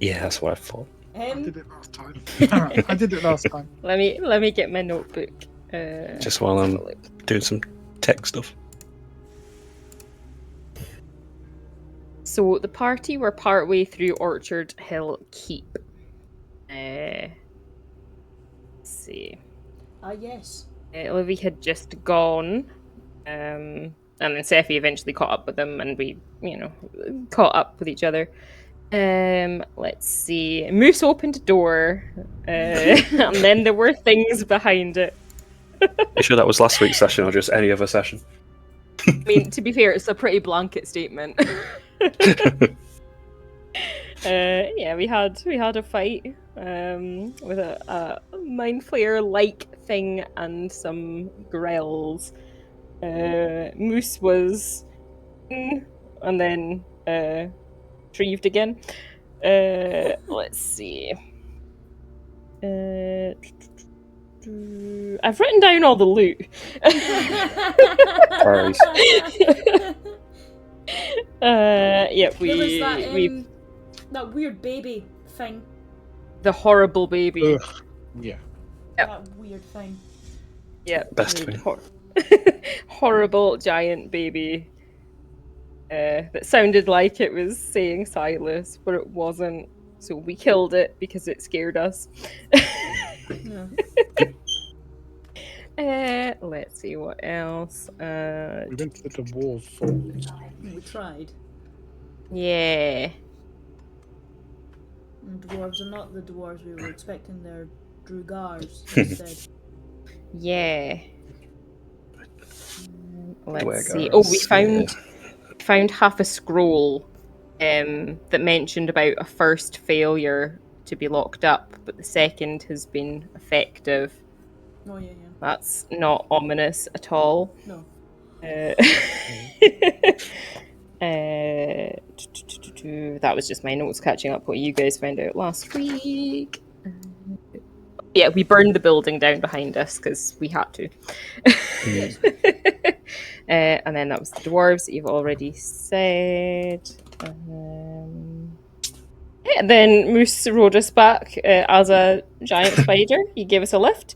Yeah, that's what I thought. I did it last time. Let me get my notebook. Just while I'm doing some tech stuff. So the party were partway through Orchard Hill Keep. Let's see. Yes. Livy had just gone, and then Sephi eventually caught up with them, and we, caught up with each other. Let's see. Moose opened a door, and then there were things behind it. You sure that was last week's session or just any other session? I mean, to be fair, it's a pretty blanket statement. We had a fight with a mind flayer like thing and some grells. Moose was and then retrieved again. Let's see. I've written down all the loot. we that weird baby thing. The horrible baby. Ugh. Yeah. Yep. That weird thing. Yeah. Best thing. Horrible giant baby. That sounded like it was saying Silas, but it wasn't. So we killed it because it scared us. Let's see what else. We went to the dwarves forge. We tried. Yeah. And dwarves are not the dwarves we were expecting. They're Drugars instead. Yeah. Let's see. Dwargars, Oh, we found half a scroll that mentioned about a first failure to be locked up, but the second has been effective. Oh yeah. That's not ominous at all. No. That was just my notes catching up what you guys found out last week. Yeah, we burned the building down behind us because we had to. And then that was the dwarves that you've already said. And then Moose rode us back as a giant spider. He gave us a lift.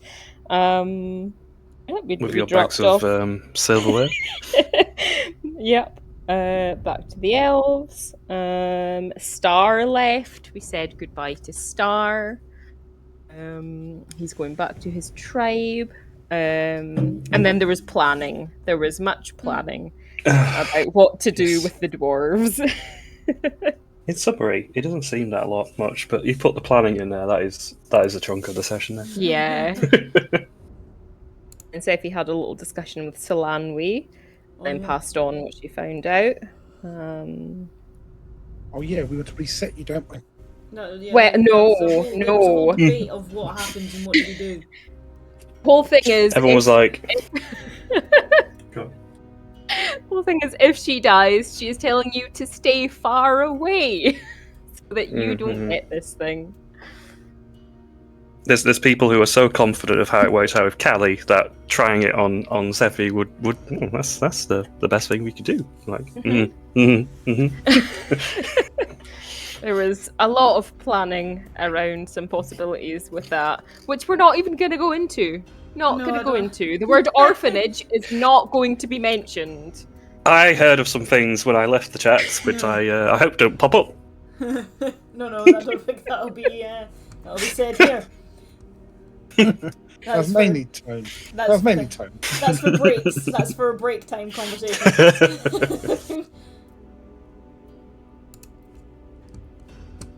With your bags of silverware. Yep. Back to the elves. Star left. We said goodbye to Star. He's going back to his tribe. And then there was planning. There was much planning about what to do with the dwarves. In summary, it doesn't seem that much, but you put the planning in there. That is a chunk of the session there. Yeah. And Sephi had a little discussion with Solanwi, then passed on what she found out. Oh yeah, we were to reset you, don't we? No. There was a whole debate of what happens and what do we do. Whole thing is, everyone was like. Whole thing is, if she dies, she is telling you to stay far away so that you don't get this thing. There's people who are so confident of how it works out with Callie that trying it on Sephi would that's the best thing we could do. Like, There was a lot of planning around some possibilities with that, which we're not even going to go into. The word orphanage is not going to be mentioned. I heard of some things when I left the chats, which I hope don't pop up. No, I don't think that'll be said here. That's mainly tone. That's mainly tone. That's for breaks. That's for a break time conversation.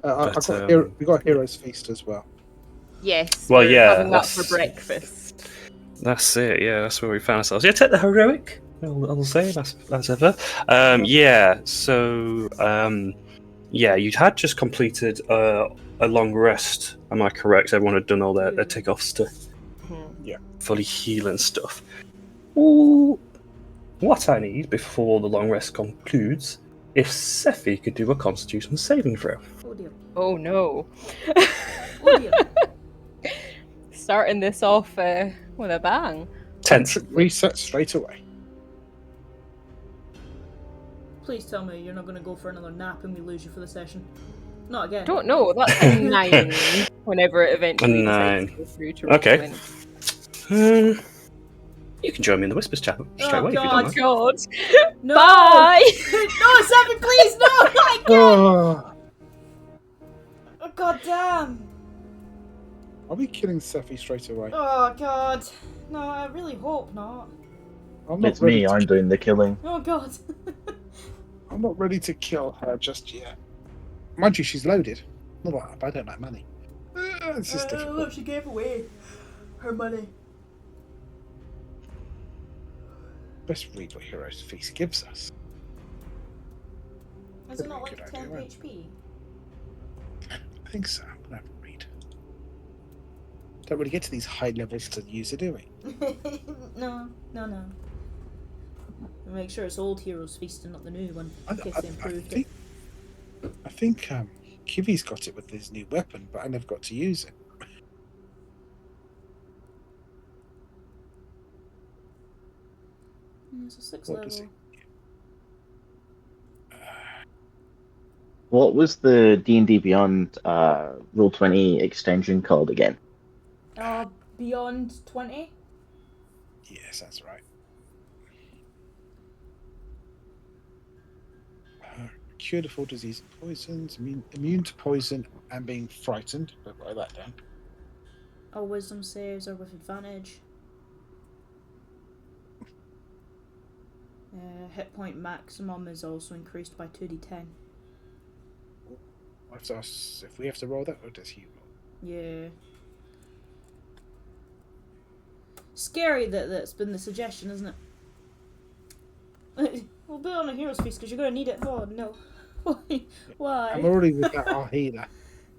We got Heroes Feast as well. Yes. Well, yeah, having that for breakfast. That's it. Yeah, that's where we found ourselves. Yeah, take the heroic. I'll say as ever. You had just completed a long rest. Am I correct? Everyone had done all their tick-offs to fully heal and stuff. Ooh, what I need before the long rest concludes, if Sephi could do a Constitution saving throw. Oh dear. Oh no. Oh dear. Starting this off with a bang. Tense. Reset straight away. Please tell me you're not going to go for another nap and we lose you for the session. Not again. Don't know. That's a 9. Whenever it eventually decides to go through to Okay. You can join me in the Whispers chat straight away if you don't mind. God. No. Bye. No, Sammy, please, no! I can't! Oh, Oh, God damn. are we killing Sephi straight away? Oh, God. No, I really hope not. I'm not It's me, ready to I'm doing the killing. Oh, God. I'm not ready to kill her just yet. Mind you, she's loaded. Not like I don't like money. This is difficult. Look, she gave away her money. Let's read what Hero's Feast gives us. Is it not Pretty like good 10 idea, right? HP? I think so. I'm gonna have a read. Don't really get to these high levels to use it, do we? No. Make sure it's old Heroes Feast and not the new one, in case they improved it. I think Kiwi's got it with his new weapon, but I never got to use it. It's a 6 What does level. What was the D&D Beyond Rule 20 extension called again? Beyond 20? Yes, that's right. Cured of all disease and poisons, immune to poison and being frightened. But write that down. All wisdom saves are with advantage. Hit point maximum is also increased by 2d10. I have to ask if we have to roll that, or does he roll? Yeah. Scary that's been the suggestion, isn't it? We'll put it on a Hero's Feast because you're going to need it. Oh, no. Why? I'm already with that our healer.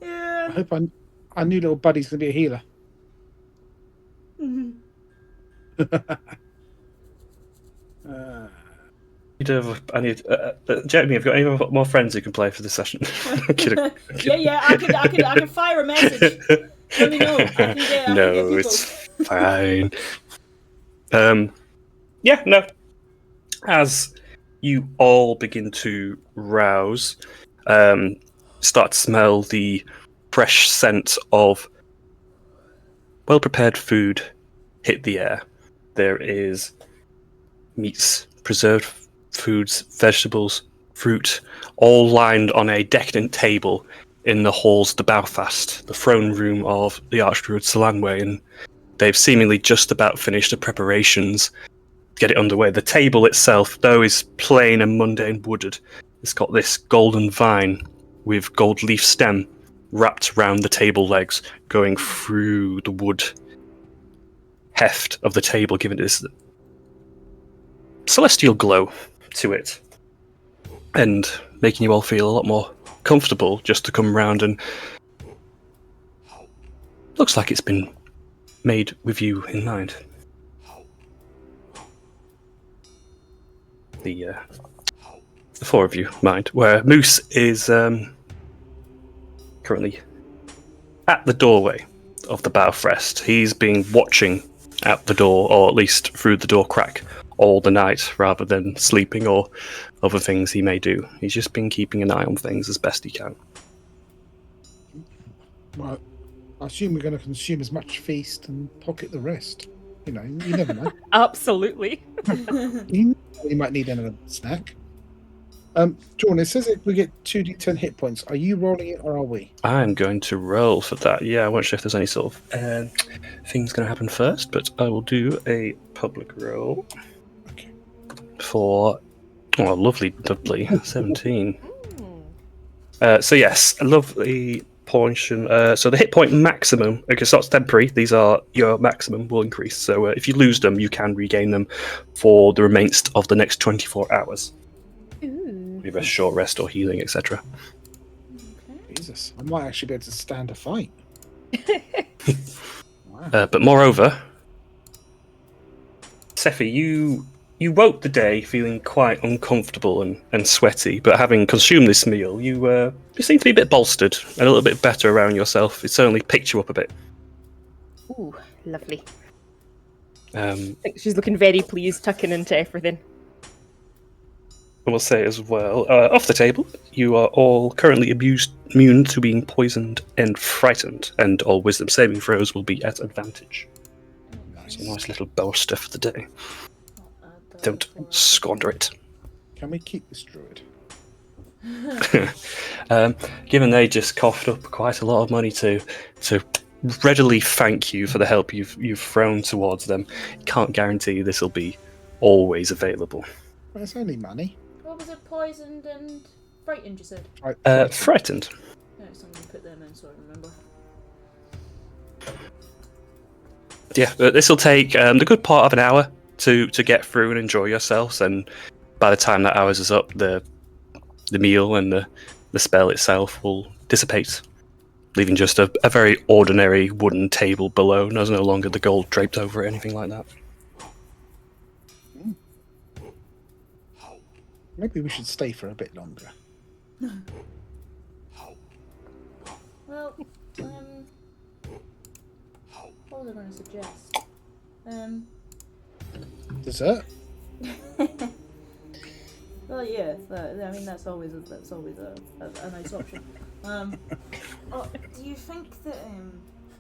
Yeah. I hope our new little buddy's going to be a healer. Mhm. Jeremy, have you got any more friends who can play for this session? I'm kidding. Yeah, I can fire a message. Let me know. I can get people. It's fine. Yeah, no. As you all begin to rouse, start to smell the fresh scent of well-prepared food hit the air. There is meats, preserved foods, vegetables, fruit, all lined on a decadent table in the halls of the Bowfast, the throne room of the Archdruid Salanwe, and they've seemingly just about finished the preparations to get it underway. The table itself, though, is plain and mundane wooded. It's got this golden vine with gold leaf stem wrapped around the table legs, going through the wood heft of the table, giving it this celestial glow to it, and making you all feel a lot more comfortable just to come round, and looks like it's been made with you in mind. The four of you mind, where Moose is currently at the doorway of the Bowfest. He's been watching at the door, or at least through the door crack, all the night, rather than sleeping or other things he may do. He's just been keeping an eye on things as best he can. Well, I assume we're going to consume as much feast and pocket the rest. You know, you never know. Absolutely. You might need another snack. Jordan, it says if we get 2d10 hit points. Are you rolling it or are we? I'm going to roll for that. Yeah, I won't sure if there's any sort of things going to happen first, but I will do a public roll. Okay. For lovely 17. So yes, a lovely portion. So the hit point maximum, okay, so that's temporary. These are your maximum will increase. So if you lose them, you can regain them for the remains of the next 24 hours. With a short rest or healing, etc. Jesus, I might actually be able to stand a fight. Wow. But moreover, Sephi, you woke the day feeling quite uncomfortable and sweaty, but having consumed this meal, you seem to be a bit bolstered and a little bit better around yourself. It certainly picked you up a bit. Ooh, lovely. I think she's looking very pleased, tucking into everything. I will say as well, off the table, you are all currently immune to being poisoned and frightened, and all wisdom saving throws will be at advantage. It's a nice little bolster for the day. Don't squander it. Can we keep this druid? Given they just coughed up quite a lot of money to readily thank you for the help you've thrown towards them, can't guarantee this will be always available. Well, it's only money. What was it? Poisoned and frightened, you said? Frightened. No, somebody put them in so I remember. Yeah, this will take the good part of an hour to get through and enjoy yourselves, and by the time that hours is up, the meal and the spell itself will dissipate, leaving just a very ordinary wooden table below. There's no longer the gold draped over it, anything like that. Maybe we should stay for a bit longer. Well, what was I going to suggest? Dessert? Well, yeah. I mean, that's always a nice option. Do you think that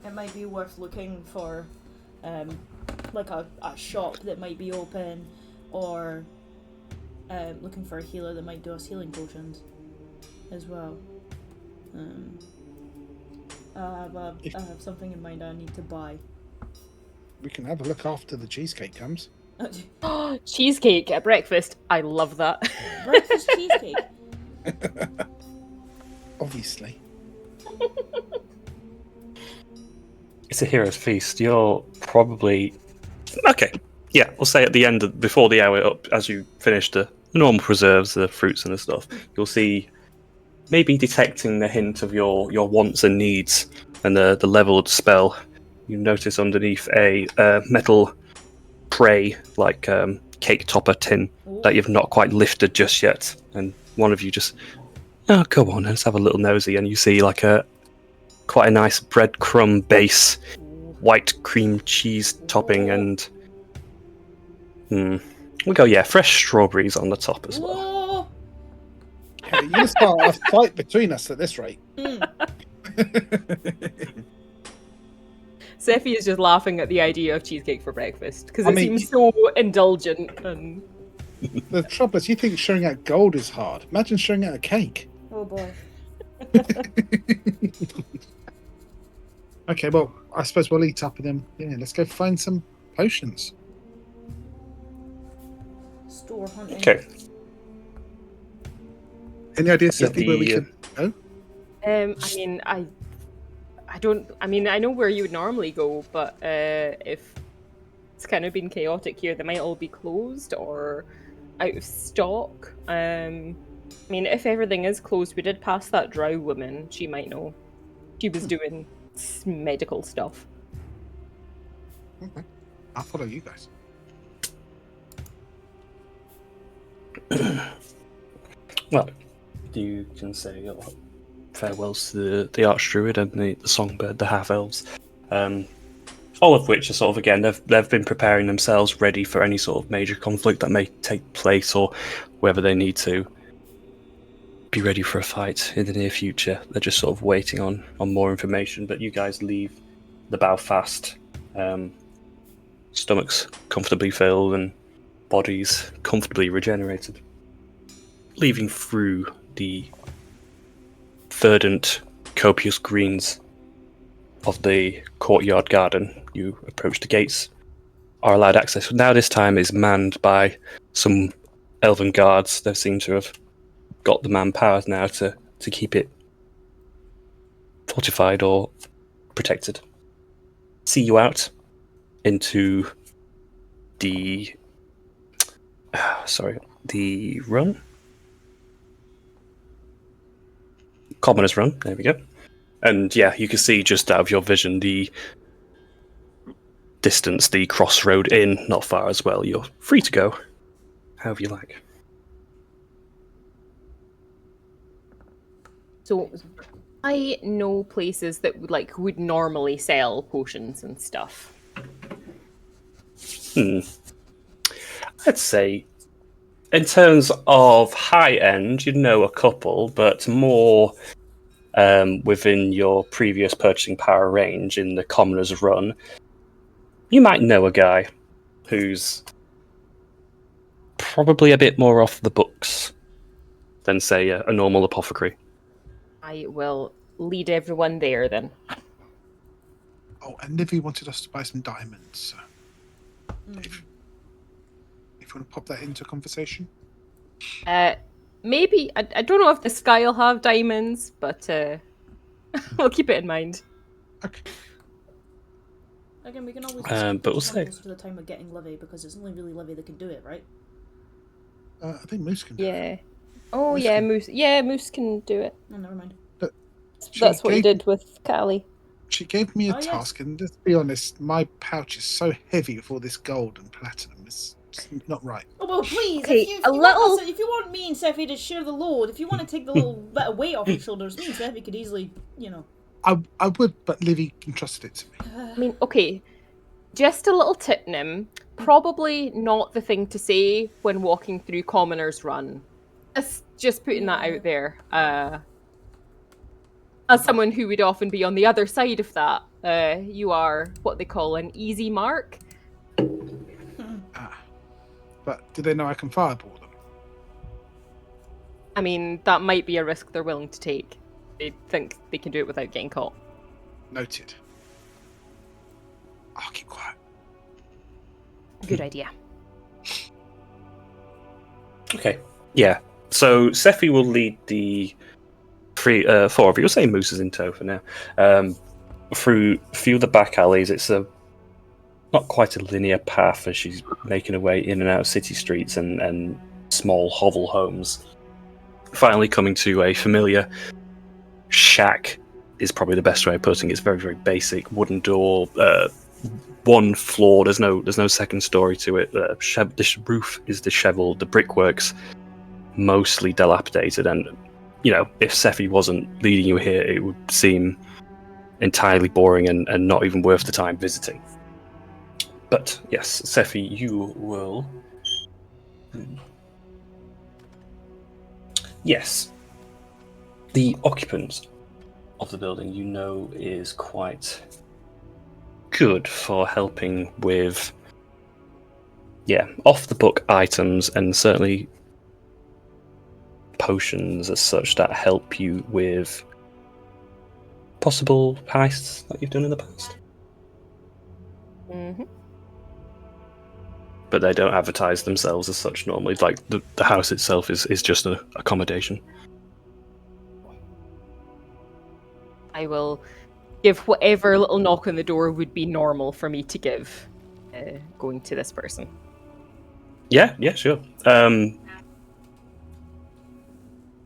it might be worth looking for, like a shop that might be open, or looking for a healer that might do us healing potions as well? I have something in mind I need to buy. We can have a look after the cheesecake comes. Cheesecake at breakfast. I love that. Breakfast cheesecake. Obviously. It's a hero's feast. You're probably okay. Yeah, we'll say at the end, before the hour up, as you finish the normal preserves, the fruits and the stuff, you'll see maybe detecting the hint of your wants and needs and the leveled spell. You notice underneath a metal tray, like cake topper tin, that you've not quite lifted just yet, and one of you just, oh, go on, let's have a little nosy, and you see like quite a nice breadcrumb base, white cream cheese topping, and we go, yeah, fresh strawberries on the top as well. Okay, you start a fight between us at this rate. Sephi is just laughing at the idea of cheesecake for breakfast because it seems so indulgent. And the trouble is, you think showing out gold is hard. Imagine showing out a cake. Oh boy. Okay, well, I suppose we'll eat up and then let's go find some potions. Store hunting. Okay. Any idea, Sephi, where we can go? I mean, I know where you would normally go, but if it's kind of been chaotic here, they might all be closed or out of stock. I mean, if everything is closed, we did pass that drow woman. She might know. She was doing medical stuff. Okay. I'll follow you guys. Well, you can say farewells to the Archdruid and the Songbird, the half-elves. All of which are sort of, again, they've been preparing themselves ready for any sort of major conflict that may take place, or whether they need to be ready for a fight in the near future. They're just sort of waiting on more information. But you guys leave the bow fast, stomachs comfortably filled and bodies comfortably regenerated, leaving through the verdant, copious greens of the courtyard garden. You approach the gates, are allowed access. Now this time is manned by some elven guards. They seem to have got the manpower now to keep it fortified or protected. See you out into the run. Commoner's Run, there we go. And yeah, you can see just out of your vision the distance, the crossroad inn, not far as well. You're free to go however you like. So I know places that would normally sell potions and stuff. I'd say in terms of high end, you'd know a couple, but more within your previous purchasing power range in the commoner's run, you might know a guy who's probably a bit more off the books than, say, a normal apothecary. I will lead everyone there then. Oh, and Livy wanted us to buy some diamonds. So if you want to pop that into conversation. Maybe I don't know if the sky will have diamonds, but we'll keep it in mind. Okay. Again, we can always but we'll say closer to the time of getting Livy, because it's only really Livy that can do it, right? I think Moose can do it. Yeah. Oh Moose yeah, can- Moose. Yeah, Moose can do it. No, never mind. That's what he did with Callie. She gave me a Oh, yes. task, and let's be honest, my pouch is so heavy with all this gold and platinum. It's not right. Oh well, please. Okay, if you want me and Seffi to share the load, if you want to take the little bit of weight off your shoulders, me and Seffi could easily, I would, but Livy entrusted it to me. I mean, okay, just a little tip, Nim. Probably not the thing to say when walking through Commoner's Run. Just putting that out there. As someone who would often be on the other side of that, you are what they call an easy mark. But do they know I can fireball them? I mean, that might be a risk they're willing to take. They think they can do it without getting caught. Noted. I'll keep quiet. Good idea. Okay. Yeah. So Seffi will lead the four of you. We'll say Moose is in tow for now. Through a few of the back alleys. It's not quite a linear path as she's making her way in and out of city streets and small hovel homes. Finally coming to a familiar shack is probably the best way of putting it. It's very, very basic. Wooden door, one floor. There's no second story to it. This roof is disheveled. The brickwork's mostly dilapidated, and if Seffi wasn't leading you here, it would seem entirely boring and not even worth the time visiting. But yes, Seffi, you will. Yes, the occupant of the building, is quite good for helping with, off-the-book items and certainly potions as such that help you with possible heists that you've done in the past. Mm-hmm. But they don't advertise themselves as such normally. Like the house itself is just an accommodation. I will give whatever little knock on the door would be normal for me to give going to this person. Yeah, sure.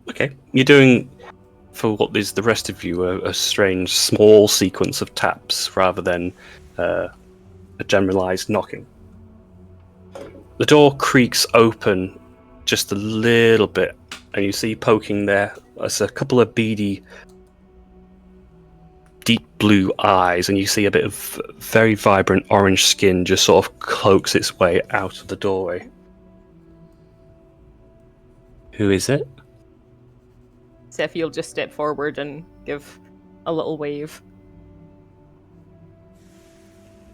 Okay, you're doing, for what is the rest of you, a strange small sequence of taps rather than a generalized knocking. The door creaks open just a little bit, and you see poking there as a couple of beady, deep blue eyes, and you see a bit of very vibrant orange skin just sort of cloaks its way out of the doorway. Who is it? Seffi will just step forward and give a little wave.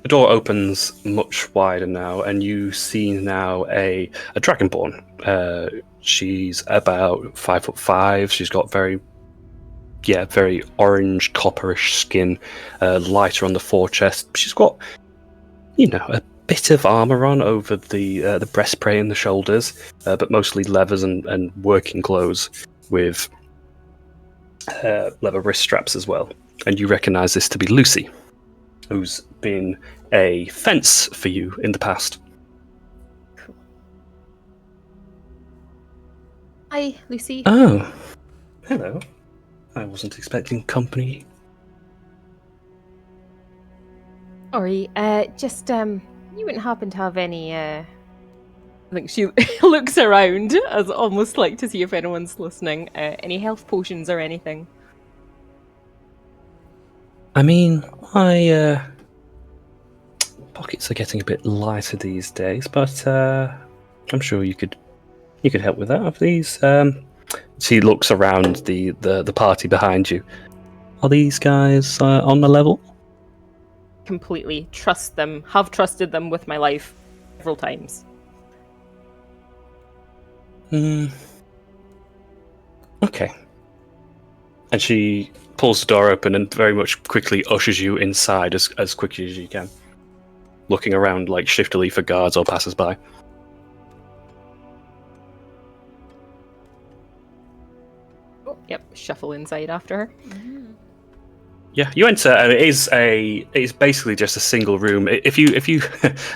The door opens much wider now, and you see now a dragonborn. She's about 5'5". She's got very orange copperish skin, lighter on the forechest. She's got, a bit of armor on over the breastplate and the shoulders, but mostly leathers and working clothes with leather wrist straps as well. And you recognise this to be Lucy, who's been a fence for you in the past. Cool. Hi, Lucy. Oh, hello. I wasn't expecting company. Sorry, you wouldn't happen to have any, I think she looks around as almost like to see if anyone's listening. Any health potions or anything? I mean, my pockets are getting a bit lighter these days, but I'm sure you could You could help with that, please. She looks around the party behind you. Are these guys on the level? Completely trust them. Have trusted them with my life several times. Okay. And she pulls the door open and very much quickly ushers you inside as quickly as you can, looking around like shiftily for guards or passers-by. Oh, yep, shuffle inside after her. Yeah, you enter, and it's basically just a single room. If you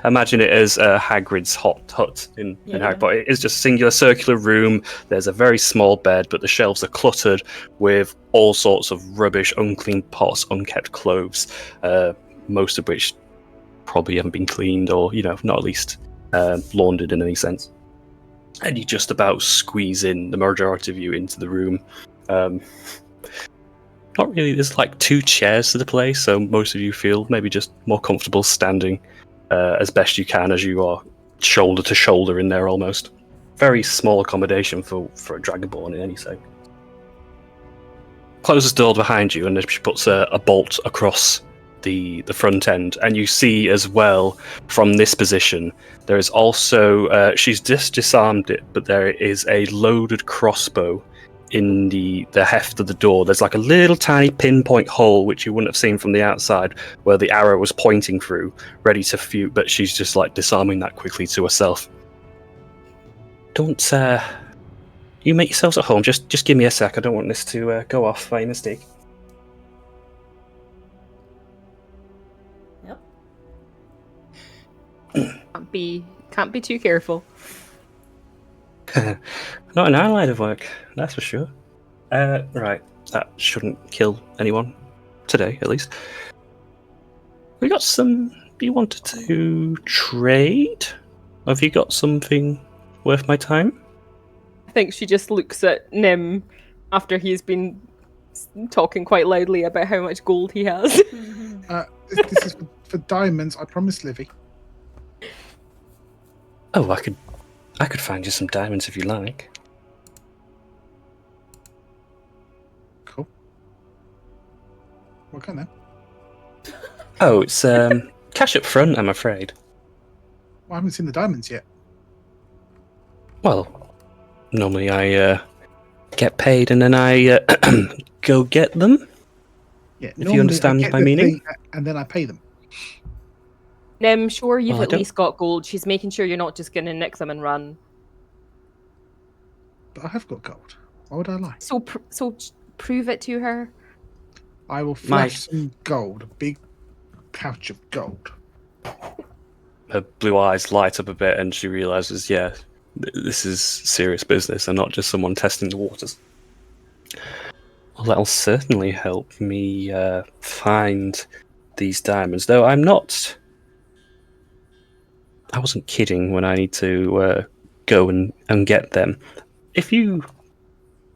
imagine it as Hagrid's hut in Harry Potter, it is just a singular circular room. There's a very small bed, but the shelves are cluttered with all sorts of rubbish, unclean pots, unkept clothes, most of which probably haven't been cleaned or, not at least laundered in any sense. And you just about squeeze in, the majority of you, into the room. Not really. There's like 2 chairs to the place, so most of you feel maybe just more comfortable standing as best you can, as you are shoulder to shoulder in there almost. Very small accommodation for a Dragonborn in any sense. Closes the door behind you, and she puts a bolt across the front end, and you see as well from this position there is also she's just disarmed it, but there is a loaded crossbow in the heft of the door. There's like a little tiny pinpoint hole which you wouldn't have seen from the outside where the arrow was pointing through, ready to shoot, but she's just like disarming that quickly to herself. Don't you make yourselves at home. Just give me a sec. I don't want this to go off by mistake. Can't be too careful. Not in our line of work, that's for sure. Right, that shouldn't kill anyone today, at least. We got some. You wanted to trade? Have you got something worth my time? I think she just looks at Nim after he's been talking quite loudly about how much gold he has. This is for diamonds. I promised Livy. Oh, I could find you some diamonds if you like. Cool. What kind then? Oh, it's cash up front, I'm afraid. Well, I haven't seen the diamonds yet. Well, normally I get paid and then I go get them. Yeah, if you understand my meaning. And then I pay them. Nim, sure, you've Well, at least got gold. She's making sure you're not just going to nick them and run. But I have got gold. Why would I lie? So prove it to her. I will flash some gold, a big pouch of gold. Her blue eyes light up a bit and she realises, yeah, this is serious business and not just someone testing the waters. Well, that'll certainly help me find these diamonds, though I wasn't kidding when I need to go and get them. If you,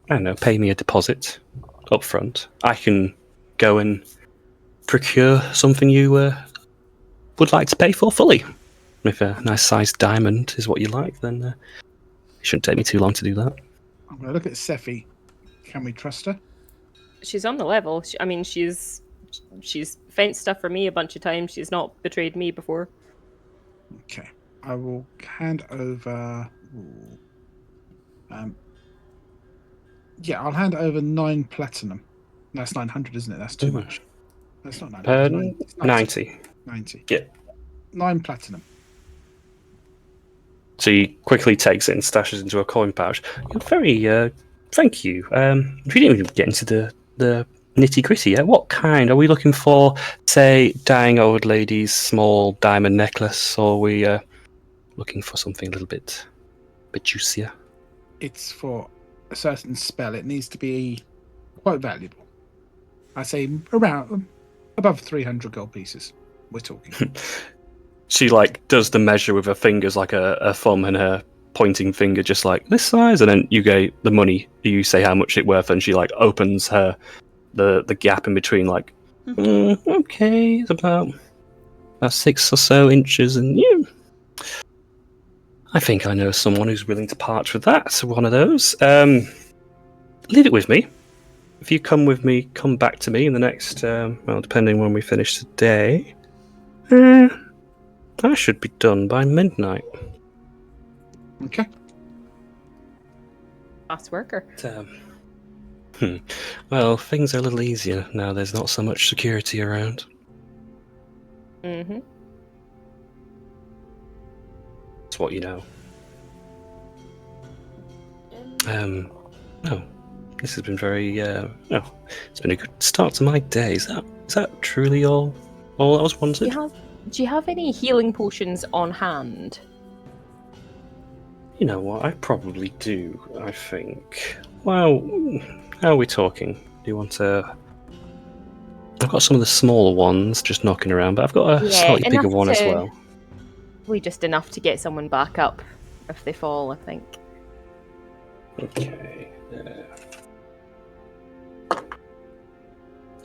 I don't know, pay me a deposit up front, I can go and procure something you would like to pay for fully. If a nice sized diamond is what you like, then it shouldn't take me too long to do that. I'm going to look at Sephi. Can we trust her? She's on the level. She's fenced stuff for me a bunch of times. She's not betrayed me before. Okay. I will hand over... I'll hand over 9 platinum. No, that's 900, isn't it? That's too much. That's not 900. 90. 90. Yeah. 9 platinum. So he quickly takes it and stashes into a coin pouch. You're very, thank you. We didn't even get into the nitty-gritty yet. What kind? Are we looking for, say, dying old lady's small diamond necklace, or are we looking for something a little bit juicier? It's for a certain spell. It needs to be quite valuable. I say around above 300 gold pieces. We're talking. She does the measure with her fingers, like a thumb and her pointing finger, just like this size, and then you get the money. You say how much it's worth, and she opens the gap in between, okay, it's about 6 or so inches, and I think I know someone who's willing to part with that. So one of those. Leave it with me. If you come with me, come back to me in the next, well, depending when we finish today. I should be done by midnight. Okay. Fast worker. Well, things are a little easier now. There's not so much security around. Mm-hmm. That's what you know. No. This has been very, it's been a good start to my day. Is that truly all I was wanted? Do you have any healing potions on hand? You know what, I probably do, I think. Well, how are we talking? Do you want to... I've got some of the smaller ones just knocking around, but I've got a slightly bigger one as well. Probably just enough to get someone back up if they fall, I think. Okay.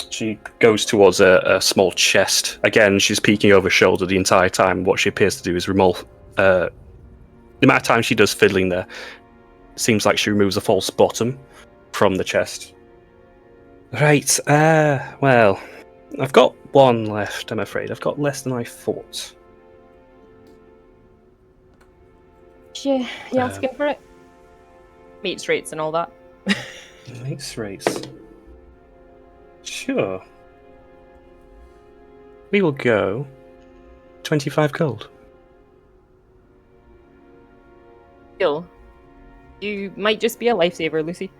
She goes towards a small chest. Again, she's peeking over her shoulder the entire time. What she appears to do is remove... the amount of time she does fiddling there, seems like she removes a false bottom from the chest. Right, well, I've got one left, I'm afraid. I've got less than I thought. You asking for it? Mates rates and all that. Mates race. Sure. We will go 25 gold. Still, you might just be a lifesaver, Lucy.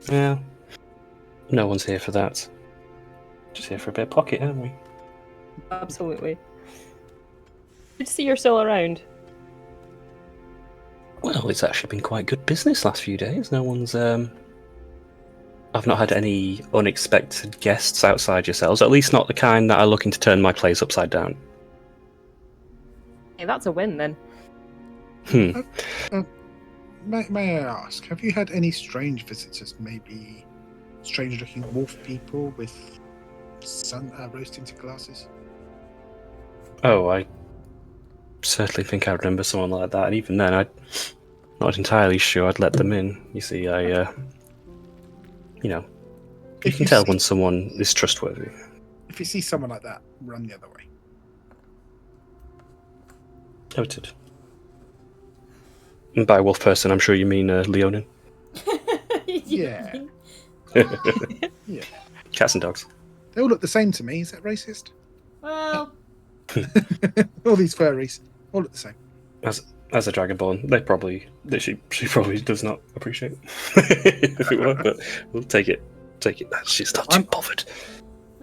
Yeah. No one's here for that. Just here for a bit of pocket, aren't we? Absolutely. Good to see you're still around. Well, it's actually been quite good business last few days. No one's, I've not had any unexpected guests outside yourselves, at least not the kind that are looking to turn my place upside down. Hey, that's a win then. May I ask, have you had any strange visitors, maybe strange-looking wolf people with sun rose-tinted glasses? Oh, I certainly think I remember someone like that, and even then, I'm not entirely sure I'd let them in. You see, you can tell when someone is trustworthy. If you see someone like that, run the other way. Noted. And by wolf person, I'm sure you mean Leonin. Yeah. Yeah. Cats and dogs. They all look the same to me. Is that racist? Well, All these furries all look the same. As a dragonborn, she probably does not appreciate it, if it were, but we'll take it. She's not too bothered.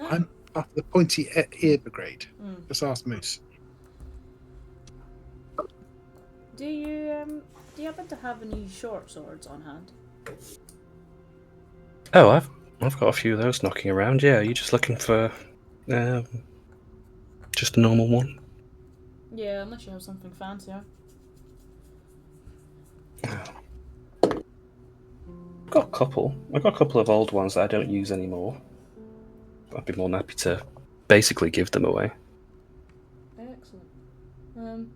I'm after the pointy ear brigade. Just ask Moose. do you happen to have any short swords on hand? Oh, I've got a few of those knocking around. Yeah, you're just looking for just a normal one. Yeah, unless you have something fancier. I've got a couple. I've got a couple of old ones that I don't use anymore. I'd be more than happy to basically give them away. Excellent.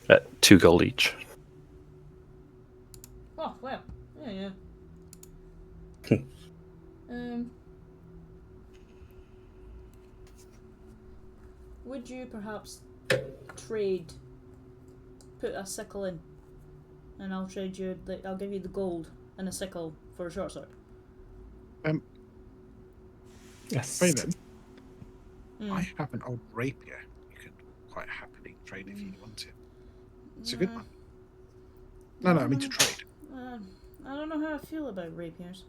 At 2 gold each. Oh well, yeah. Would you perhaps trade? Put a sickle in, and I'll trade you. I'll give you the gold and a sickle for a short sword. Yes. Wait then. I have an old rapier. You could quite happily trade if you want to. It's a good one. No, I mean to trade. I don't know how I feel about rapiers.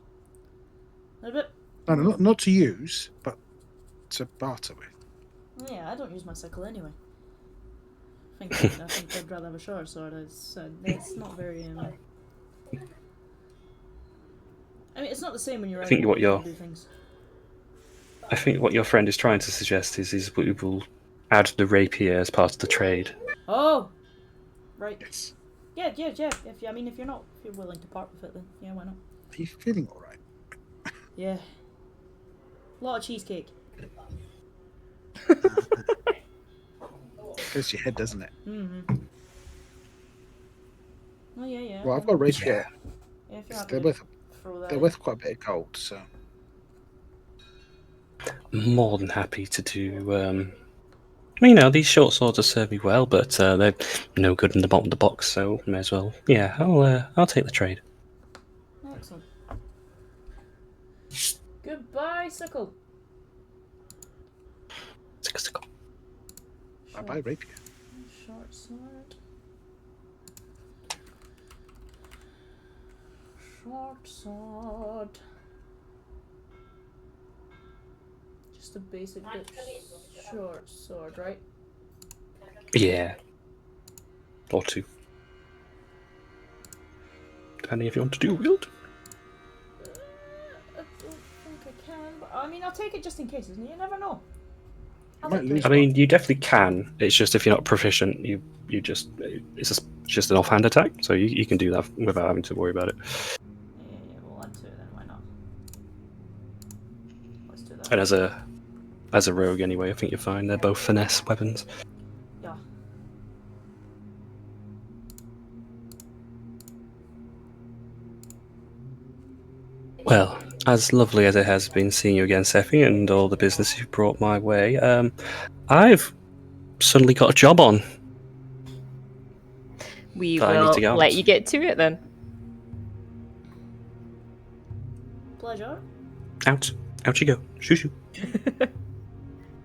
A bit. No, not to use, but to barter with. Yeah, I don't use my sickle anyway. I think I'd rather have a short sword. It's not very. I mean, it's not the same when you're out. I think what do things. I think what your friend is trying to suggest is we will add the rapier as part of the trade. Oh, right. Yes. Yeah. If you're willing to part with it, then yeah, why not? Are you feeling all right? Yeah. A lot of cheesecake. Goes to your head, doesn't it? Mm-hmm. yeah. Well, I've got rapier. Yeah, if you're happy They're to worth throw that they're in. worth quite a bit of gold, so More than happy to do. You know, these short swords will serve me well, but they're no good in the bottom of the box, so may as well. Yeah, I'll take the trade. Excellent. Goodbye, Sickle. I buy rapier. Short sword. Short sword. Just a basic short sword, right? Yeah. Or two. Depending if you want to do wield. I don't think I can, but I mean, I'll take it just in case, isn't it? You never know. I'll might take lose I mean, you definitely can. It's just if you're not proficient, you just it's just an offhand attack, so you can do that without having to worry about it. Yeah, we'll add 2 then, why not? Let's do that. And as a rogue anyway, I think you're fine. They're both finesse weapons. Yeah. Well, as lovely as it has been seeing you again, Sephi, and all the business you've brought my way, I've suddenly got a job on. We I need will to go. let you get to it then. Pleasure. Out you go. Shoo shoo.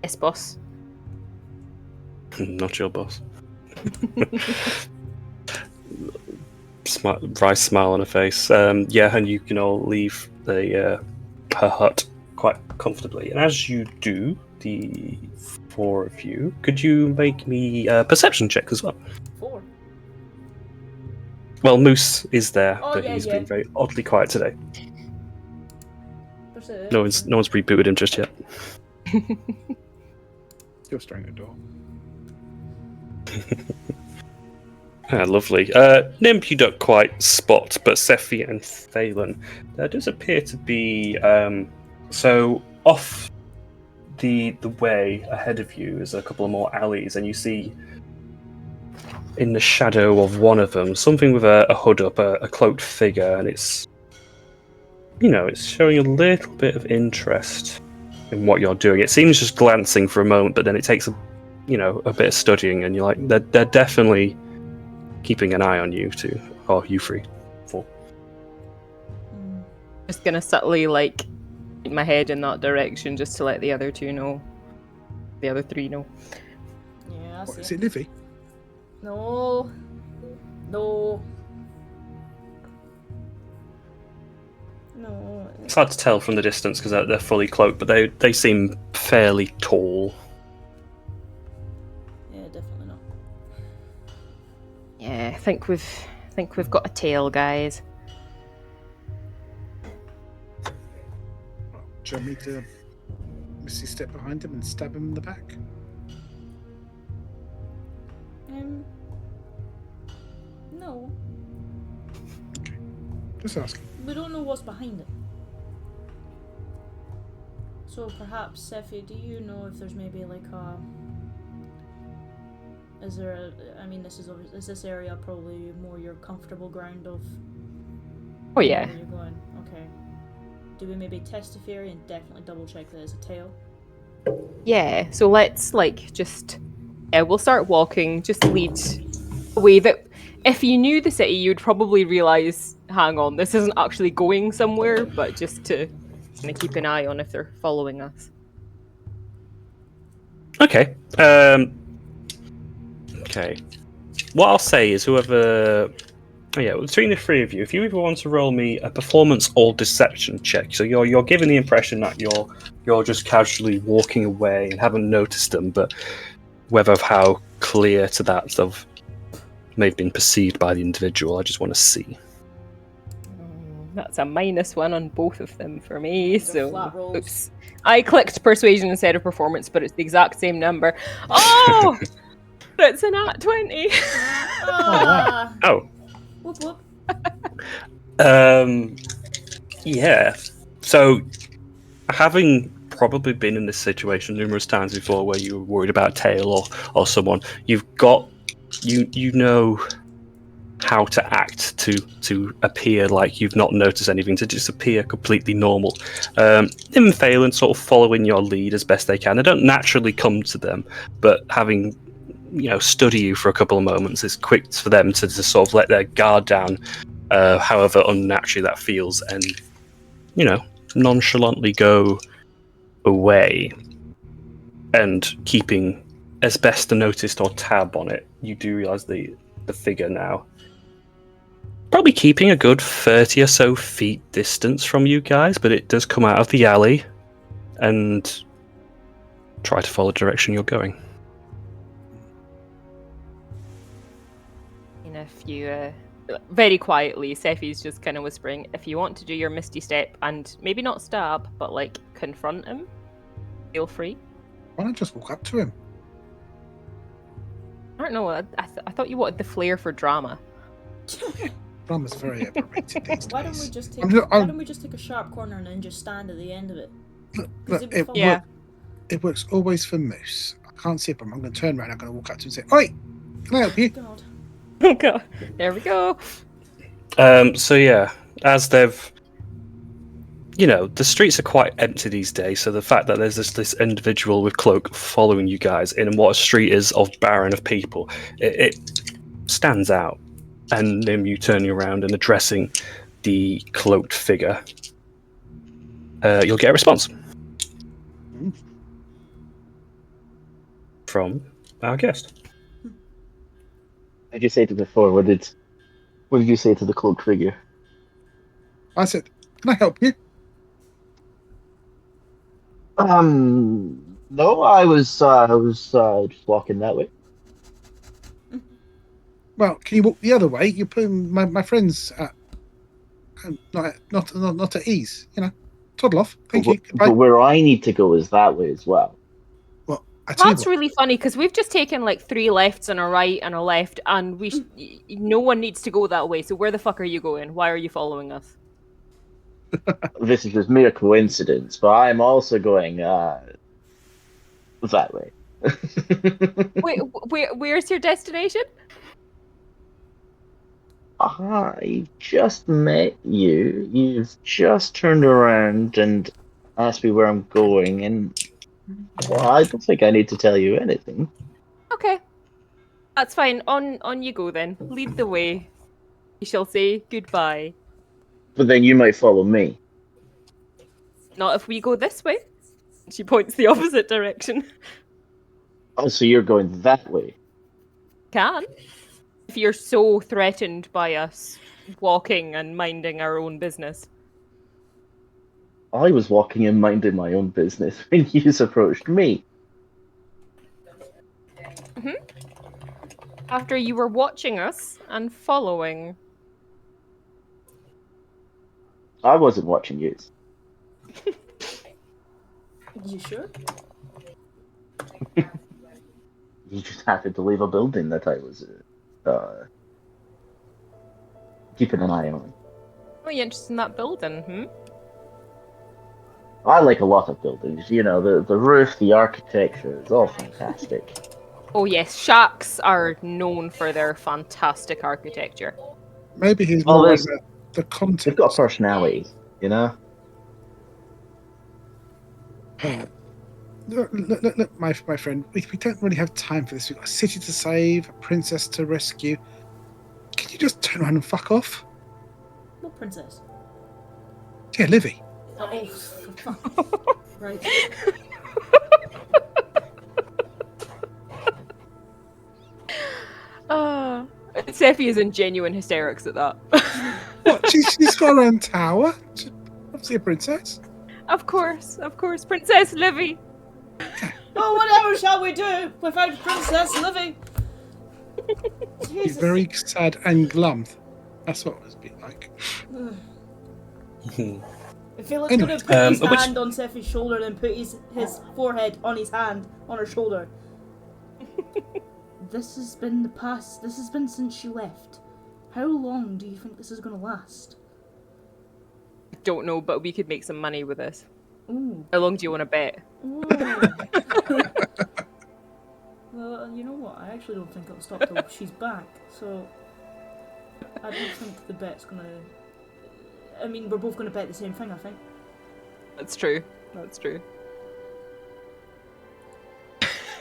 Yes, boss. Not your boss. Wry smile on her face. Yeah, and you can all leave her hut quite comfortably. And as you do, the 4 of you, could you make me a perception check as well? 4. Well, Moose is there, Oh, but yeah, he's yeah. been very oddly quiet today. Perception. No one's rebooted him just yet. You're staring at the door. Lovely. Nimp you don't quite spot, but Sephi and Thalen, there does appear to be so off the way ahead of you is a couple of more alleys, and you see in the shadow of one of them something with a hood up, a cloaked figure, and it's showing a little bit of interest in what you're doing. It seems just glancing for a moment, but then it takes a bit of studying, and you're like, they're definitely keeping an eye on you too. Oh, you free. 4. Just gonna subtly like my head in that direction just to let the other 2 know. The other 3 know. Yeah, I see. What, is it Livy? No. No. No. It's hard to tell from the distance because they're fully cloaked, but they seem fairly tall. Yeah, definitely not. Yeah, I think we've got a tail, guys. Do you want me to misty step behind him and stab him in the back? No. Okay. Just asking. We don't know what's behind it. So perhaps, Sephi, do you know if there's maybe like a... Is this area probably more your comfortable ground of... Oh yeah. Where you're going? Okay. Do we maybe test the theory and definitely double check that it's a tail? Yeah, so let's we'll start walking, just lead a way that if you knew the city you'd probably realise, hang on, this isn't actually going somewhere, but just to kind of keep an eye on if they're following us. Okay. Okay. What I'll say is whoever... Oh yeah, between the 3 of you, if you either want to roll me a performance or deception check, so you're giving the impression that you're just casually walking away and haven't noticed them, but whether of how clear to that of may have been perceived by the individual, I just want to see. That's a -1 on both of them for me, They're flat so... rolls. Oops. I clicked persuasion instead of performance, but it's the exact same number. Oh! It's an at 20! Ah! Oh. Whoop whoop. Yeah. So, having probably been in this situation numerous times before where you were worried about tail or someone, you've got... You know how to act to appear like you've not noticed anything, to just appear completely normal. Them fail and sort of following your lead as best they can. They don't naturally come to them, but having study you for a couple of moments, it's quick for them to sort of let their guard down, however unnaturally that feels, and nonchalantly go away. And keeping as best a noticed or tab on it, you do realise the figure now. Probably keeping a good 30 or so feet distance from you guys, but it does come out of the alley and try to follow the direction you're going. And if you, very quietly, Sephi's just kind of whispering, if you want to do your Misty Step and maybe not stab, but like confront him, feel free. Why not just walk up to him? I don't know, I thought you wanted the flair for drama. Drama's very overrated these days. Why don't we just take? I'm- Why don't we just take a sharp corner and then just stand at the end of it? Look, Yeah. it works always for Moose. I can't see it, but I'm going to turn around. I'm going to walk up to him and say, "Oi, can I help you?" God. Oh god, there we go. So yeah, as they've, the streets are quite empty these days. So the fact that there's this individual with cloak following you guys in what a street is of barren of people, it stands out. And then you turning around and addressing the cloaked figure, you'll get a response from our guest. What did you say to before? What did you say to the cloaked figure? I said, "Can I help you?" No, I was just walking that way. Well, can you walk the other way? You're putting my friends not at ease. Toddle off. Thank you. Goodbye. But where I need to go is that way as well. Well, I tell you That's what, really funny because we've just taken like 3 lefts and a right and a left, and no one needs to go that way. So where the fuck are you going? Why are you following us? This is just mere coincidence, but I'm also going that way. Wait, where's your destination? I just met you. You've just turned around and asked me where I'm going, and well, I don't think I need to tell you anything. Okay, that's fine. On you go then. Lead the way. We shall say goodbye. But then you might follow me. Not if we go this way. She points the opposite direction. Oh, so you're going that way? Can. If you're so threatened by us walking and minding our own business. I was walking and minding my own business when you approached me. Mm-hmm. After you were watching us and following. I wasn't watching you. You sure? You just happened to leave a building that I was keeping an eye on. Oh, you interested in that building, I like a lot of buildings. The roof, the architecture, it's all fantastic. Oh yes, shacks are known for their fantastic architecture. maybe he's Well, more like there's- the content. They've got personality, Look, my friend, we don't really have time for this. We've got a city to save, a princess to rescue. Can you just turn around and fuck off? What princess? Yeah, Livy. Oh, right. Sephi is in genuine hysterics at that. What? She's got her own tower. She's obviously a princess. Of course, Princess Livy. Oh, whatever shall we do without Princess Livy? He's Jesus. very sad and glum. That's what it was be like. I feel like Anyway, gonna put his which- hand on Sephi's shoulder and put his forehead on his hand on her shoulder. This has been the past. This has been since she left. How long do you think this is gonna last? Don't know, but we could make some money with this. Ooh. How long do you want to bet? Ooh. Well, you know what? I actually don't think it'll stop till she's back. So I don't think the bet's gonna. I mean, we're both gonna bet the same thing. I think. That's true. That's true.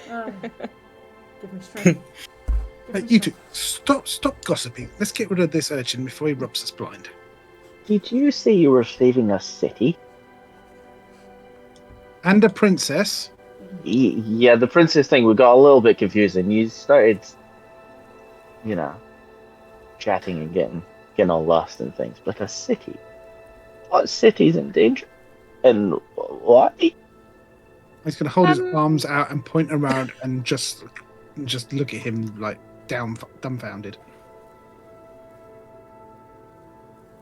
Give me strength. You two, stop gossiping. Let's get rid of this urchin before he rubs us blind. Did you say you were saving a city? And a princess. Yeah, the princess thing, we got a little bit confusing. You started, chatting and getting all lost and things. But a city? What city's in danger? And why? He's going to hold his arms out and point around and just look at him like dumbfounded.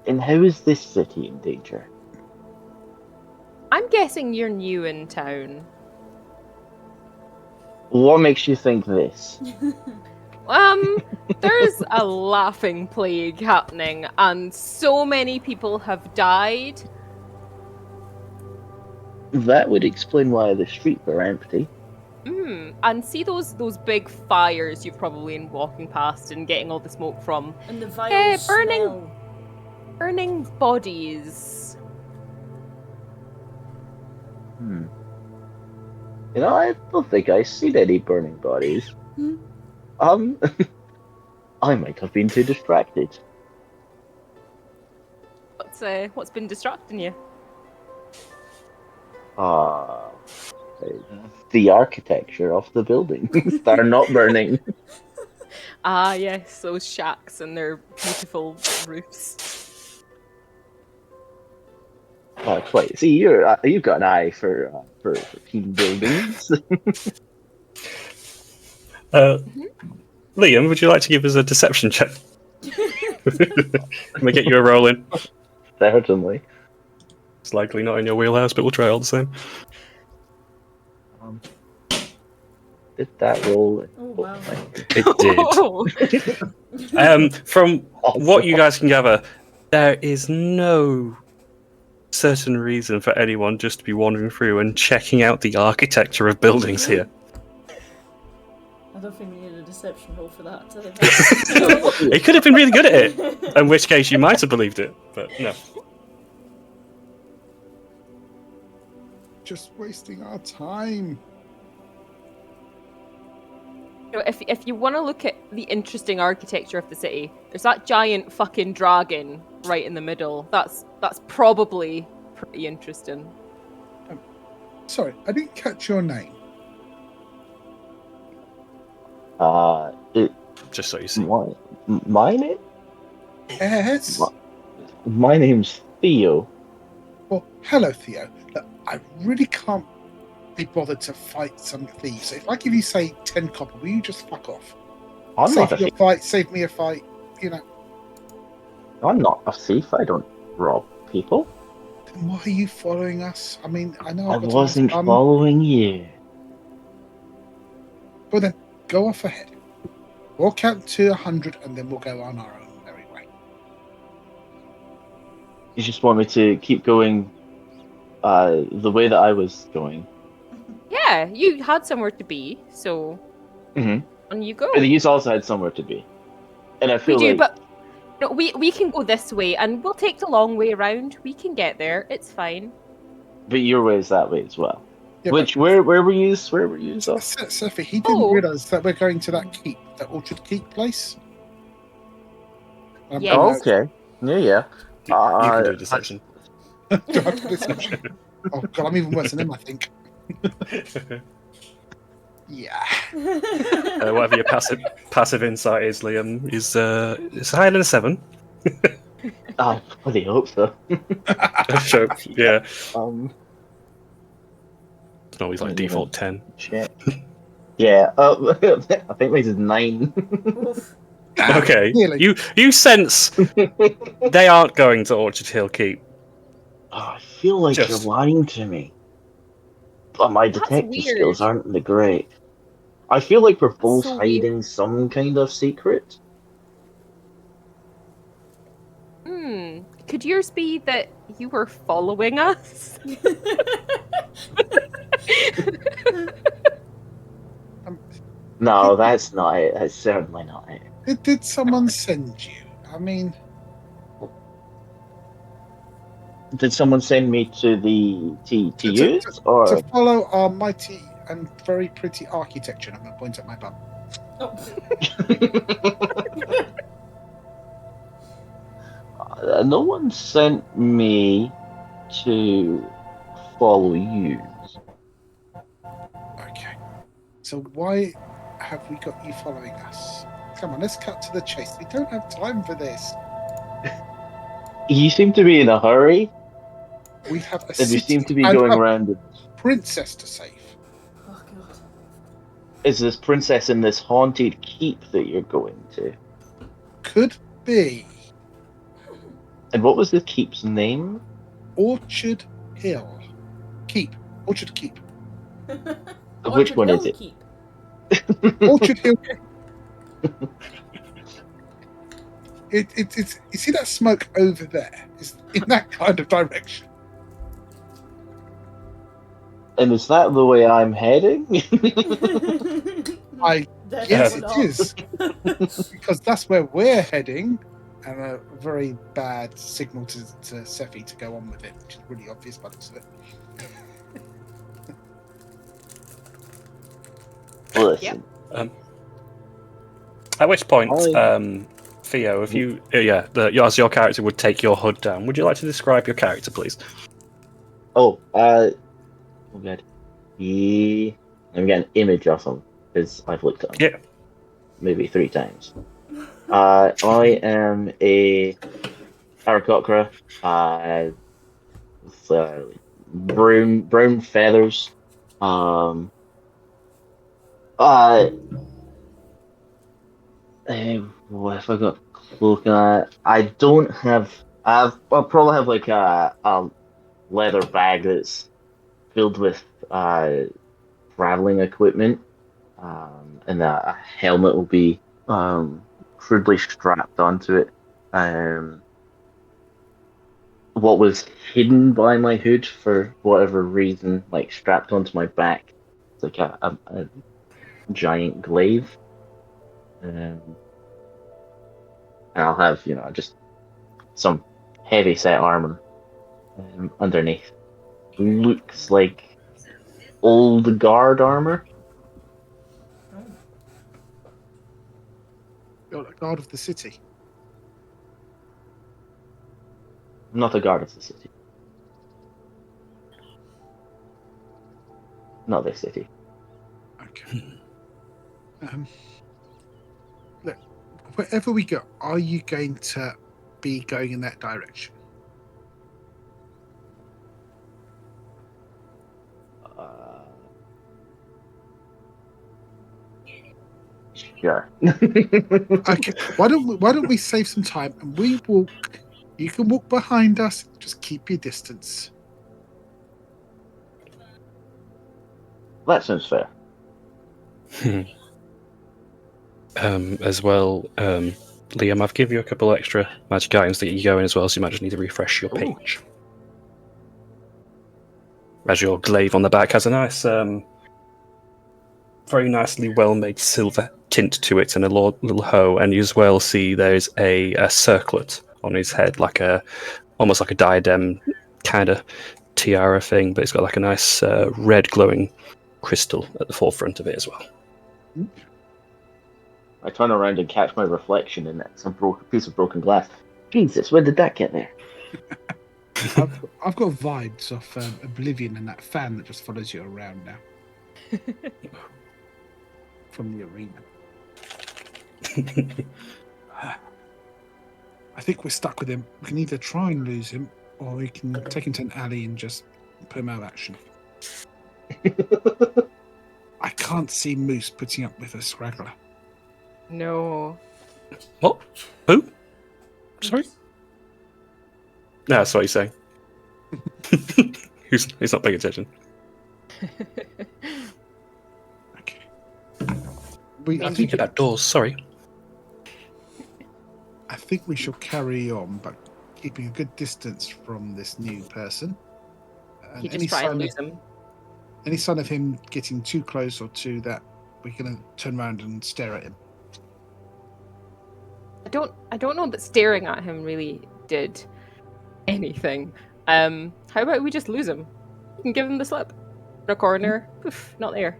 And how is this city in danger? I'm guessing you're new in town. What makes you think this? There's a laughing plague happening, and so many people have died. That would explain why the streets are empty. And see those big fires you've probably been walking past and getting all the smoke from. And the vile smell. Burning bodies. I don't think I've seen any burning bodies. I might have been too distracted. What's been distracting you? The architecture of the buildings. They're not burning. Ah, yes, those shacks and their beautiful roofs. Quite. See, you've got an eye for team buildings. Liam, would you like to give us a deception check? Can we get you a roll in? Certainly. It's likely not in your wheelhouse, but we'll try all the same. Did that roll? Oh wow! It did. From what you guys can gather, there is no certain reason for anyone just to be wandering through and checking out the architecture of buildings here. I don't think we need a deception roll for that. He could have been really good at it, in which case you might have believed it, but no. Just wasting our time. If you want to look at the interesting architecture of the city, there's that giant fucking dragon right in the middle. That's probably pretty interesting. Sorry, I didn't catch your name. Just so you see. My name? Yes. My name's Theo. Well, hello, Theo. Look, I really can't be bothered to fight some thieves. So if I give you, say, 10 copper, will you just fuck off? I'm not a thief. Save me a fight, I'm not a thief. I don't rob people. Then why are you following us? I mean, I know I wasn't following you. Well then, go off ahead. We'll count to 100 and then we'll go on our own merry way. You just want me to keep going the way that I was going? Yeah, you had somewhere to be, so on you go. And he's also had somewhere to be. And I feel we do, like... but no, we can go this way and we'll take the long way around. We can get there. It's fine. But your way is that way as well. Yeah, where were you? Sophie, he didn't realise that we're going to that keep, that Orchard Keep place. Yes. Oh, okay. Yeah. You can do deception. Do I have to do deception? Oh god, I'm even worse than him, I think. Yeah. Whatever your passive insight is, Liam, is it's higher than a 7. I bloody hope so. Sure. Yeah. It's always like default 10. Check. Yeah. I think this is 9. Okay. Really? You sense they aren't going to Orchard Hill Keep. Oh, I feel like you're lying to me. But my detective skills aren't the great. I feel like we're both hiding some kind of secret. Could yours be that you were following us? No, that's not it. That's certainly not it. Did someone send you? I mean, Did someone send me to the to to, use to, or? to follow our mighty and very pretty architecture. And I'm going to point at my bum. Oh. No one sent me to follow you. Okay. So why have we got you following us? Come on, let's cut to the chase. We don't have time for this. You seem to be in a hurry, We have a and you city seem to be and going a around. princess to save. Oh god. Is this princess in this haunted keep that you're going to? Could be And what was the keep's name? Orchard Hill. Keep. Orchard Keep. Which Orchard one Hill is it? Keep. Orchard Hill. It's you see that smoke over there? It's in that kind of direction. And is that the way I'm heading? I guess it is. Because that's where we're heading, and a very bad signal to Sephi to go on with it, which is really obvious by the looks of it. Listen. At which point, Theo, if you, as your character would take your hood down, would you like to describe your character, please? Oh god. I'm getting an image of him because I've looked at him. Yeah. Maybe 3 times. I am a Aarakocra, with brown feathers. What have I got cloak on? I don't have. I'll probably have like a leather bag that's filled with traveling equipment, and a helmet will be crudely strapped onto it. What was hidden by my hood for whatever reason, like strapped onto my back, it's like a giant glaive. And I'll have, just some heavy set armor underneath. Looks like old guard armor. You're the guard of the city. I'm not a guard of the city. Not this city. Okay. Look, wherever we go, are you going to be going in that direction? Sure. Okay. Why don't we save some time and we walk? You can walk behind us. Just keep your distance. That sounds fair. As well, Liam, I've given you a couple extra magic items that you go in as well, so you might just need to refresh your page. As your glaive on the back has a nice, very nicely well-made silver tint to it and a little hoe, and you as well see there's a circlet on his head, almost like a diadem kind of tiara thing, but it's got like a nice red glowing crystal at the forefront of it as well. I turn around and catch my reflection in some piece of broken glass. Jesus, when did that get there? I've got vibes of Oblivion and that fan that just follows you around now. From the arena. I think we're stuck with him. We can either try and lose him, or we can take him to an alley and just put him out of action. I can't see Moose putting up with a scraggler. No. What? Who? Sorry? No, that's what he's saying. He's not paying attention. Okay. I'm thinking about doors, sorry. I think we shall carry on, but keeping a good distance from this new person. And You just try and lose him. any sign of him getting too close or too that, we're going to turn around and stare at him. I don't know that staring at him really did anything. How about we just lose him? We can give him the slip. In a corner, poof, not there.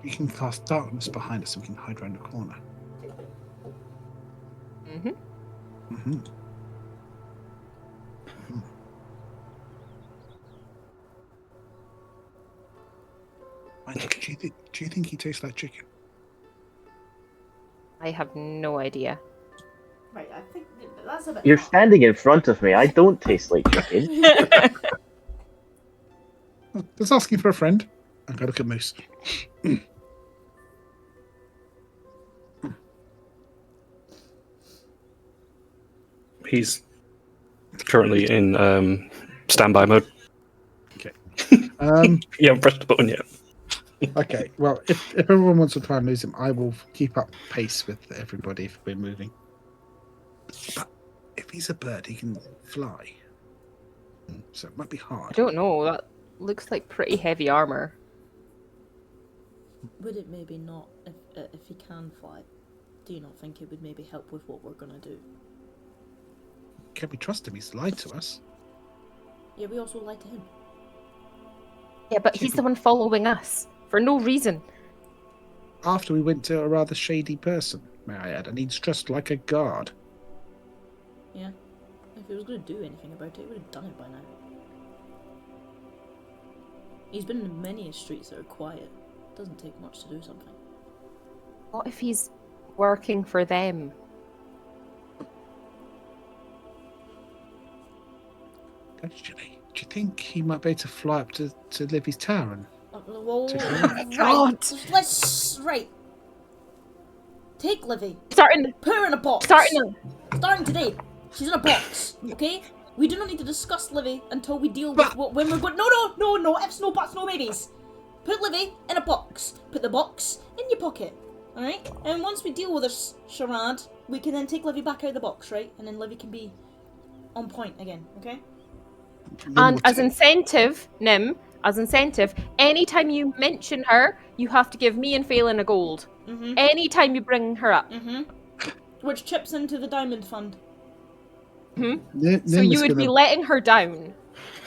You can cast darkness behind us and we can hide around the corner. Mm-hmm. Mm-hmm. Mm-hmm. Do you think he tastes like chicken? I have no idea. Right, I think that's a bit. You're hard. standing in front of me. I don't taste like chicken. Just asking for a friend. I'm going to look at Moose. He's currently in standby mode. Okay. You haven't pressed the button yet. Okay. Well, if everyone wants to try and lose him, I will keep up pace with everybody if we're moving. But if he's a bird, he can fly. So it might be hard. I don't know. That looks like pretty heavy armor. Would it maybe not, if he can fly? Do you not think it would maybe help with what we're gonna do? Can we trust him? He's lied to us. Yeah, we also lied to him. Yeah, but he's the one following us for no reason. After we went to a rather shady person, may I add, and he's dressed like a guard. Yeah. If he was gonna do anything about it, he would have done it by now. He's been in many streets that are quiet. Doesn't take much to do something. What if he's working for them? Actually, do you think he might be able to fly up to Livy's tower? And Whoa, God. Let's right. Take Livy. Starting Put her in a box. Starting today. She's in a box. Okay. We do not need to discuss Livy until we deal with when we're going. No ifs, no buts, no maybes. Put Livy in a box. Put the box in your pocket. All right. And once we deal with this charade, we can then take Livy back out of the box, right? And then Livy can be on point again. Okay. And as incentive, Nim, anytime you mention her, you have to give me and Phelan a gold. Mm-hmm. Anytime you bring her up. Mm-hmm. Which chips into the diamond fund. Mm-hmm. So you would be letting her down.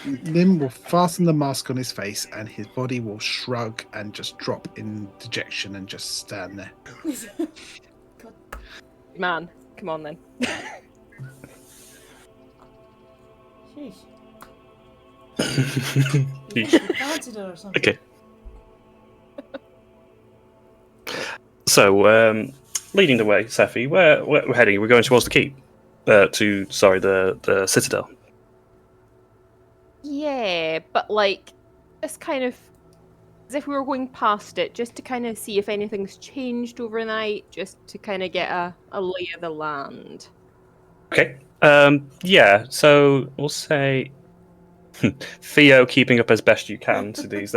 Nim will fasten the mask on his face and his body will shrug and just drop in dejection and just stand there. God. Man, come on then. Sheesh. Yeesh. Okay. So, leading the way, Sephi, where we're heading? We're going towards the keep. The Citadel. Yeah, but like, it's kind of as if we were going past it, just to kind of see if anything's changed overnight, just to kind of get a lay of the land. Okay. Yeah. So we'll say Theo keeping up as best you can to these.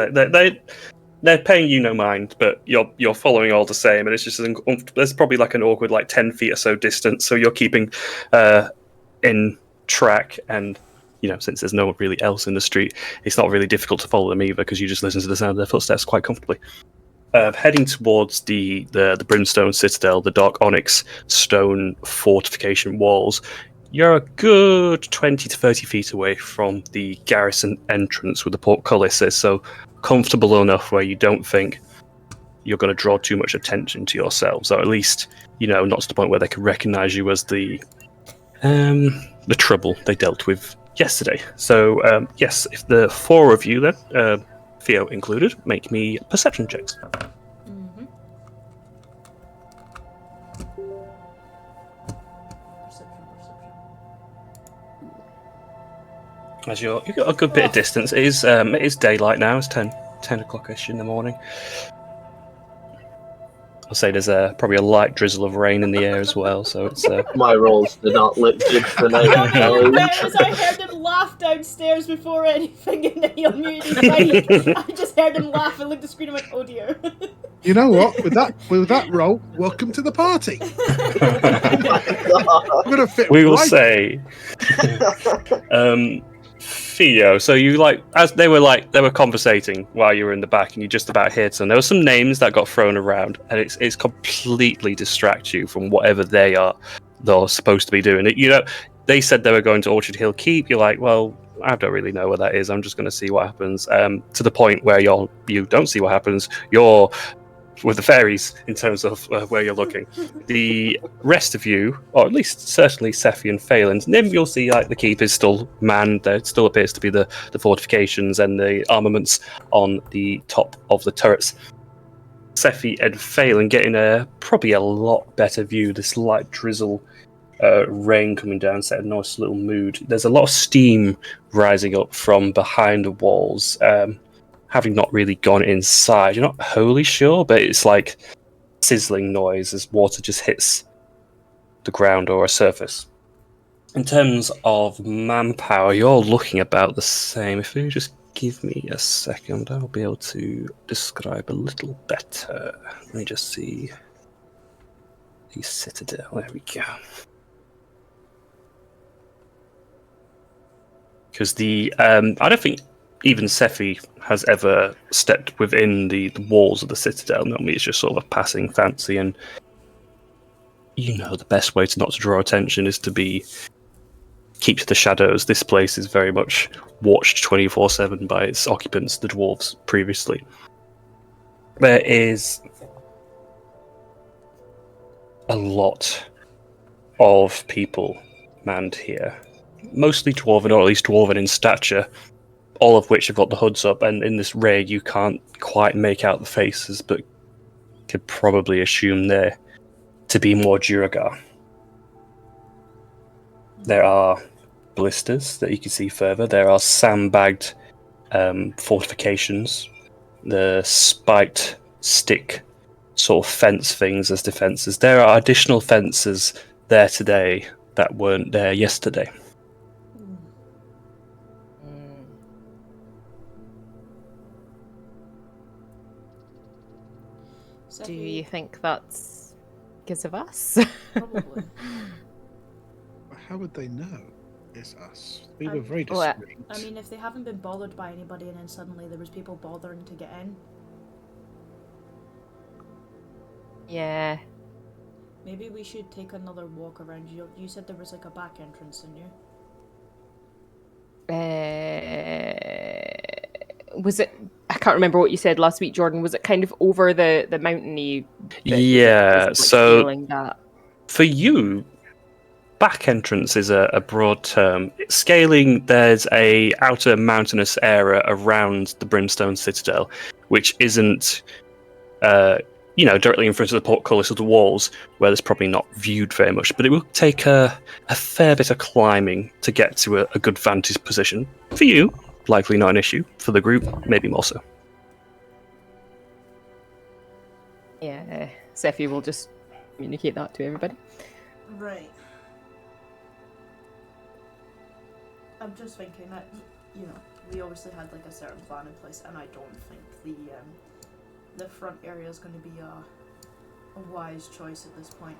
They're paying you no mind, but you're following all the same, and it's just there's probably like an awkward 10 feet or so distance, so you're keeping in track, and since there's no one really else in the street, it's not really difficult to follow them either because you just listen to the sound of their footsteps quite comfortably. Heading towards the Brimstone Citadel, the dark onyx stone fortification walls, you're a good 20 to 30 feet away from the garrison entrance with the portcullises, so comfortable enough where you don't think you're going to draw too much attention to yourselves, or at least, not to the point where they can recognize you as the trouble they dealt with yesterday. So, yes, if the four of you then, Theo included, make me perception checks. Mm-hmm. Perception. As you've got a good bit of distance. It is daylight now. It's 10 o'clock-ish in the morning. I'll say there's probably a light drizzle of rain in the air as well, so it's... My rolls did not look good tonight. I heard him laugh downstairs before anything, and then he unmuted his mic. I just heard him laugh and looked at the screen and went, oh dear. You know what? With that roll, welcome to the party. I'm gonna fit we will right. say... Theo, so you as they were conversating while you were in the back, and you just about hit them. There were some names that got thrown around, and it's completely distract you from whatever they're supposed to be doing. They said they were going to Orchard Hill Keep. You're like, well, I don't really know where that is. I'm just going to see what happens. To the point where you don't see what happens. You're with the fairies in terms of where you're looking. The rest of you, or at least certainly Sephi and Phelan, Nim, you'll see the keep is still manned. There still appears to be the fortifications and the armaments on the top of the turrets. Sephi and Phelan getting probably a lot better view. This light drizzle, rain coming down, set a nice little mood. There's a lot of steam rising up from behind the walls. Having not really gone inside, you're not wholly sure, but it's like sizzling noise as water just hits the ground or a surface. In terms of manpower, you're looking about the same. If you just give me a second, I'll be able to describe a little better. Let me just see the Citadel. There we go. Because I don't think even Sephi has ever stepped within the walls of the Citadel. Normally it's just sort of a passing fancy, and the best way to not to draw attention is to keep to the shadows. This place is very much watched 24/7 by its occupants, the dwarves, previously. There is a lot of people manned here. Mostly dwarven, or at least dwarven in stature, all of which have got the hoods up, and in this raid you can't quite make out the faces, but could probably assume they're to be more Duragar. There are blisters that you can see further. There are sandbagged fortifications, the spiked stick sort of fence things as defences. There are additional fences there today that weren't there yesterday. Do you think that's because of us? Probably. How would they know it's us? We were very discreet. I mean, if they haven't been bothered by anybody and then suddenly there was people bothering to get in. Yeah. Maybe we should take another walk around. You said there was like a back entrance, didn't you? Was it? I can't remember what you said last week, Jordan. Was it kind of over the mountainy bit? Yeah, so that? For you, back entrance is a broad term. Scaling, there's a outer mountainous area around the Brimstone Citadel, which isn't, directly in front of the portcullis of the walls, where there's probably not viewed very much. But it will take a fair bit of climbing to get to a good vantage position. For you, likely not an issue. For the group, maybe more so. Yeah, Sephi will just communicate that to everybody. Right. I'm just thinking that, we obviously had like a certain plan in place, and I don't think the front area is going to be a wise choice at this point.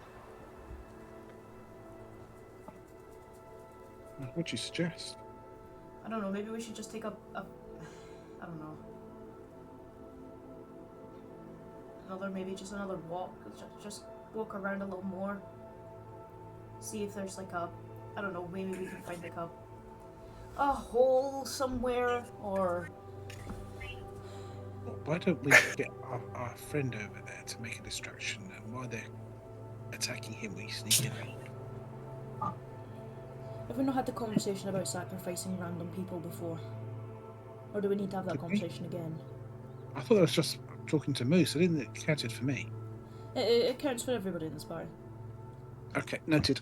What do you suggest? I don't know, maybe we should just take I don't know. Just another walk. Just walk around a little more. See if there's like I don't know, maybe we can find like a hole somewhere, or... Why don't we get our friend over there to make a distraction, and while they're attacking him, we sneak in. Have we not had the conversation about sacrificing random people before? Or do we need to have that conversation again? I thought I was just talking to Moose. I didn't think it counted for me. It counts for everybody in this bar. Okay, noted.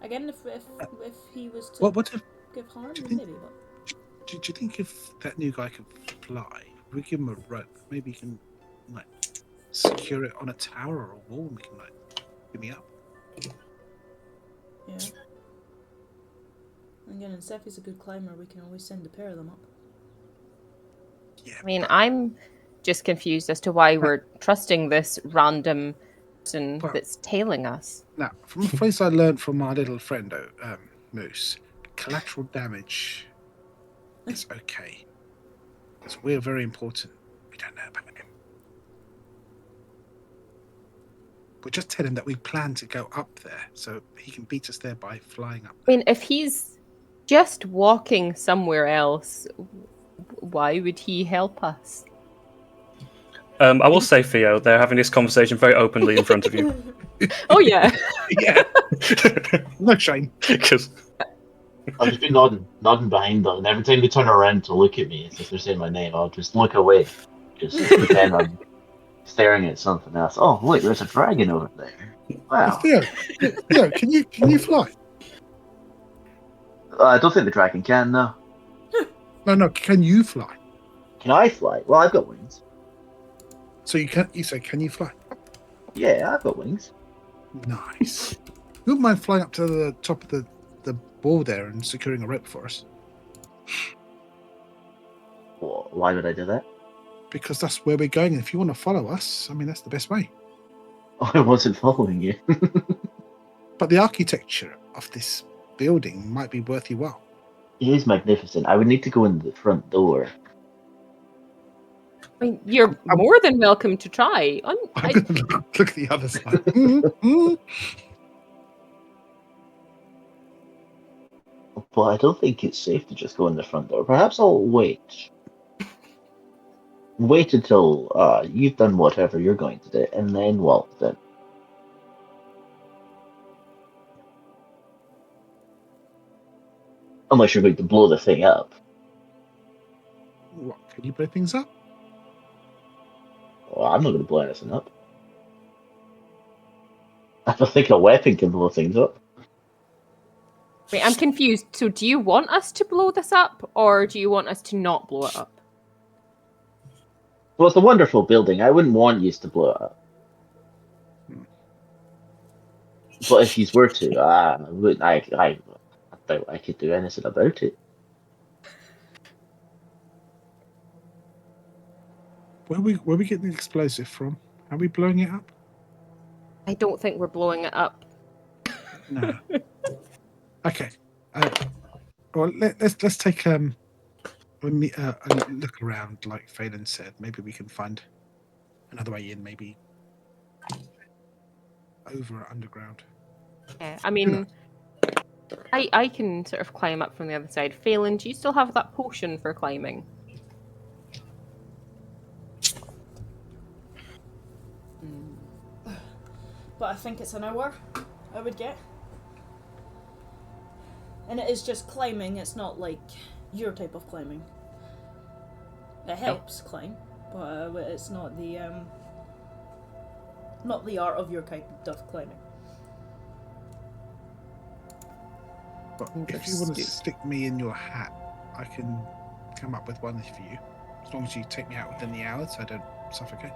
Again, if he was to give harm, then maybe. But... Do you think if that new guy can fly, if we give him a rope, maybe he can secure it on a tower or a wall, and we can give me up? Yeah. Again, and Sephi's a good climber. We can always send a pair of them up. Yeah. I mean, I'm just confused as to why we're trusting this random person that's tailing us. Now, from a phrase I learned from my little friend, Moose, collateral damage is okay. So we're very important. We don't know about him. We'll just tell him that we plan to go up there, so he can beat us there by flying up there. I mean, if he's just walking somewhere else, why would he help us? I will say, Theo, they're having this conversation very openly in front of you. Oh, yeah. Yeah. No shame. Because I'll just be nodding behind them, and every time they turn around to look at me, as if they're saying my name, I'll just look away. Just pretend I'm staring at something else. Oh, look, there's a dragon over there. Wow. Theo, can you fly? I don't think the dragon can, no. No, can you fly? Can I fly? Well, I've got wings. So you say, can you fly? Yeah, I've got wings. Nice. You wouldn't mind flying up to the top of the ball there and securing a rope for us? Well, why would I do that? Because that's where we're going, and if you want to follow us, I mean, that's the best way. I wasn't following you. But the architecture of this building might be worth your while. It is magnificent. I would need to go in the front door. I mean, you're more than welcome to try. I'm going to look at the other side. But I don't think it's safe to just go in the front door. Perhaps I'll wait. Wait until you've done whatever you're going to do, and then walk then. Unless you're going to blow the thing up. What, can you blow things up? Well, I'm not going to blow anything up. I don't think a weapon can blow things up. Wait, I'm confused. So do you want us to blow this up, or do you want us to not blow it up? Well, it's a wonderful building. I wouldn't want you to blow it up. But if you were to, I doubt I could do anything about it. Where we getting the explosive from? Are we blowing it up? I don't think we're blowing it up. No. Okay. Well, let's take a look around, like Phelan said. Maybe we can find another way in. Maybe over or underground. Yeah, I mean, I can sort of climb up from the other side. Phelan, do you still have that potion for climbing? But I think it's an hour, I would get. And it is just climbing, it's not like your type of climbing. It helps climb, but it's not the art of your kind of climbing. But if you want to stick me in your hat, I can come up with one for you. As long as you take me out within the hour so I don't suffocate.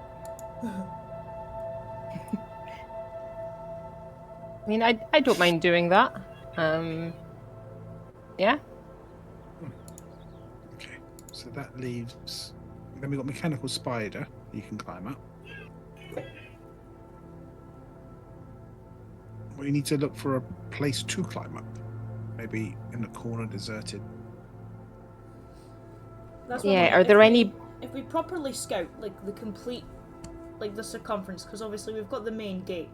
I mean, I don't mind doing that. Yeah. Okay, so that leaves. Then we've got mechanical spider you can climb up. We need to look for a place to climb up. Maybe in a corner, deserted. That's Yeah. Are there any? If we properly scout, like the complete, like the circumference, because obviously we've got the main gate,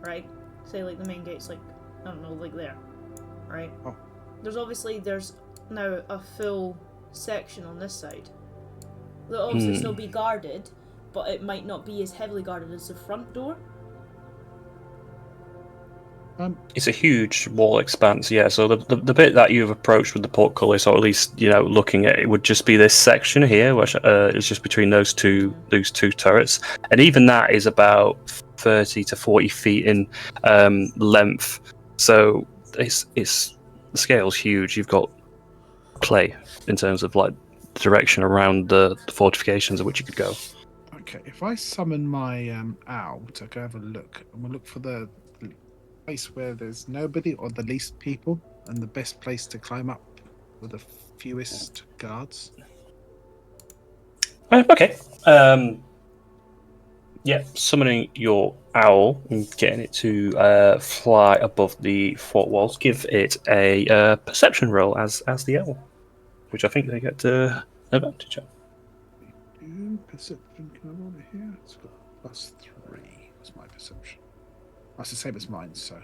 right? Say like the main gate's like, I don't know, like there, right? Oh. There's now a full section on this side. That'll obviously still be guarded, but it might not be as heavily guarded as the front door. It's a huge wall expanse, yeah. So the bit that you've approached with the portcullis, or at least looking at it, would just be this section here, which is just between those two turrets, and even that is about 30 to 40 feet in length. So it's the scale's huge. You've got play in terms of like the direction around the fortifications at which you could go. Okay, if I summon my owl to go have a look, and we'll look for the place where there's nobody or the least people, and the best place to climb up with the fewest guards. Okay. summoning your owl and getting it to fly above the fort walls. Give it a perception roll as the owl, which I think they get advantage of. Perception, can I roll it here? It's got +3. What's my perception? That's the same as mine, so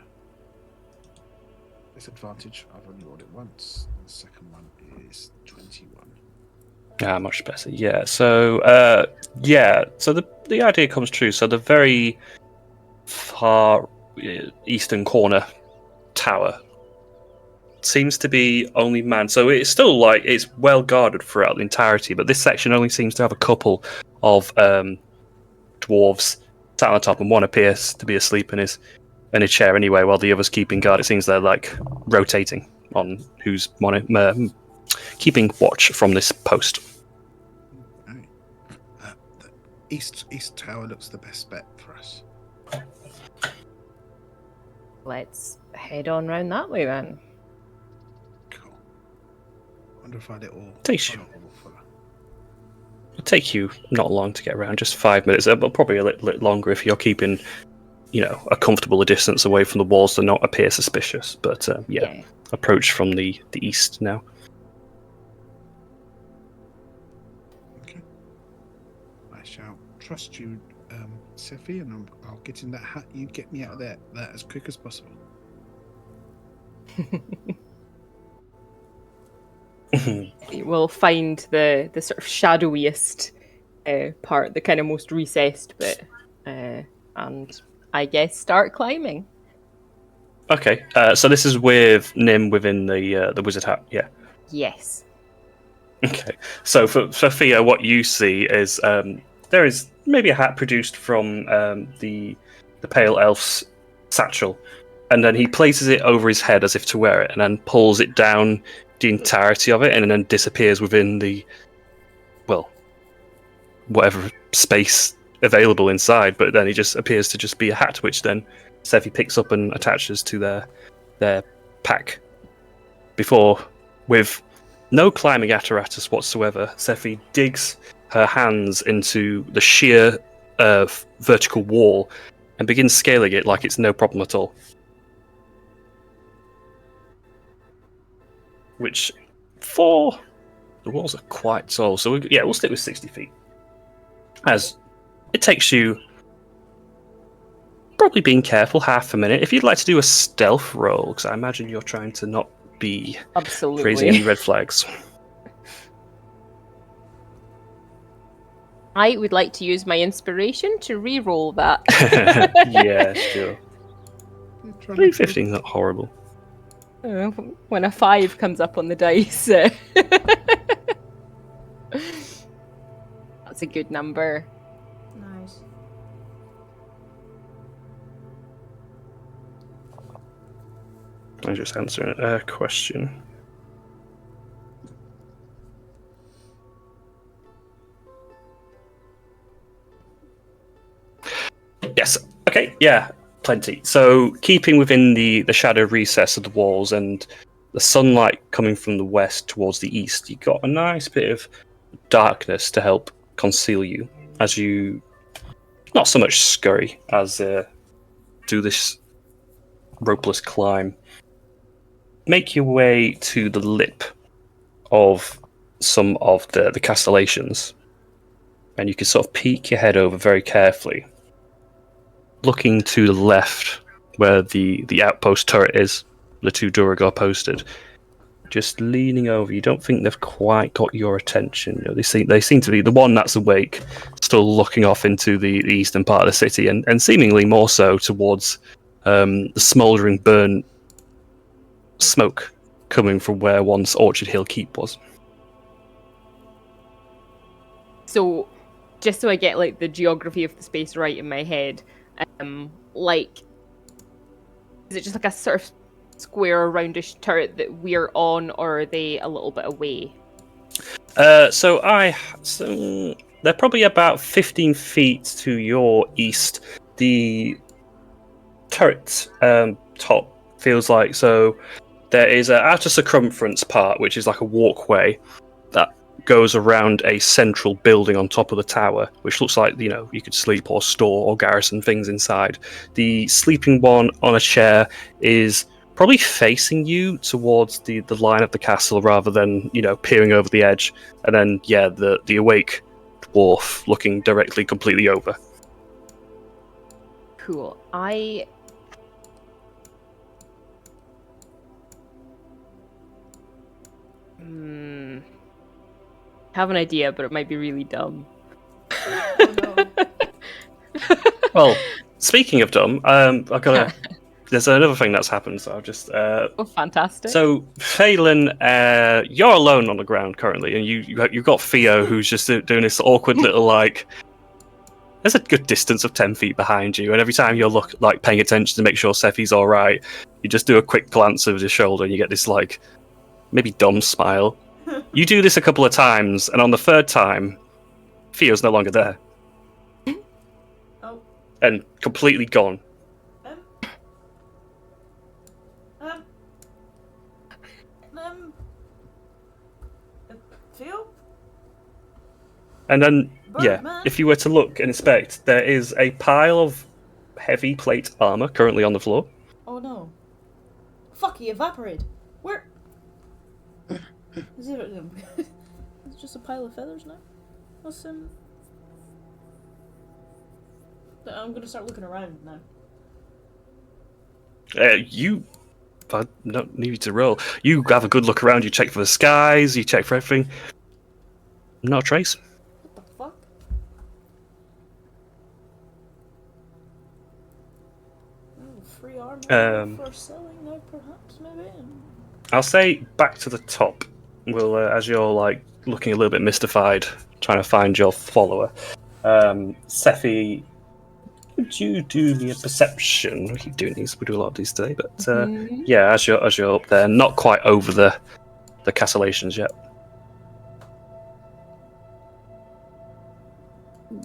disadvantage. I've only rolled it once. The second one is 21. Much better. Yeah. So So the idea comes true. So the very far eastern corner tower seems to be only manned. So it's still it's well guarded throughout the entirety, but this section only seems to have a couple of dwarves sat on the top, and one appears to be asleep in a chair anyway, while the others keeping guard. It seems they're rotating on who's keeping watch from this post. Right. The east tower looks the best bet for us. Let's head on round that way then. Cool. Wonder if I let all. It'll take you not long to get around, just 5 minutes, but probably a little longer if you're keeping, a comfortable distance away from the walls to not appear suspicious. But approach from the east now. Okay. I shall trust you, Sephi, and I'll get in that hut. You get me out of there as quick as possible. We'll find the sort of shadowiest part, the kind of most recessed bit, and I guess start climbing. Okay, so this is with Nim within the wizard hut, yeah? Yes. Okay, so for Sophia, what you see is there is maybe a hat produced from the pale elf's satchel, and then he places it over his head as if to wear it, and then pulls it down the entirety of it, and then disappears within the, whatever space available inside, but then he just appears to just be a hat, which then Sephi picks up and attaches to their pack. Before, with no climbing apparatus whatsoever, Sephi digs her hands into the sheer vertical wall and begins scaling it like it's no problem at all. Which, the walls are quite tall, so we'll stick with 60 feet. As it takes you, probably being careful, half a minute. If you'd like to do a stealth roll, because I imagine you're trying to not be raising any red flags. I would like to use my inspiration to re-roll that. Yeah, sure. 315 is not horrible. When a 5 comes up on the dice. That's a good number. Nice. I'm just answering a question. Yes. Okay. Yeah. Plenty. So, keeping within the shadow recess of the walls and the sunlight coming from the west towards the east, you got a nice bit of darkness to help conceal you as you not so much scurry as do this ropeless climb. Make your way to the lip of some of the castellations, and you can sort of peek your head over very carefully, looking to the left where the outpost turret is, the 2 Duragor posted. Just leaning over, you don't think they've quite got your attention. They seem to be the one that's awake, still looking off into the eastern part of the city, and seemingly more so towards the smouldering burn smoke coming from where once Orchard Hill Keep was. So, just so I get the geography of the space right in my head, is it just a sort of square roundish turret that we're on, or are they a little bit away? So they're probably about 15 feet to your east. The turret top feels like, so there is an outer circumference part, which is like a walkway that goes around a central building on top of the tower, which looks like, you know, you could sleep or store or garrison things inside. The sleeping one on a chair is probably facing you towards the line of the castle rather than, you know, peering over the edge. And then, yeah, the awake dwarf looking directly completely over. Cool. I have an idea, but it might be really dumb. Oh no. Well, speaking of dumb, I've got there's another thing that's happened, so I'll just... Oh, fantastic. So, Phelan, you're alone on the ground currently, and you've got Theo, who's just doing this awkward little, like... There's a good distance of 10 feet behind you, and every time you're paying attention to make sure Sephi's alright, you just do a quick glance over his shoulder, and you get this, like, maybe dumb smile. You do this a couple of times, and on the third time, Theo's no longer there. Oh. And completely gone. Theo? And then, Birdman? if you were to look and inspect, there is a pile of heavy plate armor currently on the floor. Oh no. Fuck, he evaporated. Where? Is it? It's just a pile of feathers now? What's I'm gonna start looking around now. You don't need to roll. You have a good look around, you check for the skies, you check for everything. Not a trace. What the fuck? Oh, free armor for selling now, perhaps, maybe? I'll say back to the top. We'll, as you're like looking a little bit mystified, trying to find your follower. Sephi, would you do me a perception? We keep doing these. We do a lot of these today, but yeah, as you're up there, not quite over the castellations yet.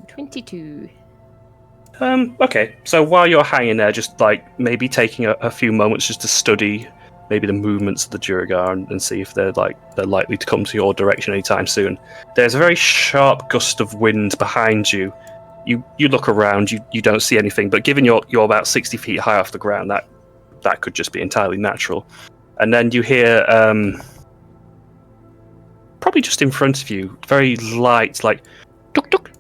22. Okay, so while you're hanging there, just like maybe taking a few moments just to study maybe the movements of the Duergar and see if they're likely to come to your direction anytime soon. There's a very sharp gust of wind behind you. You look around, you don't see anything, but given you're about 60 feet high off the ground, that could just be entirely natural. And then you hear probably just in front of you, very light, like tuk tuk,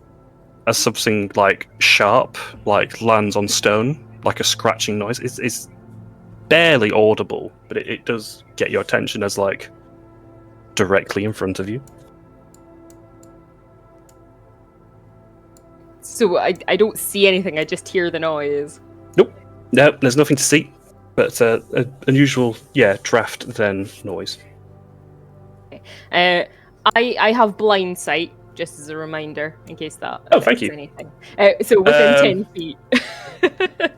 as something like sharp, like lands on stone, like a scratching noise. It's barely audible, but it does get your attention as like directly in front of you. So I don't see anything, I just hear the noise. Nope. No, there's nothing to see, but an unusual, draft then noise. I have blind sight, just as a reminder, in case that thank you. anything. So within 10 feet.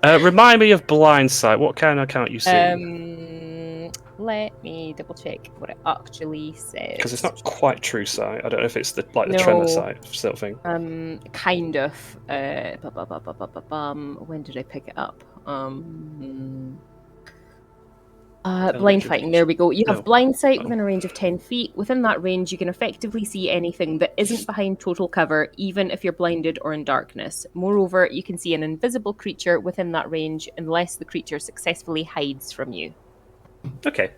Remind me of blind sight. What kind of count you see? Let me double check what it actually says. Because it's not quite true sight. I don't know if it's the Tremor sight sort of thing. Kind of. When did I pick it up? Blind fighting, there we go. You have blind sight within a range of 10 feet. Within that range, you can effectively see anything that isn't behind total cover, even if you're blinded or in darkness. Moreover, you can see an invisible creature within that range unless the creature successfully hides from you. Okay.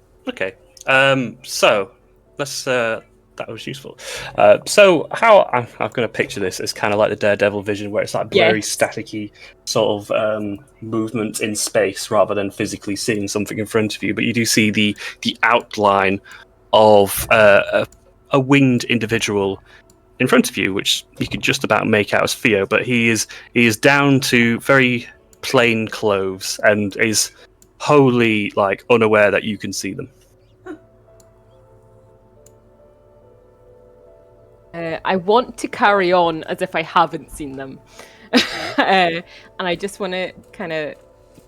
So let's. That was useful. So how I'm going to picture this is kind of like the Daredevil vision, where it's like blurry, staticky sort of movement in space rather than physically seeing something in front of you. But you do see the outline of a winged individual in front of you, which you could just about make out as Theo. But he is down to very plain clothes and is wholly like unaware that you can see them. I want to carry on as if I haven't seen them. And I just want to kind of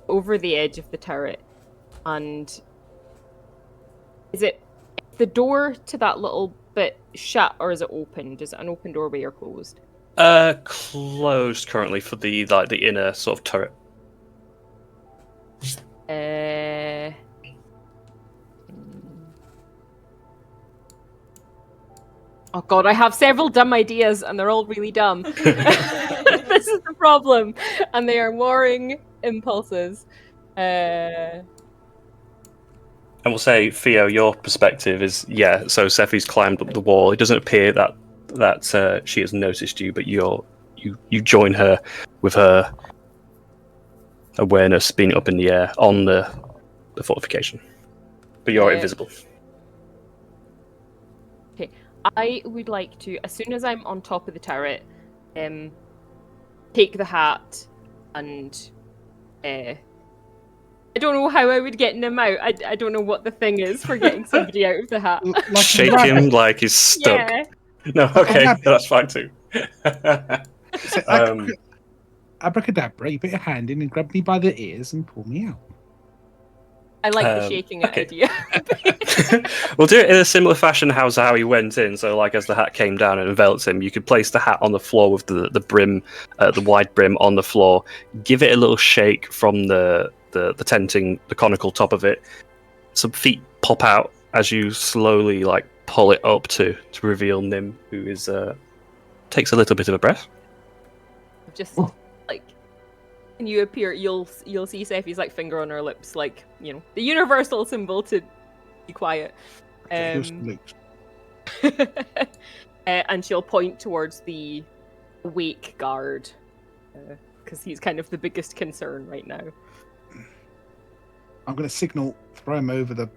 over the edge of the turret. And is it the door to that little bit shut, or is it open? Is it an open doorway or closed? Closed currently for the inner sort of turret. Oh god, I have several dumb ideas, and they're all really dumb. This is the problem, and they are warring impulses. And we'll say, Theo, your perspective is, so Sephi's climbed up the wall. It doesn't appear that she has noticed you, but you join her with her awareness being up in the air on the fortification. But you're invisible. Okay, I would like to, as soon as I'm on top of the turret, take the hat and I don't know how I would get him out. I don't know what the thing is for getting somebody out of the hat. Like shake him like he's stuck. Yeah. No, okay, that's fine too. So, abracadabra, you put your hand in and grab me by the ears and pull me out. I like the shaking idea. We'll do it in a similar fashion how he went in. So, like, as the hat came down and enveloped him, you could place the hat on the floor with the brim, the wide brim on the floor. Give it a little shake from the tenting, the conical top of it. Some feet pop out as you slowly pull it up to reveal Nim, who is takes a little bit of a breath. Just when you appear, you'll see Sephi's finger on her lips, the universal symbol to be quiet. And she'll point towards the wake guard, because he's kind of the biggest concern right now. I'm going to signal, throw him over the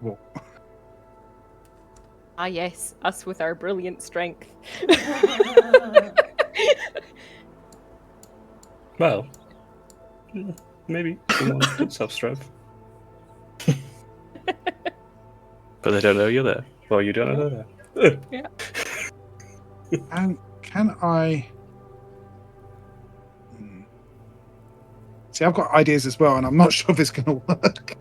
wall. Ah yes, us with our brilliant strength. Well, maybe someone does have strength. But they don't know you're there. Well, you don't know they're there. Yeah. And can I... See, I've got ideas as well, and I'm not sure if it's going to work.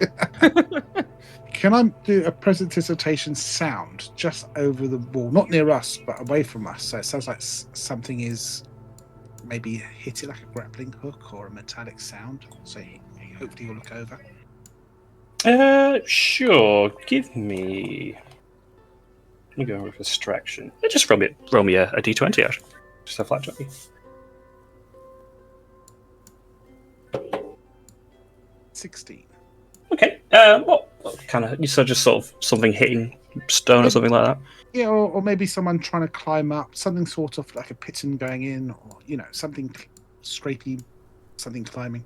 Can I do a presentation sound just over the wall? Not near us, but away from us. So it sounds like something is maybe hit it like a grappling hook or a metallic sound. So hopefully you'll look over. Sure. Give me... Let me go with distraction. Just roll me a d20, actually. Just a flat 20. 16. Okay. What kind of... So just sort of something hitting stone or something like that? Yeah, or maybe someone trying to climb up. Something sort of like a piton going in, or, something scrapey, something climbing.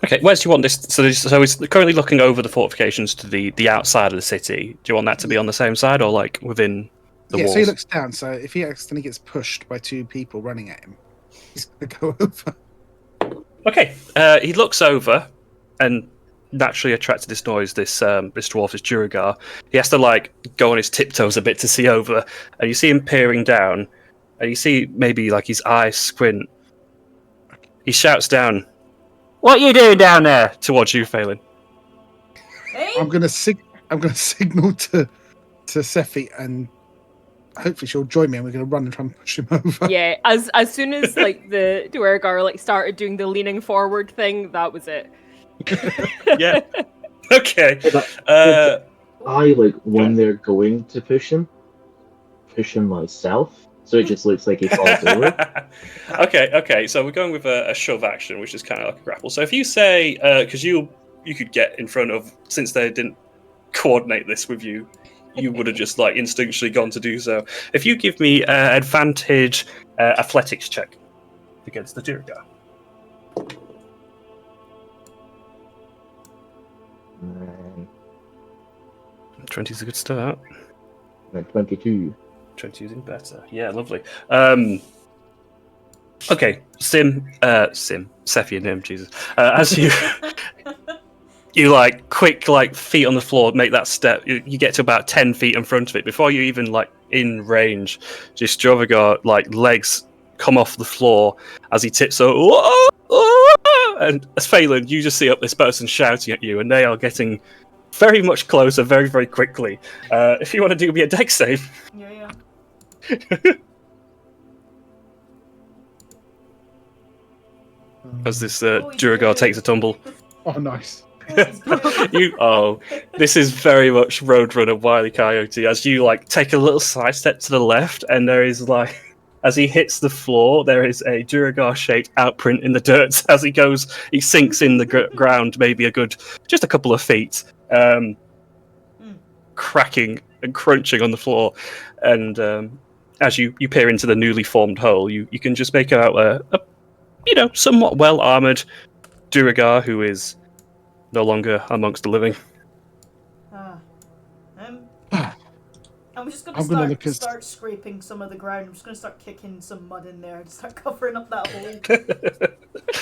Okay, where do you want this? So it's currently looking over the fortifications to the outside of the city. Do you want that to be on the same side or within the walls? So he looks down. So if he accidentally gets pushed by two people running at him, he's going to go over. Okay, he looks over, and naturally attracted to this noise, this dwarf, this Duragar. He has to go on his tiptoes a bit to see over, and you see him peering down, and you see maybe his eyes squint. He shouts down, "What are you doing down there?" towards you, Phelan. Hey? I'm going to signal to Sephi, and hopefully she'll join me, and we're going to run and try and push him over. Yeah, as soon as the Duergar started doing the leaning forward thing, that was it. Yeah. Okay. When they're going to push him myself, so it just looks like he falls over. Okay. So we're going with a shove action, which is kind of like a grapple. So if you say, because you could get in front of, since they didn't coordinate this with you, you would have just instinctually gone to do so. If you give me advantage athletics check against the Duragar. 20 is a good start. 22. 20 is in better. Yeah, lovely. Okay, Sephi and him, Jesus. As you quick feet on the floor, make that step. You get to about 10 feet in front of it before you even in range. Just Drovagar legs come off the floor as he tips over. And as Phelan, you just see up this person shouting at you, and they are getting very much closer, very, very quickly. If you want to do me a dex save. Yeah. As this Duragar takes a tumble. Oh, nice. This is very much Roadrunner Wile E. Coyote. As you like take a little side step to the left, and there is like, as he hits the floor, there is a Duragar-shaped outprint in the dirt. As he sinks in the ground, maybe just a couple of feet, cracking and crunching on the floor. And as you peer into the newly formed hole, you can just make out a somewhat well-armored Duragar who is no longer amongst the living. I'm just going to start scraping some of the ground. I'm just going to start kicking some mud in there and start covering up that hole.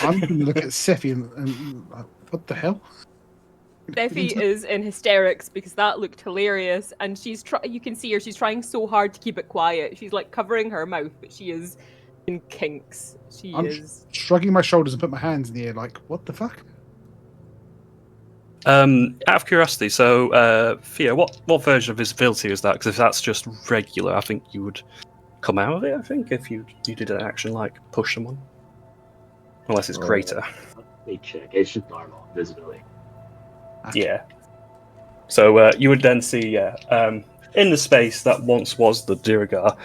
I'm going to look at Sephi and what the hell? Sephi is in hysterics because that looked hilarious, and you can see her, she's trying so hard to keep it quiet. She's like covering her mouth, but she is in kinks. I'm shrugging my shoulders and put my hands in the air like, what the fuck? Out of curiosity, so Theo, what version of visibility is that? Because if that's just regular, I think you would come out of it. I think if you did an action like push someone, unless it's greater. Let me check. It's just normal visibility. Yeah. So you would then see, in the space that once was the Duragar,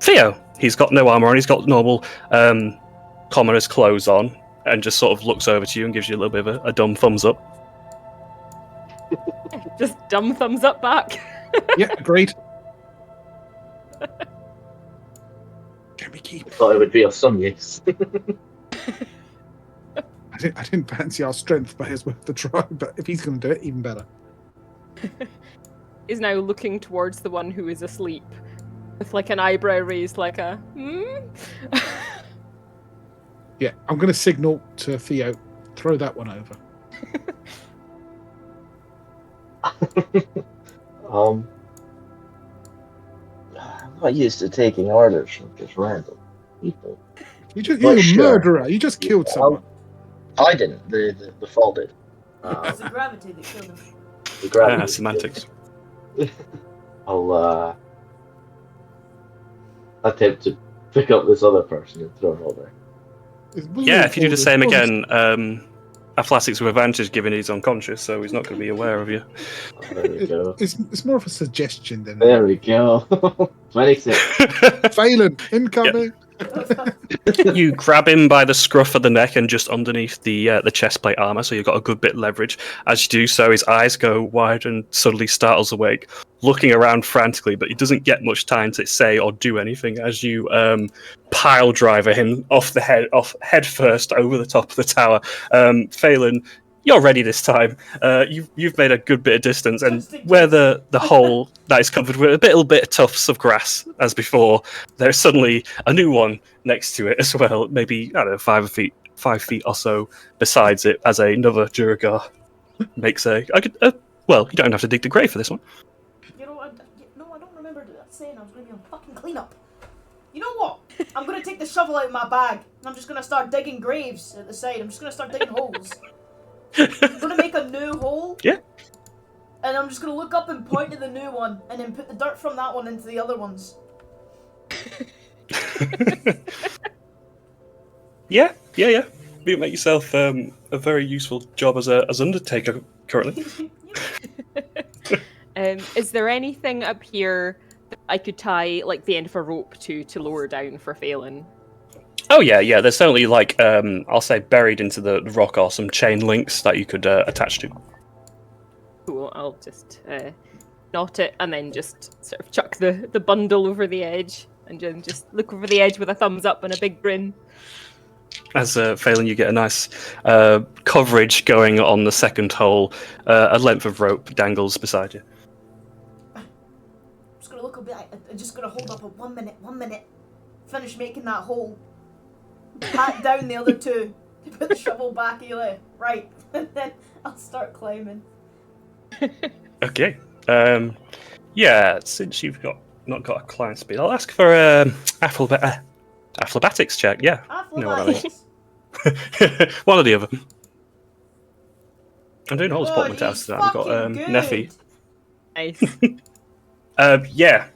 Theo. He's got no armor on. He's got normal commoner's clothes on, and just sort of looks over to you and gives you a little bit of a dumb thumbs up. Just dumb thumbs up back. Yeah, agreed. Can we keep? Thought it would be of some use. I didn't fancy our strength, but it's worth the try. But if he's going to do it, even better. Is now looking towards the one who is asleep, with like an eyebrow raised, like a Yeah, I'm going to signal to Theo. Throw that one over. I'm not used to taking orders from just random people. You're a murderer. You just killed someone. I didn't. The fall did. It's the gravity that killed him. The gravity. Semantics. I'll attempt to pick up this other person and throw him over. Yeah, if you do the same again, athletics with advantage, given he's unconscious, so he's not going to be aware of you. Oh, there we go. It's more of a suggestion than. There we go. 26. Phelan, incoming. You grab him by the scruff of the neck and just underneath the chest plate armor, so you've got a good bit of leverage. As you do so, his eyes go wide and suddenly startles awake, looking around frantically, but he doesn't get much time to say or do anything as you pile driver him off head first over the top of the tower. Phelan, you're ready this time. You've made a good bit of distance, and where the hole that is covered with a little bit of tufts of grass as before, there's suddenly a new one next to it as well. Maybe, I don't know, 5 feet or so besides it, as another Duragar makes well, you don't have to dig the grave for this one. I don't remember saying I was going to be on fucking cleanup. You know what? I'm going to take the shovel out of my bag, and I'm just going to start digging graves at the side. I'm just going to start digging holes. I'm going to make a new hole. Yeah. And I'm just going to look up and point to the new one, and then put the dirt from that one into the other ones. Yeah. You make yourself a very useful job as undertaker currently. Is there anything up here that I could tie, like the end of a rope to lower down for Phelan? Oh yeah. There's certainly like I'll say buried into the rock are some chain links that you could attach to. Cool. I'll just knot it and then just sort of chuck the bundle over the edge and just look over the edge with a thumbs up and a big grin. As Phelan, you get a nice coverage going on the second hole. A length of rope dangles beside you. I'm just gonna look a bit. I'm just gonna hold up a 1 minute. Finish making that hole. Pat down the other two. Put the shovel back, Eli. Right, and then I'll start climbing. Okay. Yeah. Since you've not got a climb speed, I'll ask for athletics check. Yeah. You know what I mean. One or the other. I'm doing all this portmanteau after that. I've got Neffy. Nice. Yeah.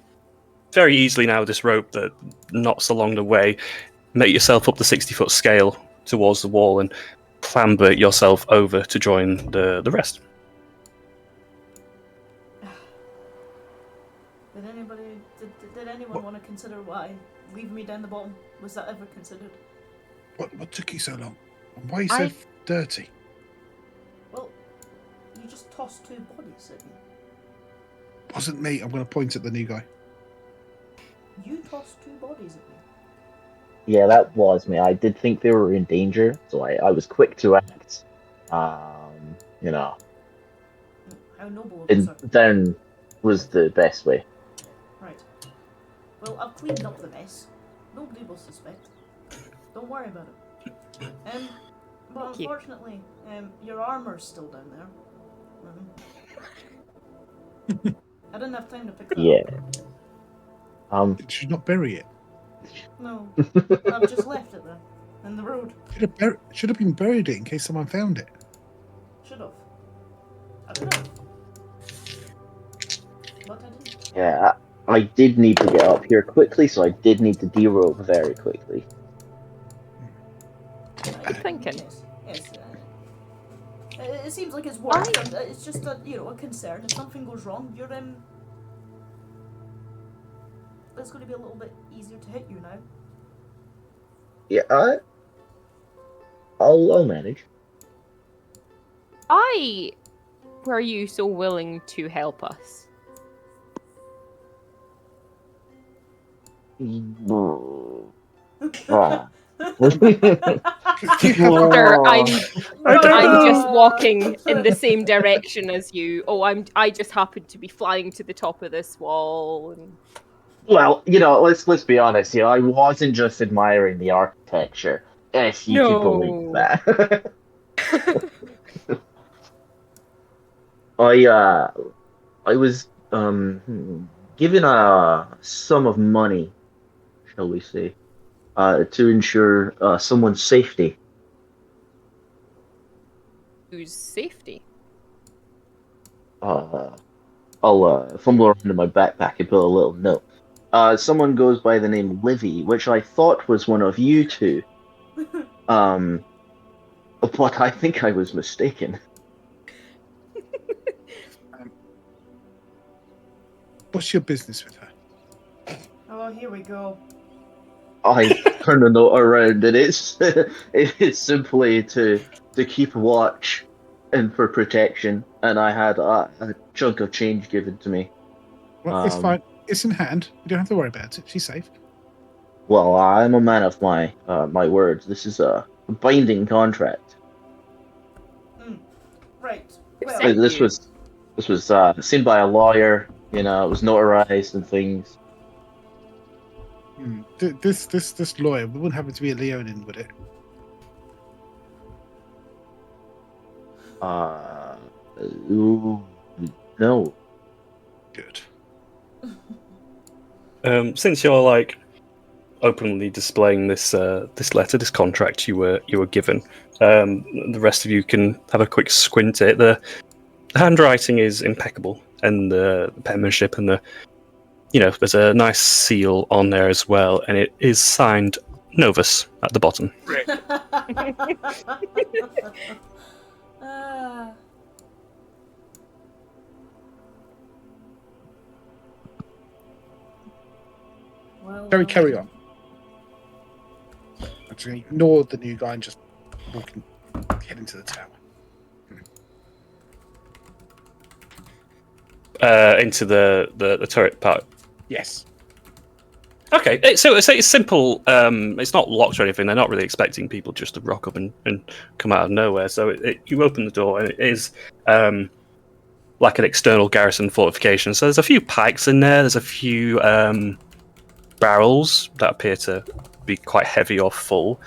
Very easily now with this rope that knots along the way. Make yourself up the 60-foot scale towards the wall, and clamber yourself over to join the rest. Did anyone want to consider why leaving me down the bottom? Was that ever considered? What took you so long? And why are you so dirty? Well, you just tossed 2 bodies at me. Wasn't me. I'm going to point at the new guy. You tossed 2 bodies at me. Yeah, that was me. I did think they were in danger, so I was quick to act. You know, How noble of you, and sir. down was the best way. Right. Well, I've cleaned up the mess. Nobody will suspect. Don't worry about it. But unfortunately, your armor's still down there. I didn't have time to pick that up. Did you not bury it? No, I've just left it there, in the road. Should have been buried it in case someone found it. Should have. I could have. But I didn't. Yeah, I did need to get up here quickly, so I did need to deroll very quickly. Good thinking. Yes. It seems like it's worked. It's just a concern. If something goes wrong, you're it's going to be a little bit easier to hit you now. Yeah, I'll manage. Why were you so willing to help us? Sir, I'm just walking in the same direction as you. Oh, I just happened to be flying to the top of this wall. And... Well, let's be honest. I wasn't just admiring the architecture, if you could believe that. I was given a sum of money, shall we say, to ensure someone's safety. Whose safety? I'll fumble around in my backpack and put a little note. Someone goes by the name Livy, which I thought was one of you two. But I think I was mistaken. What's your business with her? Oh, here we go. I turn the note around, and it's simply to keep watch and for protection. And I had a chunk of change given to me. Well, it's fine. It's in hand. You don't have to worry about it. She's safe. Well, I'm a man of my words. This is a binding contract. Right. Well, this was seen by a lawyer. It was notarized and things. This lawyer wouldn't happen to be a Leonin, would it? No. Good. Since you're openly displaying this letter, this contract you were given, the rest of you can have a quick squint at it. The handwriting is impeccable, and the penmanship, and there's a nice seal on there as well, and it is signed Novus at the bottom. Well, carry on. Actually, ignore the new guy and just head into the tower. Into the turret part. Yes. Okay, so it's simple. It's not locked or anything. They're not really expecting people just to rock up and come out of nowhere. So you open the door, and it is like an external garrison fortification. So there's a few pikes in there. There's a few barrels that appear to be quite heavy or full.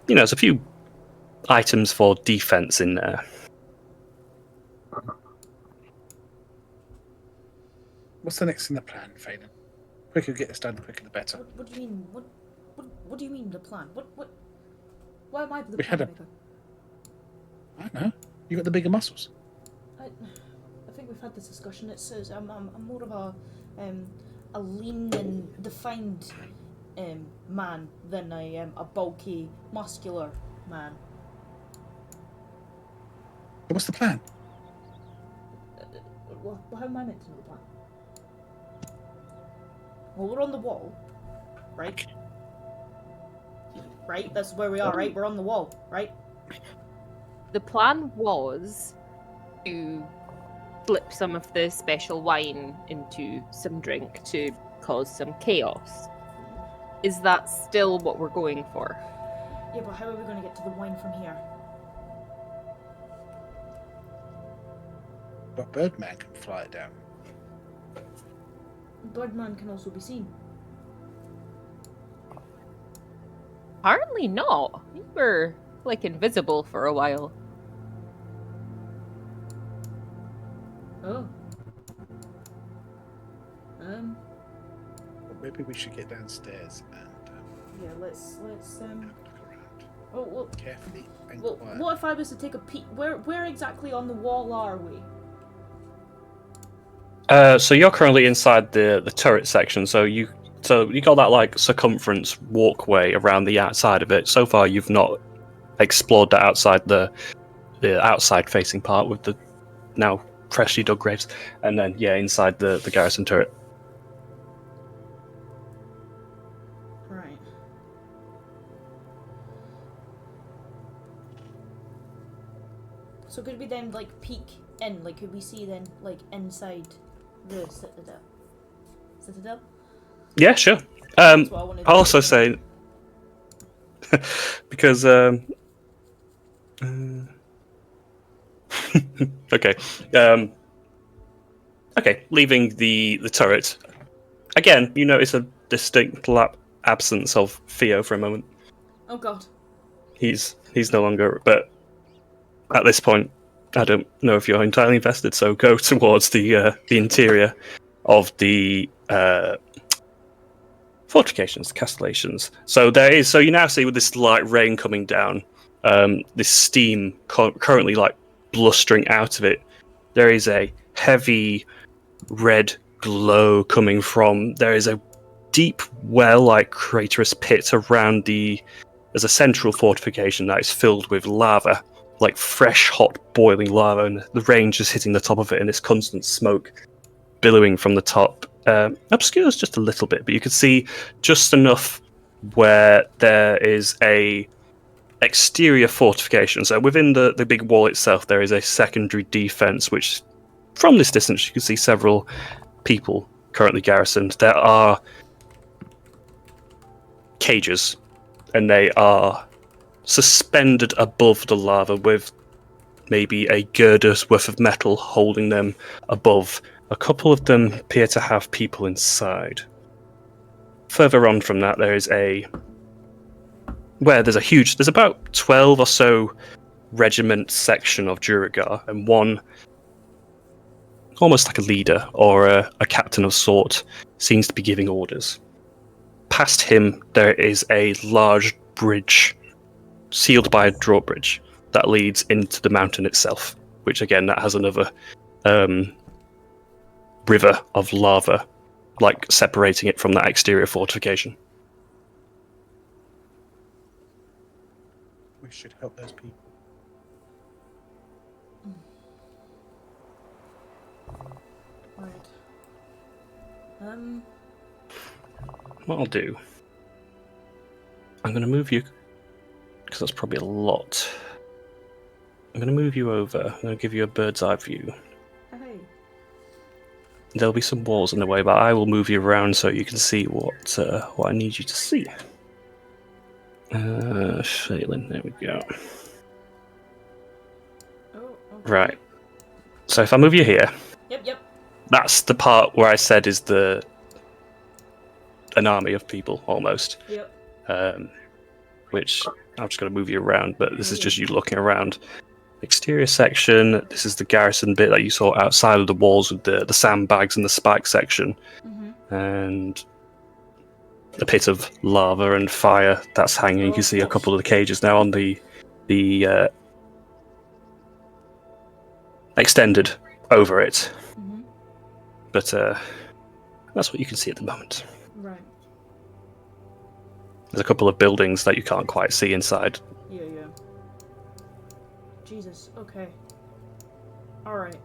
There's a few items for defense in there. What's the next in the plan, Phelan? Quicker get this done, the quicker the better. What do you mean? What do you mean the plan? What? Why am I the plan maker? I don't know. You got the bigger muscles. I think we've had this discussion. It says I'm more of a lean and defined man than I am a bulky, muscular man. What's the plan? Well, how am I meant to know the plan? Well, we're on the wall, right? Right? That's where we are, right? We're on the wall, right? The plan was to flip some of the special wine into some drink to cause some chaos. Is that still what we're going for? Yeah, but how are we going to get to the wine from here? But Birdman can fly it down. Birdman can also be seen. Apparently not. We were, like, invisible for a while. Oh. But maybe we should get downstairs and Yeah, let's have a look around Oh, well, carefully and well, quietly. what if I was to take a peek? Where exactly on the wall are we? So you're currently inside the turret section. So you got that like circumference walkway around the outside of it. So far, you've not explored the outside the outside facing part with the now freshly dug graves, and then inside the garrison turret. Right. So could we then like peek in? Like, could we see then like inside the citadel? Citadel? Yeah, sure. That's what I wanted to I'll also do. say because okay. Okay, leaving the turret. Again, you notice a distinct absence of Theo for a moment. Oh god. He's no longer, but at this point, I don't know if you're entirely invested, so go towards the interior of the fortifications, castellations. So you now see with this light rain coming down, this steam currently like blustering out of it. There is a heavy red glow coming from. There is a deep well-like craterous pit around there's a central fortification that is filled with lava, like fresh, hot, boiling lava, and the rain just hitting the top of it, and this constant smoke billowing from the top obscures just a little bit, but you can see just enough where there is a exterior fortification. So within the big wall itself, there is a secondary defense, which from this distance you can see several people currently garrisoned. There are cages, and they are suspended above the lava with maybe a girder's worth of metal holding them above. A couple of them appear to have people inside. Further on from that, there's about 12 or so regiment section of Duragar, and one almost like a leader or a captain of sort seems to be giving orders. Past him, there is a large bridge sealed by a drawbridge that leads into the mountain itself, which again, that has another river of lava, like separating it from that exterior fortification. We should help those people. Right. What I'll do, I'm going to move you, because that's probably a lot. I'm going to move you over. I'm going to give you a bird's eye view. Hey. There'll be some walls in the way, but I will move you around so you can see what I need you to see. Shaylin, there we go. Oh, okay. Right. So if I move you here, Yep. that's the part where I said is an army of people, almost. Yep. Which I'm just going to move you around, but this is just you looking around. Exterior section, this is the garrison bit that you saw outside of the walls with the sandbags and the spike section. Mm-hmm. And a pit of lava and fire that's hanging. You can see a couple of the cages now on the extended over it. Mm-hmm. But that's what you can see at the moment. Right. There's a couple of buildings that you can't quite see inside. Yeah. Jesus. Okay. Alright.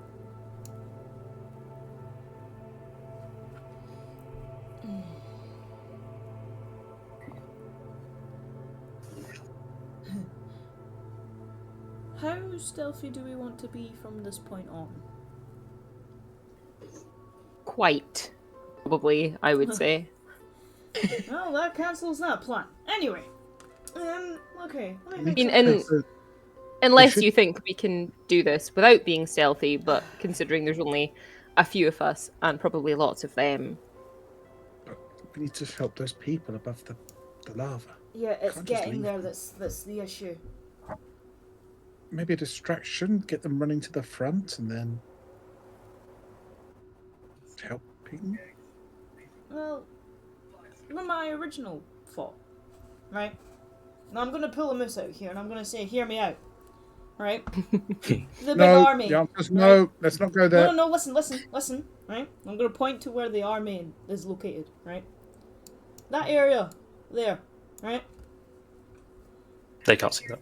How stealthy do we want to be from this point on? Quite, probably, I would say. Well, that cancels that plan. Anyway, okay. Let me I mean, think. unless should- you think we can do this without being stealthy, but considering there's only a few of us and probably lots of them. We need to help those people above the lava. Yeah, it's Can't just getting leave there them. that's the issue. Maybe a distraction, get them running to the front, and then helping. Well, my original thought, right? Now I'm gonna pull a moose out here and I'm gonna say, hear me out. Right? The big No, army. the answer's no. Let's not go there. No, listen, right? I'm gonna point to where the army is located, right? That area there, right? They can't see that.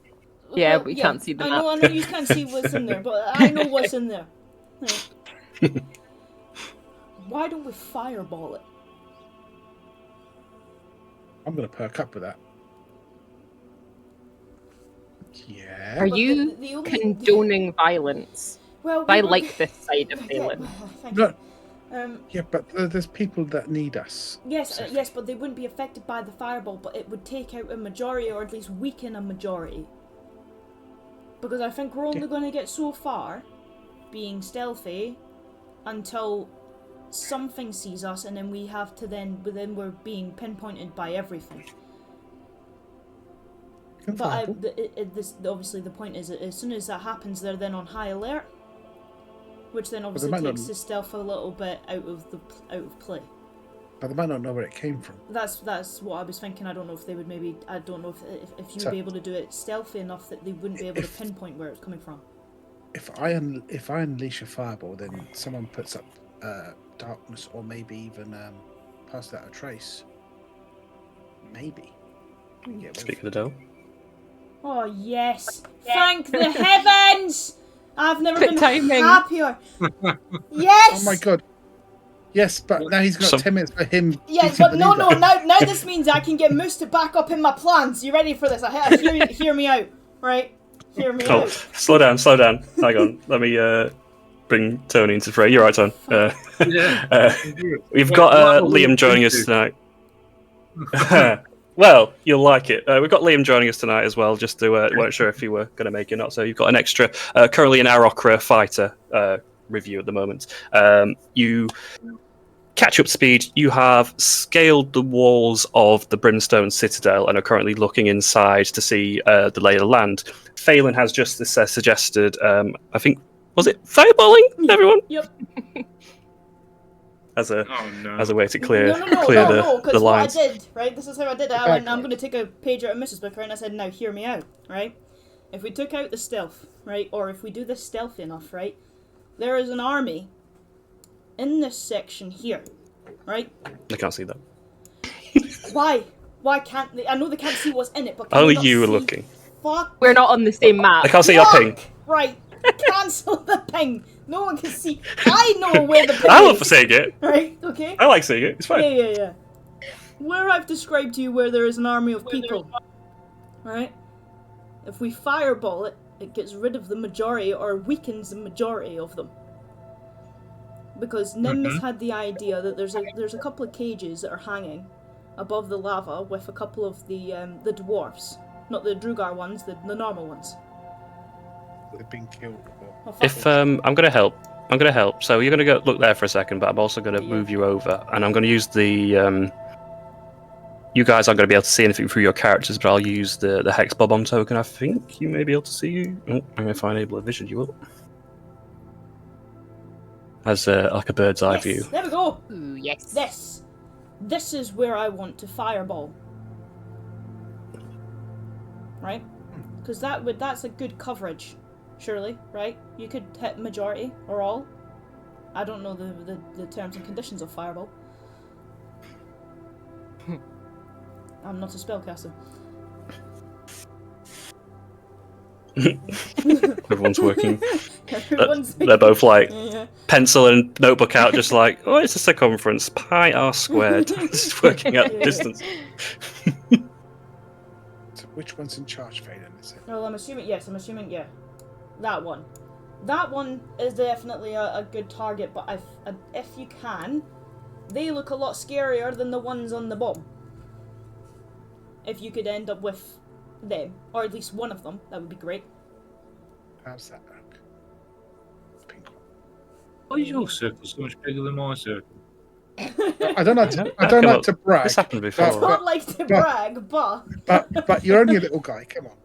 Yeah, we can't see the I know you can't see what's in there, but I know what's in there. Right. Why don't we fireball it? I'm going to perk up with that. Yeah. Are But you the only- condoning violence? Well, I like this side of Yeah, Phelan. thank No. you. Yeah, but there's people that need us. Yes, but they wouldn't be affected by the fireball, but it would take out a majority, or at least weaken a majority. Because I think we're only going to get so far, being stealthy, until something sees us, and then we have to then we're being pinpointed by everything. But obviously the point is that as soon as that happens, they're then on high alert, which then obviously takes the stealth a little bit out of play. But they might not know where it came from. That's what I was thinking. I don't know if they would maybe. I don't know if you would be able to do it stealthy enough that they wouldn't be able to pinpoint where it's coming from. If I unleash a fireball, then someone puts up darkness, or maybe even pass out a trace. Maybe. Speak of the devil. Oh yes! Thank the heavens! I've never Good been timing. happier. Yes! Oh my god. Yes, but now he's got 10 minutes for him. Yes, but no. Now this means I can get Moose to back up in my plans. You ready for this? Hear me out, right? Hear me out. Slow down. Hang on. Let me bring Tony into the fray. You're right, Tony. We've got Liam joining us tonight. Well, you'll like it. We've got Liam joining us tonight as well, just to weren't sure if you were going to make it or not. So you've got an extra, currently an Arokra fighter review at the moment. You catch up speed. You have scaled the walls of the Brimstone Citadel and are currently looking inside to see the lay of the land. Phelan has just suggested, I think, was it fireballing, everyone? Yep. As a way to clear the because lines. what I did, right? This is how I did it. I went, I'm going to take a page out of Mrs. Booker, and I said, now hear me out, right? If we took out the stealth, right, or if we do this stealthy enough, right, there is an army in this section here, right? I can't see that. Why? Why can't they? I know they can't see what's in it, but can Only they not you were see? looking. Fuck. We're not on the same map. I can't see your ping. Right. Cancel the ping. No one can see. I know where the ping I is. love seeing it. Right, okay? I like seeing it. It's fine. Yeah. Where I've described to you where there is an army of people, right? If we fireball it, it gets rid of the majority or weakens the majority of them. Because Nimbus had the idea that there's a couple of cages that are hanging above the lava with a couple of the dwarfs. Not the Drugar ones, the normal ones. They've been killed. If I'm going to help. So you're going to go look there for a second, but I'm also going to move you over, and I'm going to use the. You guys aren't going to be able to see anything through your characters, but I'll use the Hex Bob-omb token. I think you may be able to see you. Oh, I'm going to enable a vision. You will. As like a bird's eye view. There we go. Ooh, yes. This is where I want to fireball. Right? Because that's a good coverage. Surely, right? You could hit majority or all. I don't know the terms and conditions of fireball. I'm not a spellcaster. Everyone's working Everyone's They're both like yeah. pencil and notebook out, just like, oh, it's a circumference, pi r squared. Just working out the distance. So which one's in charge, Phelan, is it? Well, I'm assuming yeah, that one. That one is definitely a good target, but if you can, they look a lot scarier than the ones on the bottom. If you could end up with them, or at least one of them, that would be great. How's that look? Pink one. Why is your circle so much bigger than my circle? I don't like to brag. This happened before. It's not like to brag, but you're only a little guy. Come on,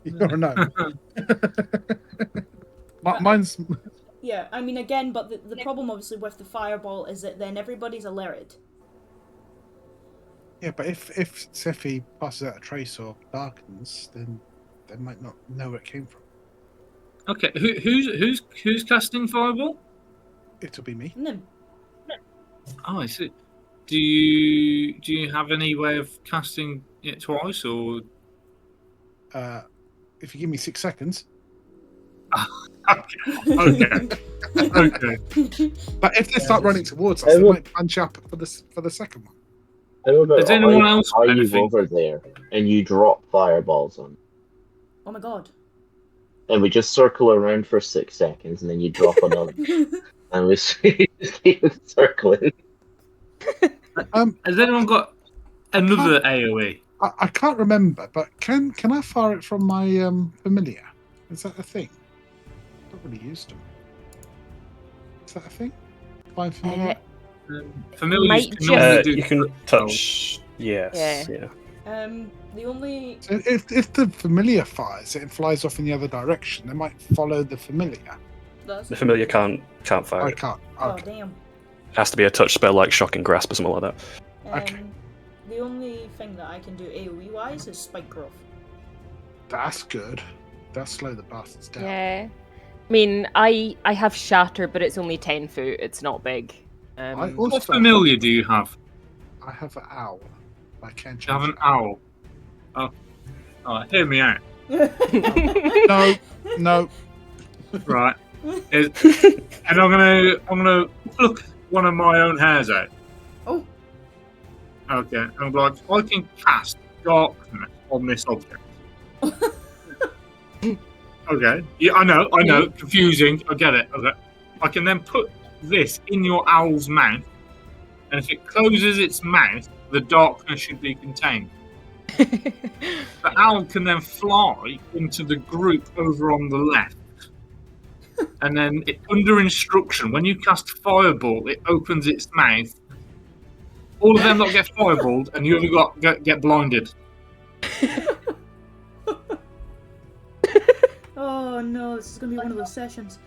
you're a gnome. Mine's. yeah. I mean, again, but the problem obviously with the fireball is that then everybody's alerted. Yeah, but if Sephi passes out a trace or darkens, then they might not know where it came from. Okay, who's casting fireball? It'll be me. No. Oh, I see. Do you have any way of casting it twice, or? If you give me 6 seconds. Okay. But if they start running towards us, they might punch up for the second one. Does anyone else Are have you anything? over there and you drop fireballs on, Oh my god. and we just circle around for 6 seconds, and then you drop another, and we just keep circling. Has anyone got another AOE? I can't remember, but can I fire it from my familiar? Is that a thing? I've not really used them. Is that a thing? Fine familiar. Familiars Might can normally do. You can touch. Yes. Yeah. The only So if the familiar fires it and flies off in the other direction, they might follow the familiar. The familiar can't fire I it. can't. Oh Okay. damn. It has to be a touch spell like Shocking Grasp or something like that. Okay. The only thing that I can do AoE wise is spike growth. That's good. That'll slow the bastards down. Yeah. I mean, I have Shatter, but it's only 10 foot. It's not big. I What also familiar do you have? I have an owl. I can You have change an owl. Oh, hear me out. it. No. Right. And I'm gonna pluck one of my own hairs out. Oh. Okay. And I'm like, I can cast darkness on this object. Okay. Yeah, I know. Confusing. I get it. Okay. I can then put this in your owl's mouth, and if it closes its mouth, the darkness should be contained. The owl can then fly into the group over on the left. And then, under instruction, when you cast Fireball, it opens its mouth. All of them that get fireballed, and you only get blinded. Oh no, this is gonna be one of those sessions.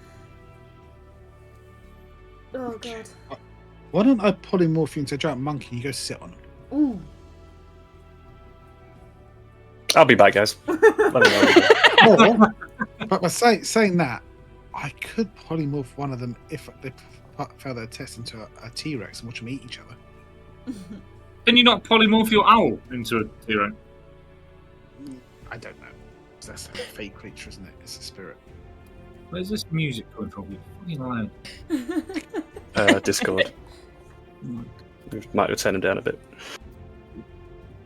Oh god. Why don't I polymorph you into a giant monkey and you go sit on him? Ooh. I'll be back, guys. Let me know. But by saying that, I could polymorph one of them if they fail their test into a T-Rex and watch them eat each other. Can you not polymorph your owl into a T-Rex? I don't know. That's a fake creature, isn't it? It's a spirit. Where's this music coming from? It's fucking loud. Discord. We might have turned him down a bit.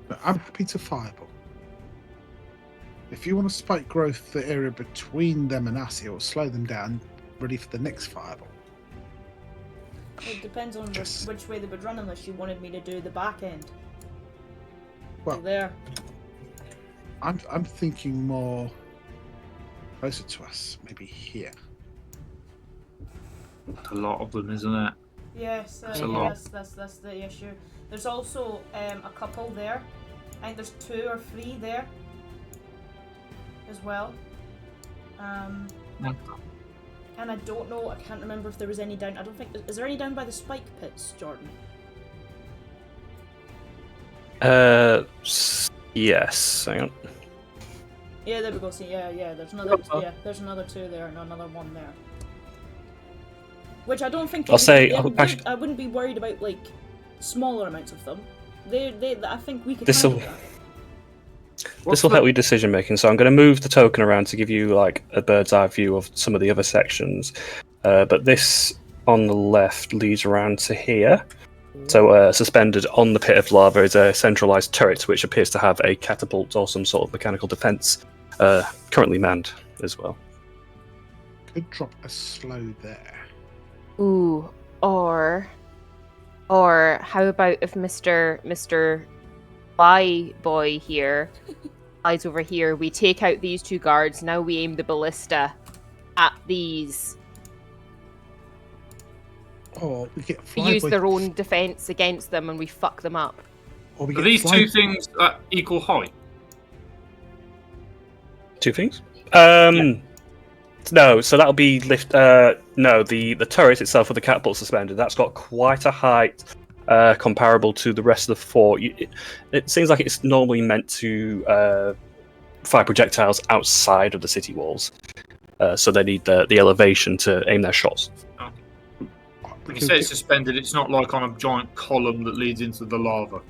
But I'm happy to fireball. If you want to spike growth the area between them and us, it will slow them down, ready for the next fireball. It depends on which way they would run, unless you wanted me to do the back end. Well, there. I'm thinking more closer to us, maybe here. A lot of them, isn't it? Yes, That's a lot. that's the issue. There's also a couple there. I think there's 2 or 3 there as well. And I don't know, I can't remember if there was any down. I don't think. Is there any down by the spike pits, Jordan? Yes. Hang on. Yeah, there we go. See, yeah. There's another. Yeah, there's another 2 there and another 1 there. Which I don't think. I wouldn't be worried about like smaller amounts of them. I think we could handle that. This will help your decision making. So I'm going to move the token around to give you like a bird's eye view of some of the other sections. But this on the left leads around to here. So suspended on the pit of lava is a centralized turret, which appears to have a catapult or some sort of mechanical defense, currently manned as well. Could drop a slow there. Ooh, or how about if Mr. Fly Boy here flies over here, we take out these two guards, now we aim the ballista at these. Or we get We use their own defense against them and we fuck them up. Or we Are get these Fly- two things at equal height? Two things? No, so that'll be lift. No, the turret itself with the catapult suspended, that's got quite a height comparable to the rest of the fort. It seems like it's normally meant to fire projectiles outside of the city walls. So they need the elevation to aim their shots. When you say it's suspended, it's not like on a giant column that leads into the lava.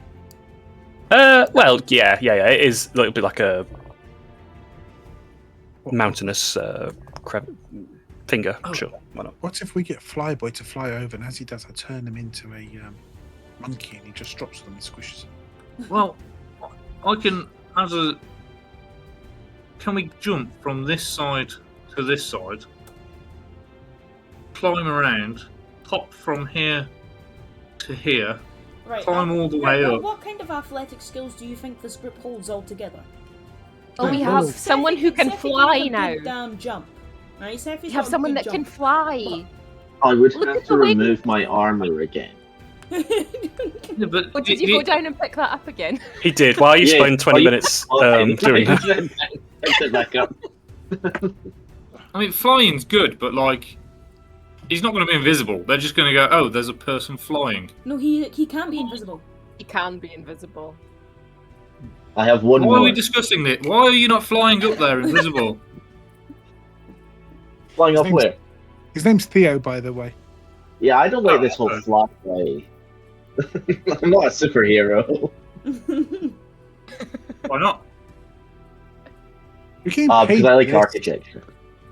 Well, yeah. It is a little bit like a mountainous finger. Oh. Sure, why not? What if we get Flyboy to fly over, and as he does, I turn him into a monkey, and he just drops them and squishes them? Well, I can Can we jump from this side to this side, climb around, hop from here to here, Right. climb all the way up? What kind of athletic skills do you think this group holds altogether? Oh, we Right, have well- someone who can Seffi fly got a now. good damn jump. Right, Seffi's We have got a someone good that can jump. fly. I would Look have at to the way- remove my armor again. Yeah, but Oh, did you go down and pick that up again? He did. Why you Yeah, spend 20 well, minutes doing that? Pick it back up. I mean, flying's good, but like, he's not going to be invisible. They're just going to go, oh, there's a person flying. No, he can't be invisible. He can be invisible. I have one Why are more. we discussing this? Why are you not flying up there invisible? Flying His up name's- where? His name's Theo, by the way. Yeah, I don't like this whole fly way. I'm not a superhero. Why not? You're getting Because paid I like for this. architecture.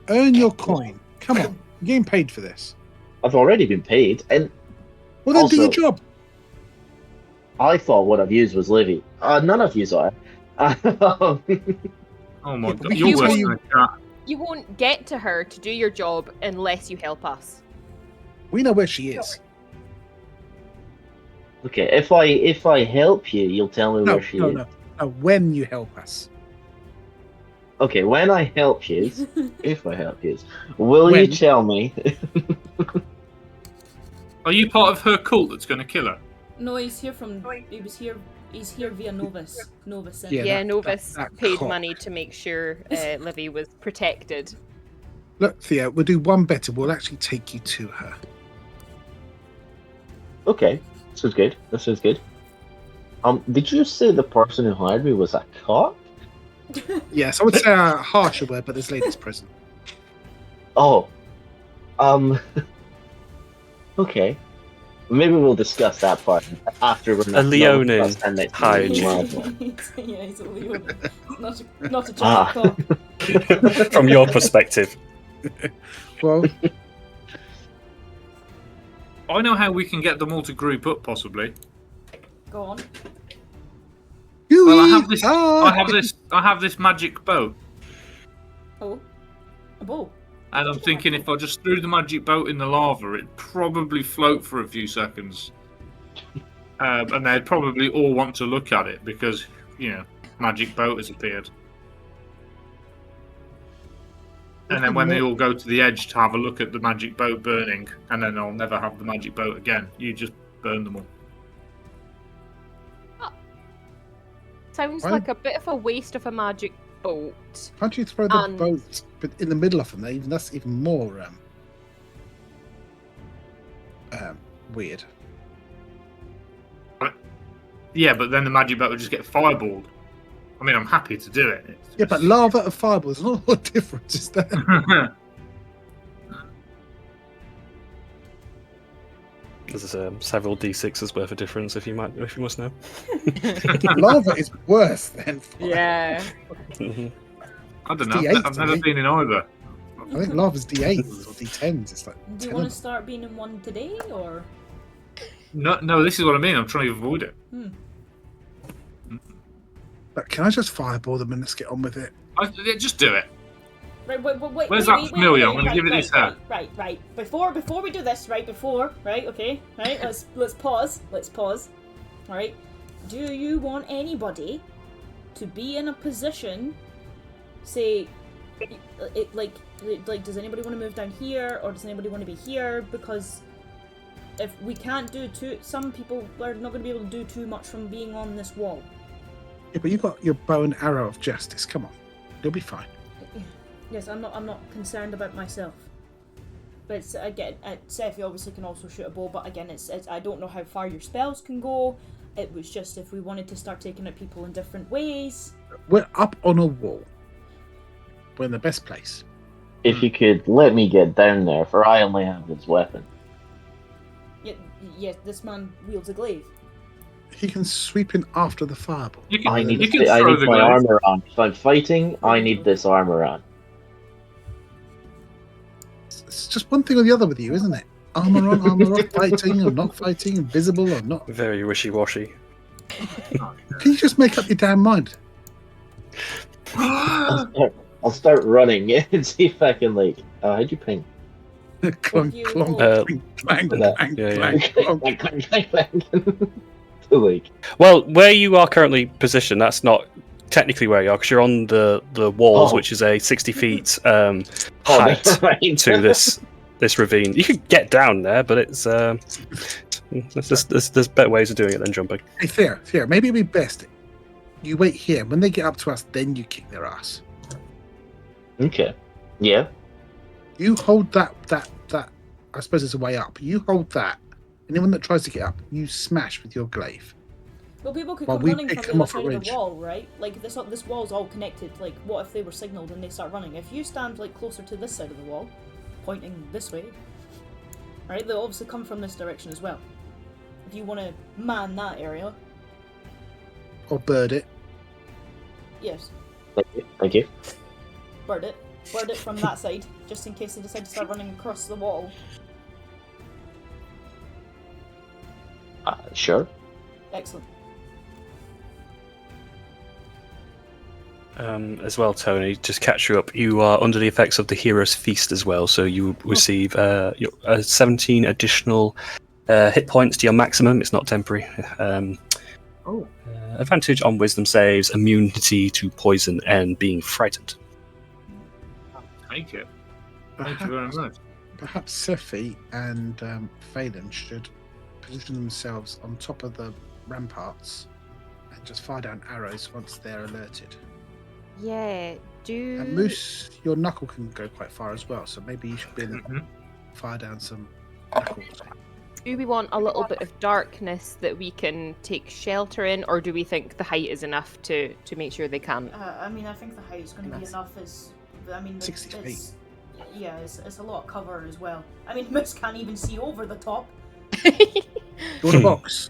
Earn your coin. Come on. You're getting paid for this. I've already been paid, and Well, then do your Also- job. I thought what I've used was Livy. None of you are. Oh my Yeah, but god, we you're can worse tell than a cat. You won't get to her to do your job unless you help us. We know where she is. Okay, if I help you, you'll tell me No, where she no, is. no. No, when you help us. Okay, when I help you, if I help you, will you When? tell me? Are you part of her cult that's going to kill her? No, he's here from. He was here. He's here via Novus. Novus sent Yeah, him. Yeah, that- Novus that paid cock. money to make sure Livy was protected. Look, Theo, we'll do one better. We'll actually take you to her. Okay, this is good. This is good. Did you say the person who hired me was a cock? Yes, I would say a harsher word, but there's ladies present. Oh, okay. Maybe we'll discuss that part after we're not. Leonin not stand next to hired me. you. Yeah, he's a Leon. Not a giant Ah. cock. From your perspective. Well, I know how we can get them all to group up, possibly. Go on. Well, I have this. Ah! I have this magic boat, Oh, a bow. and I'm thinking if I just threw the magic boat in the lava, it'd probably float for a few seconds, and they'd probably all want to look at it because magic boat has appeared. And then when they all go to the edge to have a look at the magic boat burning, and then they'll never have the magic boat again. You just burn them all. Sounds Why- like a bit of a waste of a magic boat. Can't you throw the And- boat in the middle of them? That's even more weird. Yeah, but then the magic boat would just get fireballed. I mean, I'm happy to do it. It's Yeah, but just- lava and fireball, there's not a lot of difference, is there? There's several d6s worth of difference if you must know. Lava is worse than fire. Yeah. Mhm. I don't know. D8, I've never I think. been in either. I think lava's D8s or D10s. It's like Do 10 you want of to start being in one today, or? No, this is what I mean. I'm trying to avoid it. But can I just fireball them and let's get on with it? Yeah, just do it. Right, Where's that familiar? I'm gonna give it this hat. Right. Before we do this, right? Okay, right. Let's pause. All right. Do you want anybody to be in a position, say, does anybody want to move down here, or does anybody want to be here? Because if we can't do some people are not going to be able to do too much from being on this wall. Yeah, but you got your bow and arrow of justice. Come on, you'll be fine. Yes, I'm not concerned about myself. But it's, again, Sephi obviously can also shoot a bow, but again, it's I don't know how far your spells can go. It was just if we wanted to start taking out people in different ways. We're up on a wall. We're in the best place. If you could let me get down there, for I only have this weapon. Yes, this man wields a glaive. He can sweep in after the fireball. I need you can throw my the glaive. armor on. If I'm fighting, I need this armor on. It's just one thing or the other with you, isn't it? Armor on, armor off, fighting or not fighting, invisible or not. Very wishy-washy. Can you just make up your damn mind? I'll start running and see if I can, like... how'd you ping? Clunk, You clunk, roll. clang, Yeah, clang, yeah. clang, clunk. So, like, Well, where you are currently positioned, that's not technically where you are, because you're on the walls, which is a 60 feet height never mind. to this ravine. You could get down there, but it's there's better ways of doing it than jumping. Hey, Thea, maybe it'd be best. You wait here. When they get up to us, then you kick their ass. Okay. Yeah. You hold that. I suppose it's a way up. You hold that. Anyone that tries to get up, you smash with your glaive. Well, people could Well, come we running pick from them the off other at side of the range. wall, right? Like this wall's all connected. Like, what if they were signalled and they start running? If you stand like closer to this side of the wall, pointing this way, right? They'll obviously come from this direction as well. If you want to man that area, Or bird it. yes, Thank you. bird it from that side, just in case they decide to start running across the wall. Sure. Excellent. As well, Tony, just catch you up. You are under the effects of the Hero's Feast as well, so you receive 17 additional hit points to your maximum. It's not temporary. Advantage on wisdom saves, immunity to poison, and being frightened. Thank you. Thank you very much. Perhaps Sephi and Phelan should position themselves on top of the ramparts and just fire down arrows once they're alerted. Yeah, And Moose, your knuckle can go quite far as well, so maybe you should be able to Mhm. fire down some knuckles. do we want a little bit of darkness that we can take shelter in, or do we think the height is enough to make sure they can? I mean, I think the height's going to be enough. I mean, 60 it's, yeah, it's a lot of cover as well. I mean, Moose can't even see over the top. You want a box?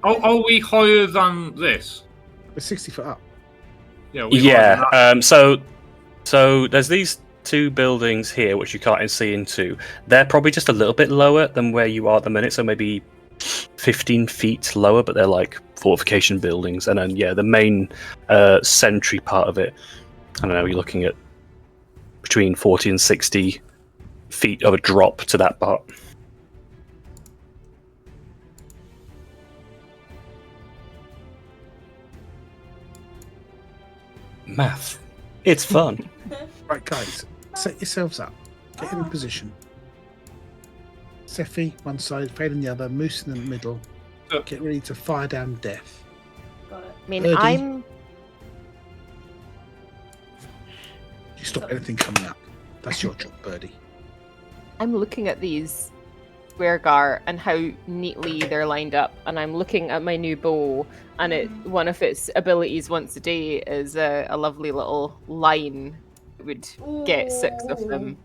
Are we higher than this? We're 60 foot up. Yeah. We're higher than that. So there's these two buildings here which you can't see into. They're probably just a little bit lower than where you are at the minute, so maybe 15 feet lower, but they're like fortification buildings. And then the main sentry part of it, I don't know, you're looking at between 40 and 60 feet of a drop to that part. Math. It's fun. Right, guys, set yourselves up. Get in position. Sephi, one side, Phelan the other, Moose in the middle. Get ready to fire down death. Got it. I mean, Birdie. You stop anything coming up. That's your job, Birdie. I'm looking at these Sweargar and how neatly they're lined up, and I'm looking at my new bow, and one of its abilities once a day is a lovely little line that would get 6 of them.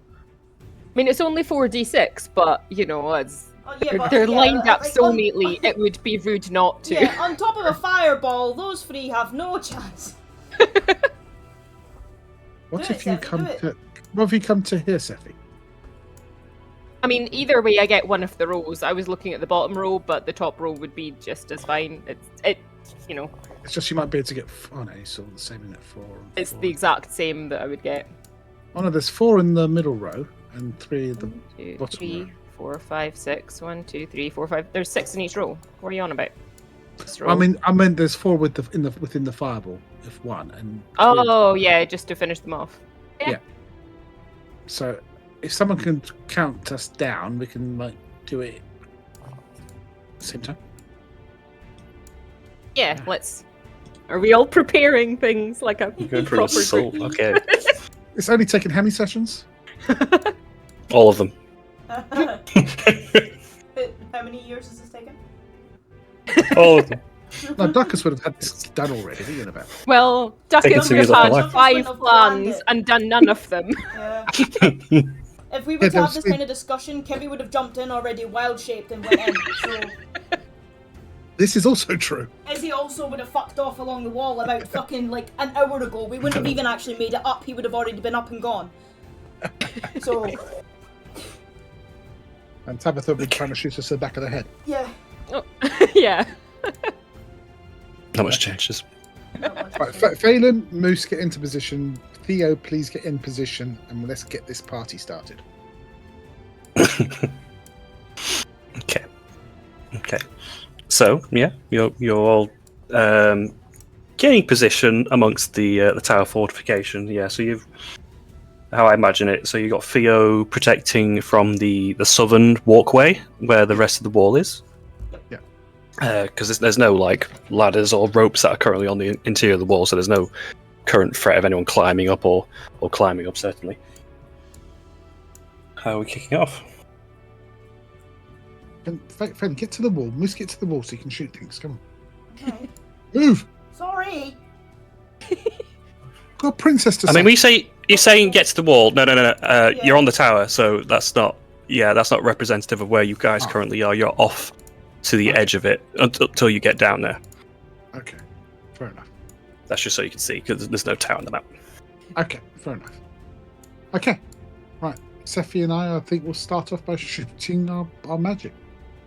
I mean, it's only 4d6, but you know, it's Oh, yeah, but, They're yeah, lined up like, so neatly, it would be rude not to. Yeah, on top of a fireball, those three have no chance. What Do if it, you Sephi, come do it. to? What if you come to here, Sephi? I mean, either way, I get one of the rows. I was looking at the bottom row, but the top row would be just as fine. You know, It's just you might be able to get. Oh no, it's all the same in that 4. And it's 4. the exact same that I would get. Oh no, there's 4 in the middle row and 3 in the 1, 2, bottom 3, row. 4, 5, 6. 1, 2, 3, 4, 5. There's 6 in each row. What are you on about? This row. I mean, there's 4 within the fireball, if 1 and. 3 Oh yeah, just to finish them off. Yeah. So, if someone can count us down, we can like do it at the same time. Yeah, let's. Are we all preparing things like a You're going for an proper assault. group? Okay. It's only taken how many sessions? All of them. How many years has this taken? All of them. No, Duckus would have had this done already. Thinking about. Well, Taking Duckett some would years have off had my 5 life. Planned plans it. and done none of them. Yeah. It. If we were Yeah, to have there's this been- kind of discussion, Kibby would have jumped in already wild-shaped and went in, so... This is also true. Izzy also would have fucked off along the wall about fucking, like, an hour ago. We wouldn't have even actually made it up. He would have already been up and gone. So, And Tabitha would be trying to shoot us in the back of the head. yeah. Oh, yeah. Not much changes. Not much Right, to say. Phelan, Moose, get into position. Theo, please get in position, and let's get this party started. Okay. Okay. So yeah, you're all gaining position amongst the tower fortification. Yeah. So you've how I imagine it. So you got Theo protecting from the southern walkway where the rest of the wall is. Yeah. Because there's no like ladders or ropes that are currently on the interior of the wall, so there's no current threat of anyone climbing up or climbing up. Certainly. How are we kicking off? Phelan, get to the wall. Moose, get to the wall so you can shoot things. Come on. Okay. Move! Sorry. Got a princess to I mean, save. you're saying get to the wall. No. Yeah. You're on the tower, so that's not. Yeah, that's not representative of where you guys Oh. currently are. You're off to the edge of it until you get down there. Okay, fair enough. That's just so you can see, because there's no tower on the map. Okay, fair enough. Okay, right. Sephi and I think we'll start off by shooting our magic.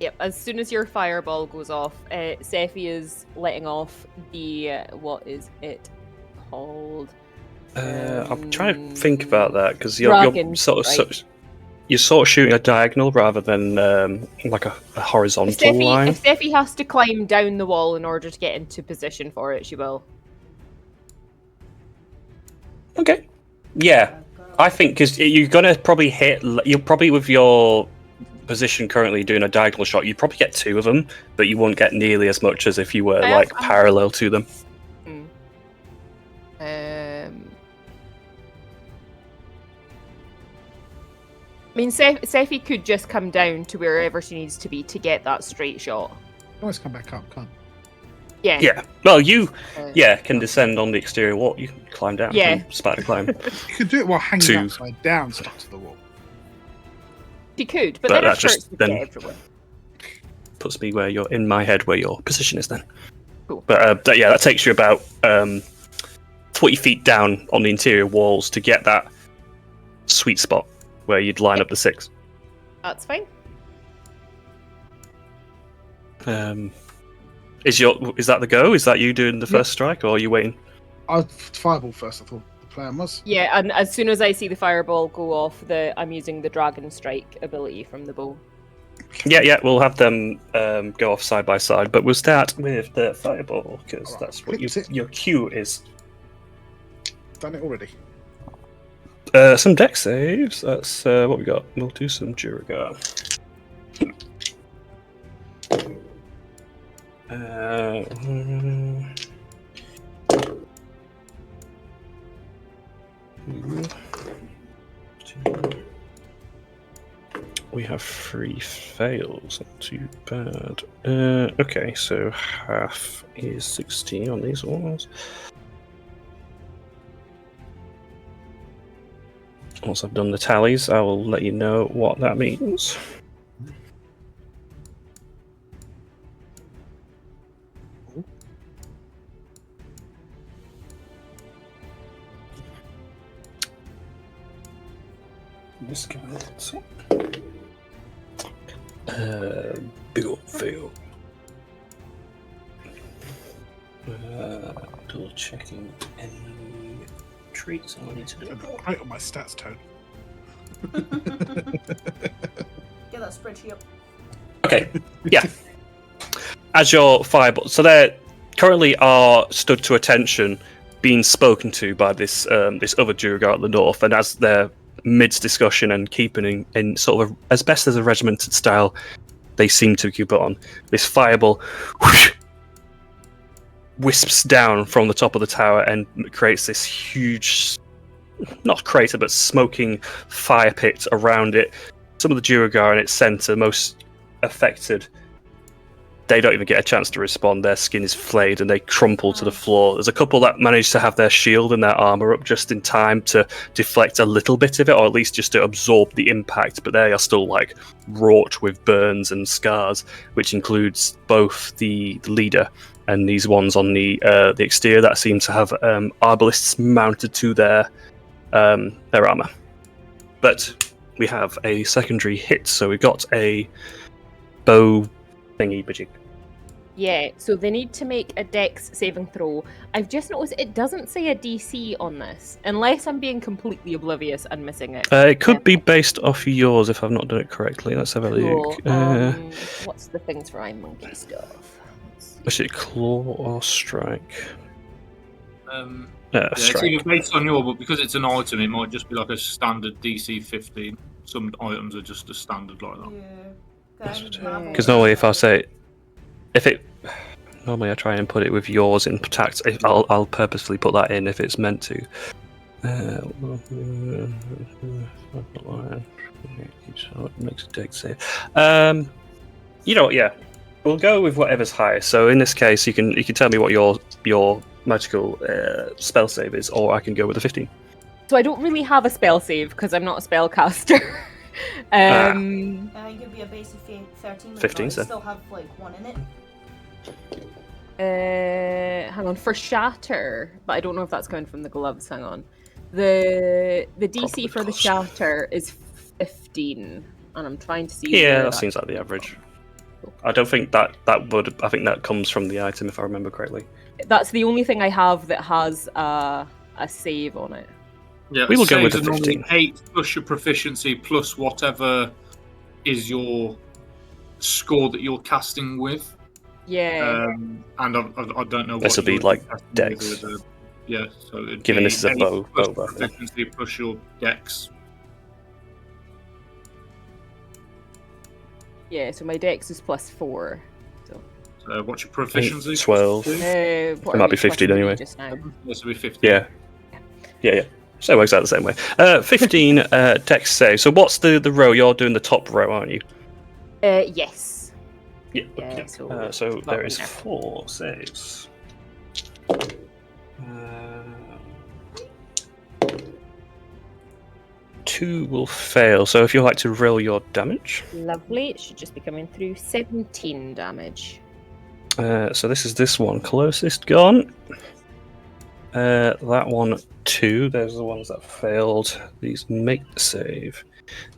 Yep, as soon as your fireball goes off, Sephi is letting off the, what is it called? I'm trying to think about that, because Dragon you're sort of strike. you're sort of shooting a diagonal rather than like a horizontal line. If Sephi has to climb down the wall in order to get into position for it, she will. Okay. Yeah, I think because you're gonna probably hit. You're probably with your position currently doing a diagonal shot. You'd probably get 2 of them, but you won't get nearly as much as if you were like parallel to them. I mean, Sephi could just come down to wherever she needs to be to get that straight shot. Always come back up, can't? Yeah. Yeah. Well, you can descend on the exterior wall. You can climb down. Yeah. Can spider climb. You could do it while hanging 2. upside down stuck to the wall. She could, but But then that it just hurts to then- get everywhere. Puts me where you're in my head where your position is then. Cool. But that takes you about 40 feet down on the interior walls to get that sweet spot where you'd line up the 6. That's fine. Is that the go? Is that you doing the first strike, or are you waiting? I'd fireball first. I thought the plan was. Yeah, and as soon as I see the fireball go off, I'm using the dragon strike ability from the bow. Yeah, we'll have them go off side by side, but we'll start with the fireball because Alright, that's what clips it. your cue is. Done it already. Some deck saves. That's what we got. We'll do some Duragar. We have 3 fails, not too bad. Okay, so half is 16 on these ones. Once I've done the tallies, I will let you know what that means. Just give me a sec. Big old fail. Double checking any traits I need to do. Right on my stats, Tone. Get that spreadsheet up. Okay, yeah. As your fireball, so they currently are stood to attention, being spoken to by this this other Duergar at the north, and as they're midst discussion and keeping in sort of as best as a regimented style, they seem to keep it on. This fireball whoosh, wisps down from the top of the tower and creates this huge, not crater, but smoking fire pit around it. Some of the Duergar in its centre, most affected, they don't even get a chance to respond. Their skin is flayed and they crumple to the floor. There's a couple that manage to have their shield and their armour up just in time to deflect a little bit of it, or at least just to absorb the impact, but they are still like wrought with burns and scars, which includes both the leader and these ones on the exterior that seem to have arbalists mounted to their armour. But we have a secondary hit, so we've got a bow thingy majig. Yeah, so they need to make a dex saving throw. I've just noticed it doesn't say a DC on this, unless I'm being completely oblivious and missing it. It could be based off yours if I've not done it correctly. Let's have a Cool. look. What's the things for Iron Monkey stuff? Is it claw or strike? Yeah, it's Strike. either based on your, but because it's an item, it might just be like a standard DC 15. Some items are just a standard like that. Because normally, if I say, normally I try and put it with yours in tact. I'll purposefully put that in if it's meant to. Makes a dex save. You know what? Yeah, we'll go with whatever's highest. So in this case, you can tell me what your magical spell save is, or I can go with a 15. So I don't really have a spell save because I'm not a spellcaster. You could be a base of 13. 15, so. Still have like one in it. Hang on, for shatter, but I don't know if that's coming from the gloves. Hang on. The DC Probably for the close. shatter is 15, and I'm trying to see. Yeah, where that seems like the average. I don't think that would. I think that comes from the item, if I remember correctly. That's the only thing I have that has a save on it. Yeah, We will go with saves the are normally 15. 8 plus your proficiency plus whatever is your score that you're casting with. Yeah. And I don't know what This will be you're like casting dex. with yeah, so it'd Given be this is a 8 bow plus buff, yeah. proficiency plus your dex. Yeah, so my dex is +4. So what's your proficiency? 12. It might be 15 anyway. Just now. This will be 15. Yeah. So it works out the same way. 15 dex save. So what's the row? You're doing the top row, aren't you? Yes. Yeah. Yeah, Okay. so So about there is there. 4 saves. 2 will fail. So if you'd like to roll your damage. Lovely. It should just be coming through 17 damage. So this one closest gone. That one 2. There's the ones that failed. These make the save,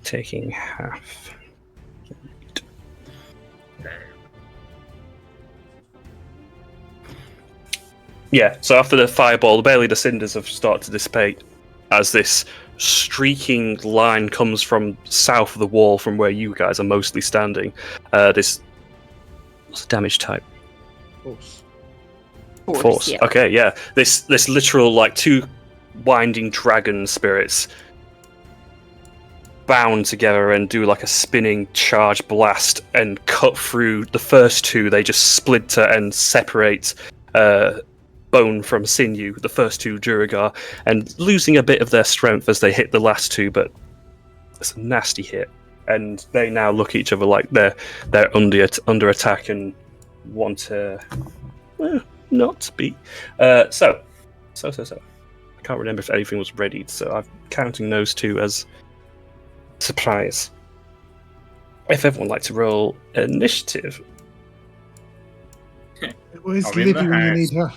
taking half. Yeah. So after the fireball, barely the cinders have started to dissipate as this streaking line comes from south of the wall, from where you guys are mostly standing. This what's the damage type? Force. Yeah. Okay, yeah. This literal like 2 winding dragon spirits bound together and do like a spinning charge blast and cut through the first 2. They just splinter and separate bone from sinew, the first 2 Duergar, and losing a bit of their strength as they hit the last 2, but it's a nasty hit. And they now look at each other like they're under attack and want to not be. So. I can't remember if anything was readied, so I'm counting those 2 as surprise. If everyone would like to roll initiative. Where's I'll be in the Livy when you house. need her?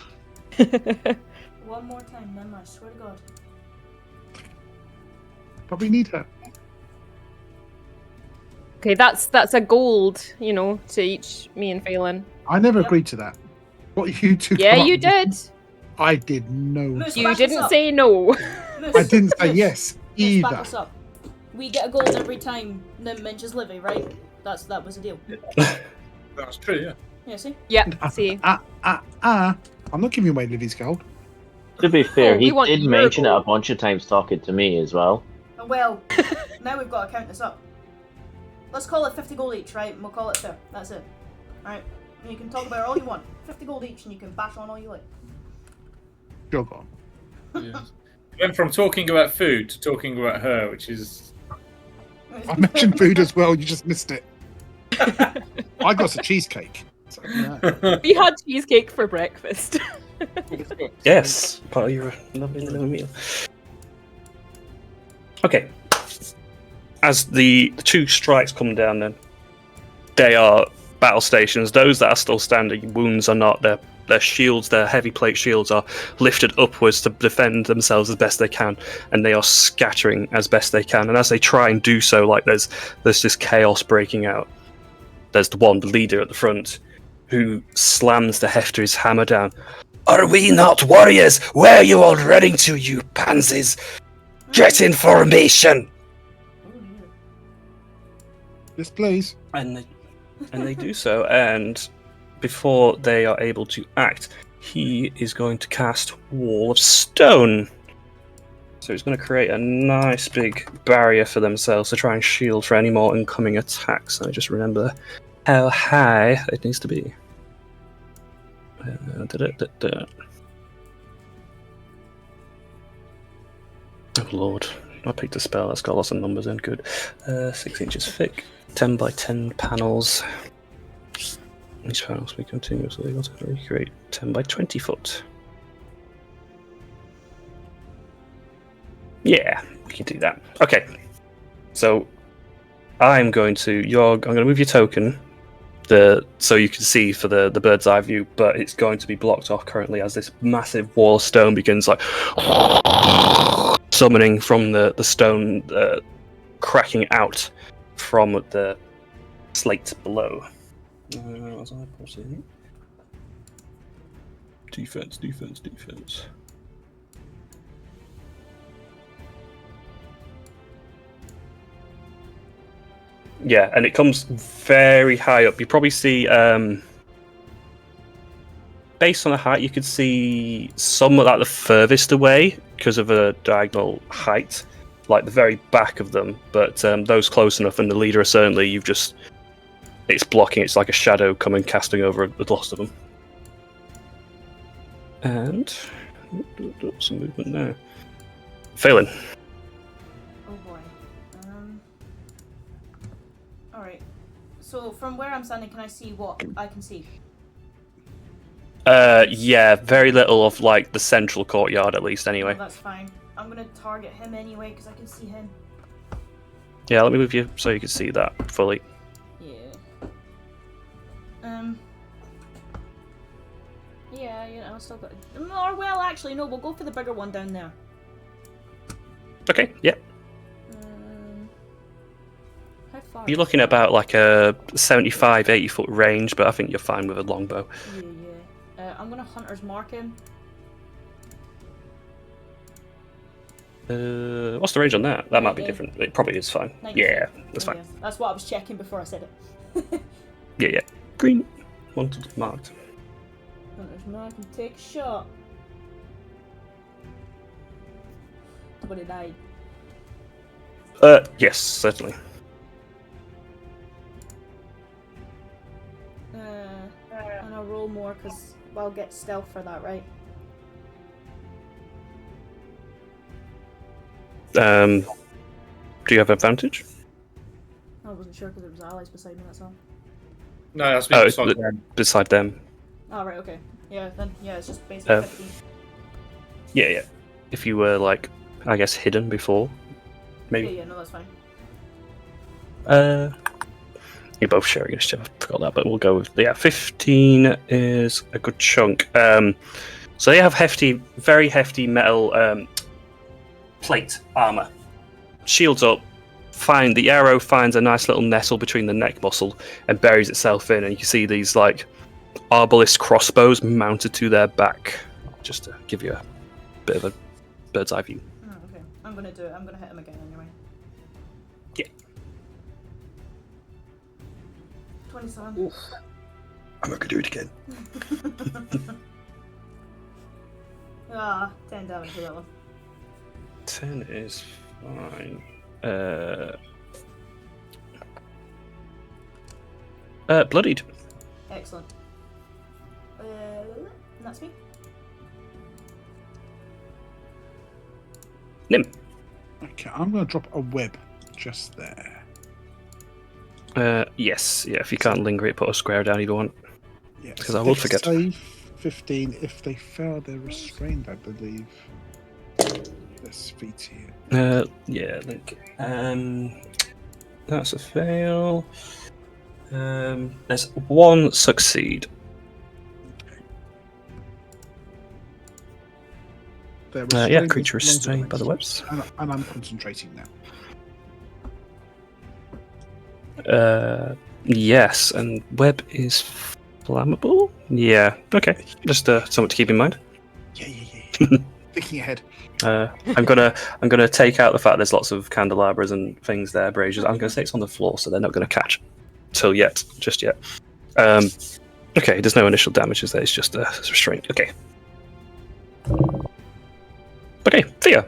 One more time, then I swear to God. But we need her. Okay, that's a gold, to each me and Phelan. I never agreed to that. What you two? Yeah, come up you with- did. I did no. Moose, You back us didn't up. say no. Moose, I didn't say Moose, yes Moose, back either. us up. We get a gold every time Nim mentions Livy, right? That was the deal. That's true, yeah. Yeah, see? Yeah, see. I'm not giving away Livy's gold. To be fair, we he want did your mention it a gold. bunch of times talking to me as well. Well, now we've got to count this up. Let's call it 50 gold each, right? And we'll call it fair. That's it. Alright? And you can talk about it all you want. 50 gold each, and you can bash on all you like. Sure, go on. Yeah. Went from talking about food to talking about her, which is... I mentioned food as well. You just missed it. I got a cheesecake. So, yeah. We had cheesecake for breakfast. Yes, part of your lovely little meal. Okay. As the two strikes come down, then they are battle stations. Those that are still standing, wounds are not. Their shields, their heavy plate shields, are lifted upwards to defend themselves as best they can, and they are scattering as best they can. And as they try and do so, like there's this chaos breaking out. There's the leader at the front, who slams the heft of his hammer down. Are we not warriors? Where are you all running to, you pansies? Get in formation! Yes, please. And they do so, and before they are able to act, he is going to cast Wall of Stone. So he's going to create a nice big barrier for themselves to try and shield for any more incoming attacks. So just remember how high it needs to be. Oh lord, I picked a spell that's got lots of numbers in. Good. 6 inches thick, 10 by 10 panels. Each panels be continuously create 10 by 20 foot. Yeah, we can do that. Okay, so I'm going to move your token. So you can see for the bird's eye view, but it's going to be blocked off currently as this massive wall of stone begins like summoning from the stone, cracking out from the slate below. As I put in, defense. Yeah, and it comes very high up. You probably see, based on the height, you could see somewhat like the furthest away because of a diagonal height, like the very back of them. But those close enough, and the leader certainly, it's blocking. It's like a shadow coming, casting over the lost of them. And some movement there. Phelan. Oh boy. Alright. So from where I'm standing, can I see what I can see? Yeah, very little of like the central courtyard at least. Anyway. Oh, that's fine. I'm gonna target him anyway because I can see him. Yeah, let me move you so you can see that fully. Yeah. Yeah, I've still got. Or well, actually, no. We'll go for the bigger one down there. Okay. Yeah. How far? You're looking at about like a 75, 80 foot range, but I think you're fine with a longbow. Yeah. I'm gonna hunter's mark him. What's the range on that? That might be different. It probably is fine. 90. Yeah, that's fine. Yeah. That's what I was checking before I said it. Yeah. Green. Wanted marked. Hunter's mark and take a shot. 29. Yes, certainly. And I'll roll more because I'll get stealth for that, right? Do you have advantage? I wasn't sure because there was allies beside me, that's all. No, that's Oh, beside them. Oh, right, okay. Yeah, then, it's just basically 15. Yeah. If you were like, I guess, hidden before, maybe. Yeah, no, that's fine. You're both sharing a ship. I forgot that, but we'll go with 15 is a good chunk. So they have very hefty metal plate armor, shields up, the arrow finds a nice little nestle between the neck muscle and buries itself in, and you can see these like arbalist crossbows mounted to their back, just to give you a bit of a bird's eye view. Oh, okay. I'm gonna do it. I'm gonna hit him again anyway. Yeah. 27. Oof. I'm not gonna do it again. 10 damage for that one. 10 is fine. Bloodied. Excellent. That's me. Nim. Okay, I'm going to drop a web just there. Yes. Yeah, if you can't linger it, put a square down either one. Yes. Because I will forget. Save 15. If they fail, they're restrained, I believe. This feat here. Yeah, Link. That's a fail. There's one succeed. Yeah, creature restrained by the webs. And I'm concentrating now. Yes, and web is flammable? Yeah, okay. Just something to keep in mind. Yeah. Thinking ahead. I'm gonna take out the fact there's lots of candelabras and things there, braziers. I'm gonna say it's on the floor, so they're not gonna catch just yet. Okay, there's no initial damage, is there? It's just a restraint. Okay. Okay, Thea.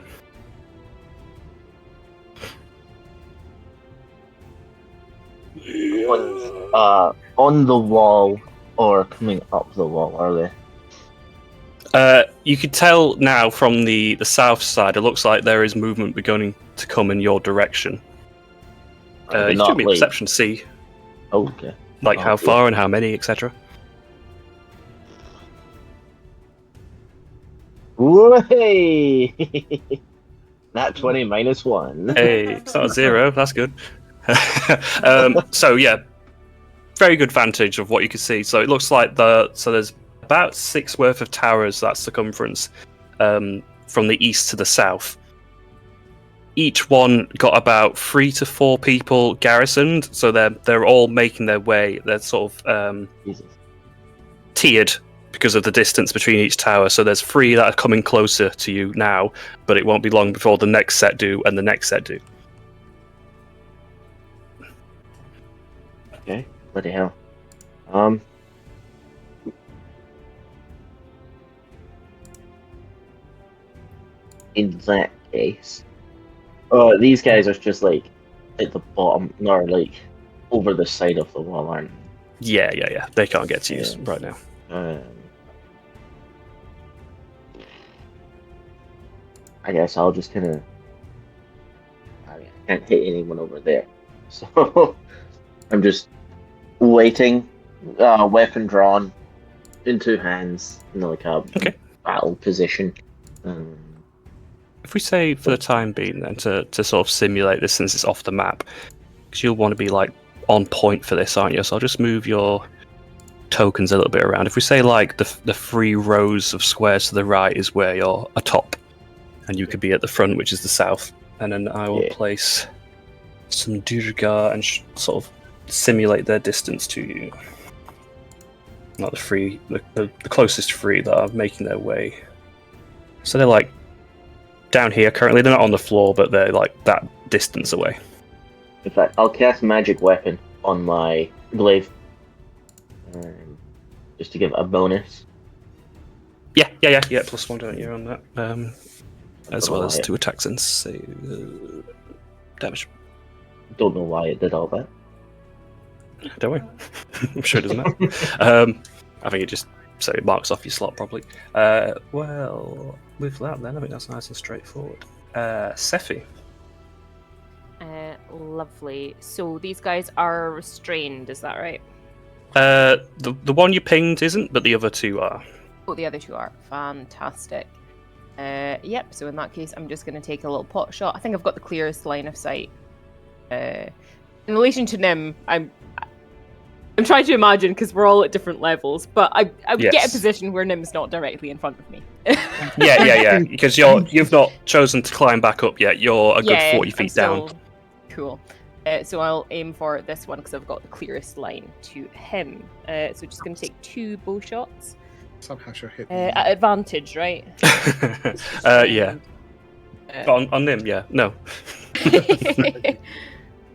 On the wall or coming up the wall, are they? You could tell now from the south side, it looks like there is movement beginning to come in your direction. You can be perception see. Oh, okay. Like how far and how many, etc. Way! Nat 20 minus 1. Hey, it's not a 0. That's good. So yeah, very good vantage of what you can see. So it looks like there's about 6 worth of towers, that circumference, from the east to the south. Each one got about 3 to 4 people garrisoned, so they're all making their way. They're sort of tiered because of the distance between each tower. So there's 3 that are coming closer to you now, but it won't be long before the next set do and the next set do. Okay, bloody hell. In that case, these guys are just like at the bottom, or like over the side of the wall, aren't they? Yeah. They can't get to you right now. I guess I'll just kind of. I can't hit anyone over there, so I'm just waiting, weapon drawn, in 2 hands, like a battle position. If we say for the time being, then to sort of simulate this, since it's off the map, because you'll want to be like on point for this, aren't you? So I'll just move your tokens a little bit around. If we say like the 3 rows of squares to the right is where you're atop, and you could be at the front, which is the south, and then I will place some Durga and sort of simulate their distance to you. Not the 3, the closest 3 that are making their way. So they're like down here currently. They're not on the floor, but they're like that distance away. In fact, I'll cast Magic Weapon on my glaive, just to give it a bonus. Yeah. +1, don't you, on that? As well as 2 attacks and save damage. Don't know why it did all that. Don't worry. I'm sure it doesn't matter. I think it just so it marks off your slot properly. Well, with that then, I think that's nice and straightforward. Sephi. Lovely. So these guys are restrained, is that right? The one you pinged isn't, but the other 2 are. Oh, the other 2 are. Fantastic. Yep, so in that case, I'm just going to take a little pot shot. I think I've got the clearest line of sight. In relation to Nim, I'm trying to imagine, because we're all at different levels, but I would get a position where Nim's not directly in front of me. Yeah, because you've not chosen to climb back up yet. You're a good 40 feet down. Cool. So I'll aim for this one because I've got the clearest line to him. So just going to take 2 bow shots. Somehow she'll hit At advantage, right? Yeah. On him, yeah. No.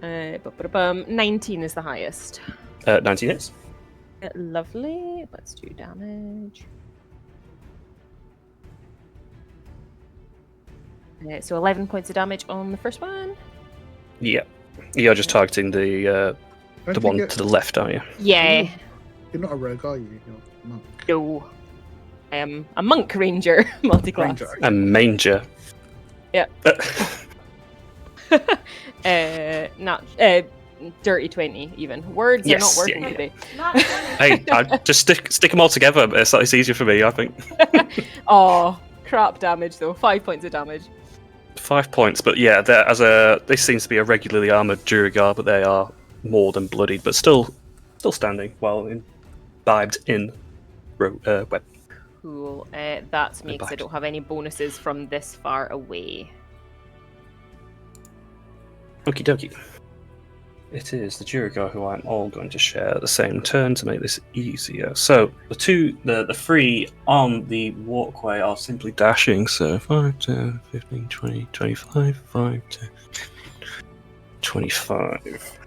19 is the highest. 19 hits. Lovely. Let's do damage. So 11 points of damage on the first one. Yeah. You're just targeting the one to the left, aren't you? Yeah. You're not a rogue, are you? You're a monk. No. I am a monk ranger, multi-class. Ranger. A manger. Yeah. Not dirty 20 even. Words are not working today. Hey, I just stick them all together. It's easier for me, I think. Oh, crap damage though. 5 points of damage. 5 points, but yeah, this seems to be a regularly armored Duergar, but they are more than bloodied, but still standing while imbibed in web. Cool. That's me because I don't have any bonuses from this far away. Okie dokie. It is the Duergar who I'm all going to share at the same turn to make this easier. So the 3 on the walkway are simply dashing. So 5, 10, 15, 20, 25, 5, 10, 25.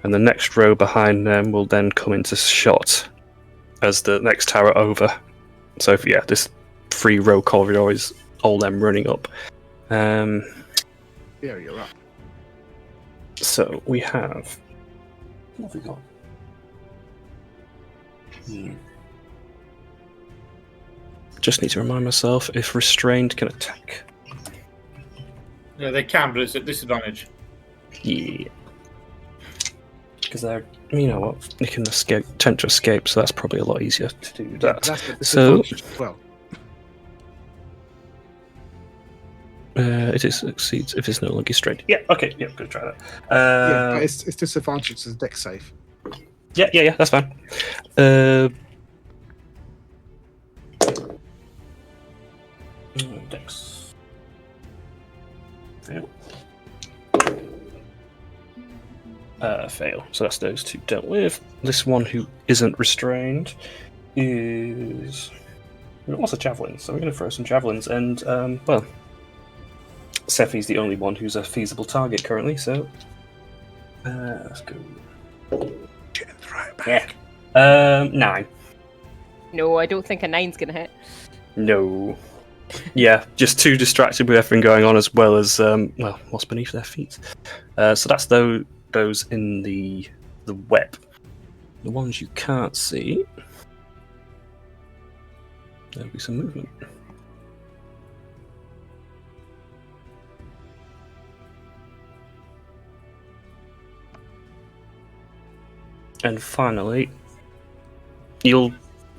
And the next row behind them will then come into shot as the next tower over. So this 3-row corridor is all them running up. Yeah, you're up. So we have. What have we got? Just need to remind myself if restrained can attack. Yeah, they can, but it's at disadvantage. Yeah. Because they're, you know what, they can attempt to escape, so that's probably a lot easier to do that. So. Well. It succeeds if it's no longer restrained. Yeah, okay, yeah, I'm going to try that. But it's disadvantage as deck save. Yeah, that's fine. Dex. Fail. Fail. So that's those 2 dealt with. This one who isn't restrained is. What's a javelin? So we're going to throw some javelins, and Sephi's the only one who's a feasible target currently, so let's go. Throw it back. Yeah. 9. No, I don't think a 9's gonna hit. No. Yeah, just too distracted with everything going on, as well as what's beneath their feet. So that's those in the web. The ones you can't see. There'll be some movement. And finally, you'll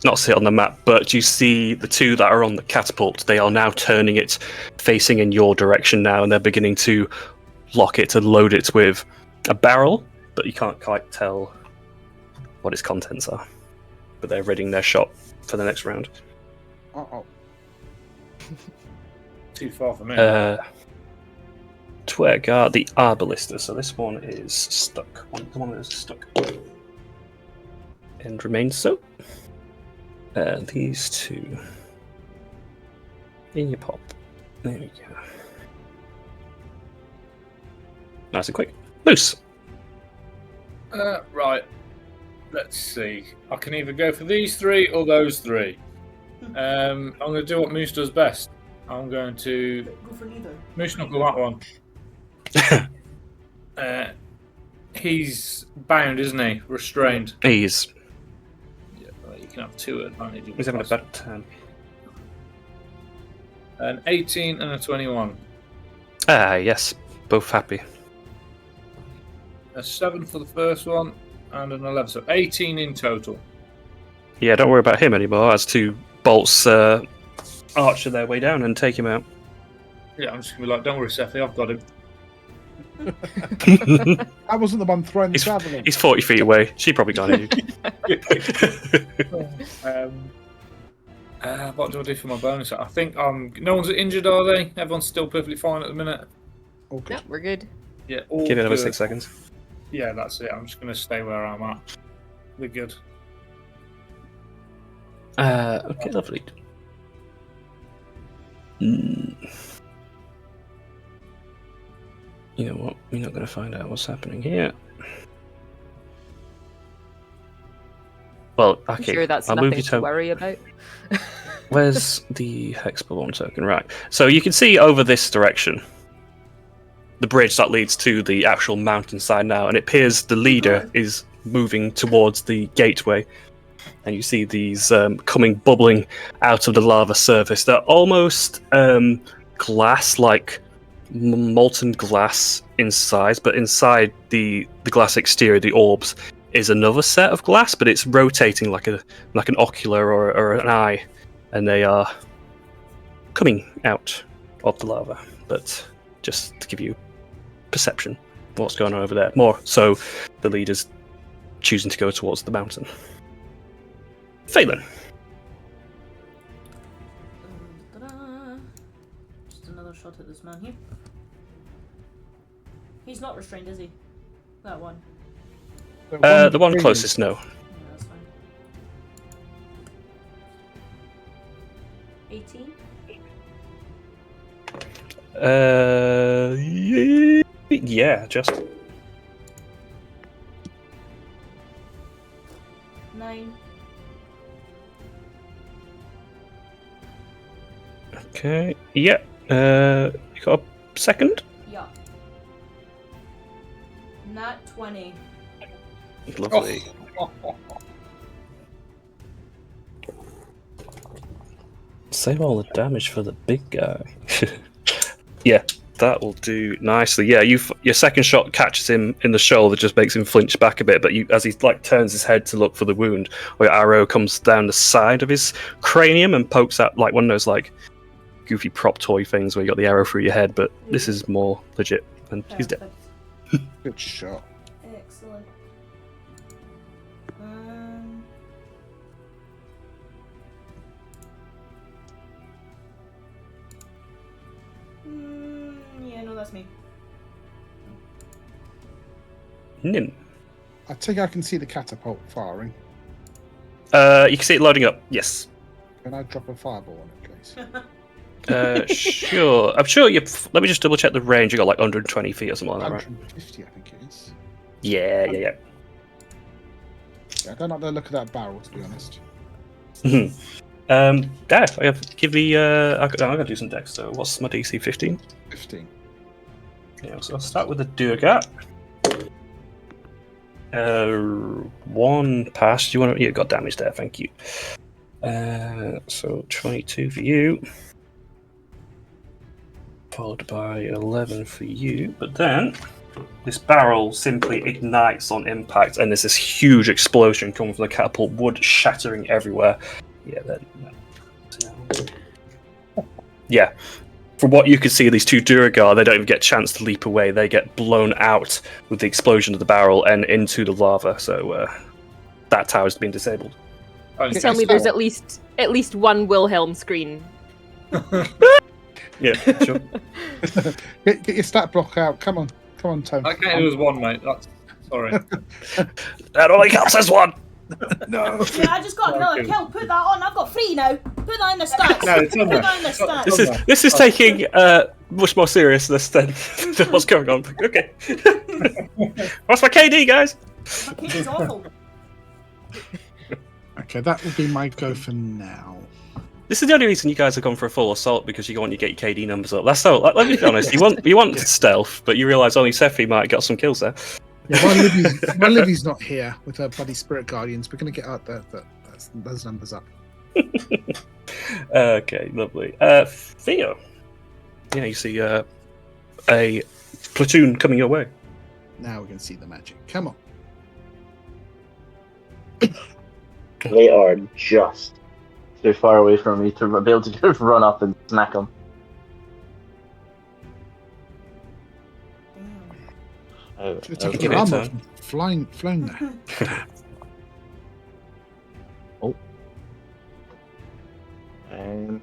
not see it on the map, but you see the 2 that are on the catapult. They are now turning it, facing in your direction now, and they're beginning to lock it and load it with a barrel, but you can't quite tell what its contents are. But they're readying their shot for the next round. Uh-oh. Too far for me. Duergar, the Arbalista. So this one is stuck. The one that is stuck. And remains so. These 2 in your pop. There we go. Nice and quick. Loose. Right. Let's see. I can either go for these 3 or those 3. I'm going to do what Moose does best. I'm going to Go for neither. Moose knuckle that one. He's bound, isn't he? Restrained. He's Yeah, well, you can have 2 advantages. He's having a bad turn. An 18 and a 21. Yes. Both happy. A 7 for the first one, and an 11. So 18 in total. Yeah, don't worry about him anymore, as 2 bolts archer their way down and take him out. Yeah, I'm just going to be like, don't worry, Sephi, I've got him. I wasn't the one throwing the javelin. He's 40 feet away. She probably got him. What do I do for my bonus? I think no one's injured, are they? Everyone's still perfectly fine at the minute. Okay. Yep, we're good. Yeah, all Give it another good. 6 seconds. Yeah, that's it. I'm just going to stay where I'm at. We're good. Okay, lovely. You know what? You're not going to find out what's happening here. Well, I'm okay. sure that's I'll move nothing you to worry about. Where's the Hexball token? Right. So you can see over this direction the bridge that leads to the actual mountainside now, and it appears the leader is moving towards the gateway. And you see these bubbling out of the lava surface. They're almost glass, like molten glass in size, but inside the glass exterior, the orbs, is another set of glass, but it's rotating like an ocular or an eye, and they are coming out of the lava. But just to give you perception of what's going on over there. More so, the leader's choosing to go towards the mountain. Phelan. Just another shot at this man here. He's not restrained, is he? That one. The one closest, no. Yeah, that's fine. 18? Yeah, just 9. okay. Yeah. You got a second? Yeah. Nat 20. Lovely. Save all the damage for the big guy. Yeah, that will do nicely. Yeah, your second shot catches him in the shoulder, just makes him flinch back a bit. But as he turns his head to look for the wound, your arrow comes down the side of his cranium and pokes out like one of those goofy prop toy things where you got the arrow through your head. But this is more legit, and he's dead. Good shot. Excellent. Yeah, no, that's me. Nin. I think I can see the catapult firing. You can see it loading up. Yes. Can I drop a fireball on it, please? Sure. I'm sure you. Let me just double check the range. You got like 120 feet or something like that, right? 150, I think it is. Yeah. Yeah, I don't like the look of that barrel, to be honest. Dad, I have give the. I'm gonna do some decks. So, what's my DC? 15. 15. Yeah. So I'll start with the Durgat. 1 pass. Do you want to? You got damage there. Thank you. So 22 for you. Followed by 11 for you. But then this barrel simply ignites on impact, and there's this huge explosion coming from the catapult, wood shattering everywhere. Yeah. From what you can see, these two Duragar, they don't even get a chance to leap away. They get blown out with the explosion of the barrel and into the lava. So that tower's been disabled. You tell me there's at least one Wilhelm screen. Yeah, sure. Get your stat block out. Come on, Tony. Okay, it was 1, mate. That's sorry. That only counts as 1. No. Yeah, I just got another kill. Put that on. I've got 3 now. Put that in the stats. No, it's on Put there. that in the stats. This is taking much more seriousness than what's going on. Okay. What's my KD, guys? My KD's awful. Okay, that will be my go for now. This is the only reason you guys have gone for a full assault, because you want to get your KD numbers up. That's so. Let me be honest. You want stealth, but you realise only Sephi might get some kills there. Yeah, while Livy's not here with her bloody spirit guardians, we're going to get out those numbers up. Okay, lovely. Theo. Yeah, you see a platoon coming your way. Now we can see the magic. Come on. They are just too far away from me to be able to just run up and smack them. Should have taken your armor and flown there. Oh. And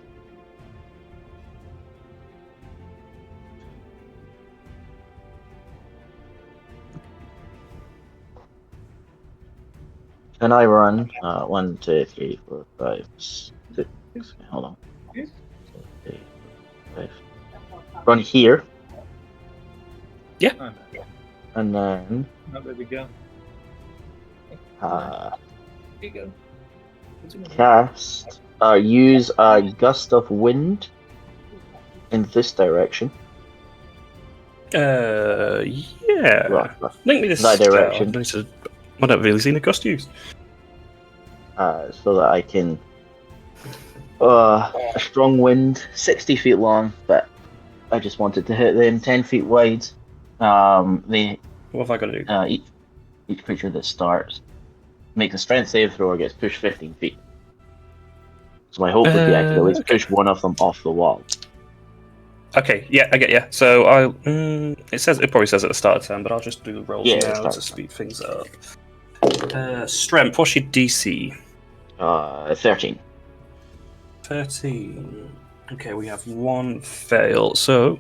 and I run 1, 2, 3, 4, 5, 6. Hold on. 1, 2, 3, 4, 5. Run here. Yeah. And then Oh, there we go. uh, Here you go. cast. Use a gust of wind in this direction. Yeah. Well, Link me this that spell. direction. I don't really seen a gust used. So that I can. A strong wind, 60 feet long, but I just wanted to hit them 10 feet wide. They What have I got to do? each creature that starts makes a strength save throw or gets pushed 15 feet. So my hope would be I could at least push one of them off the wall. Okay, yeah, I get you. So it probably says at the start of turn, but I'll just do the rolls now to speed things up. Strength, what's your DC? 13. 13. Okay, we have one fail, so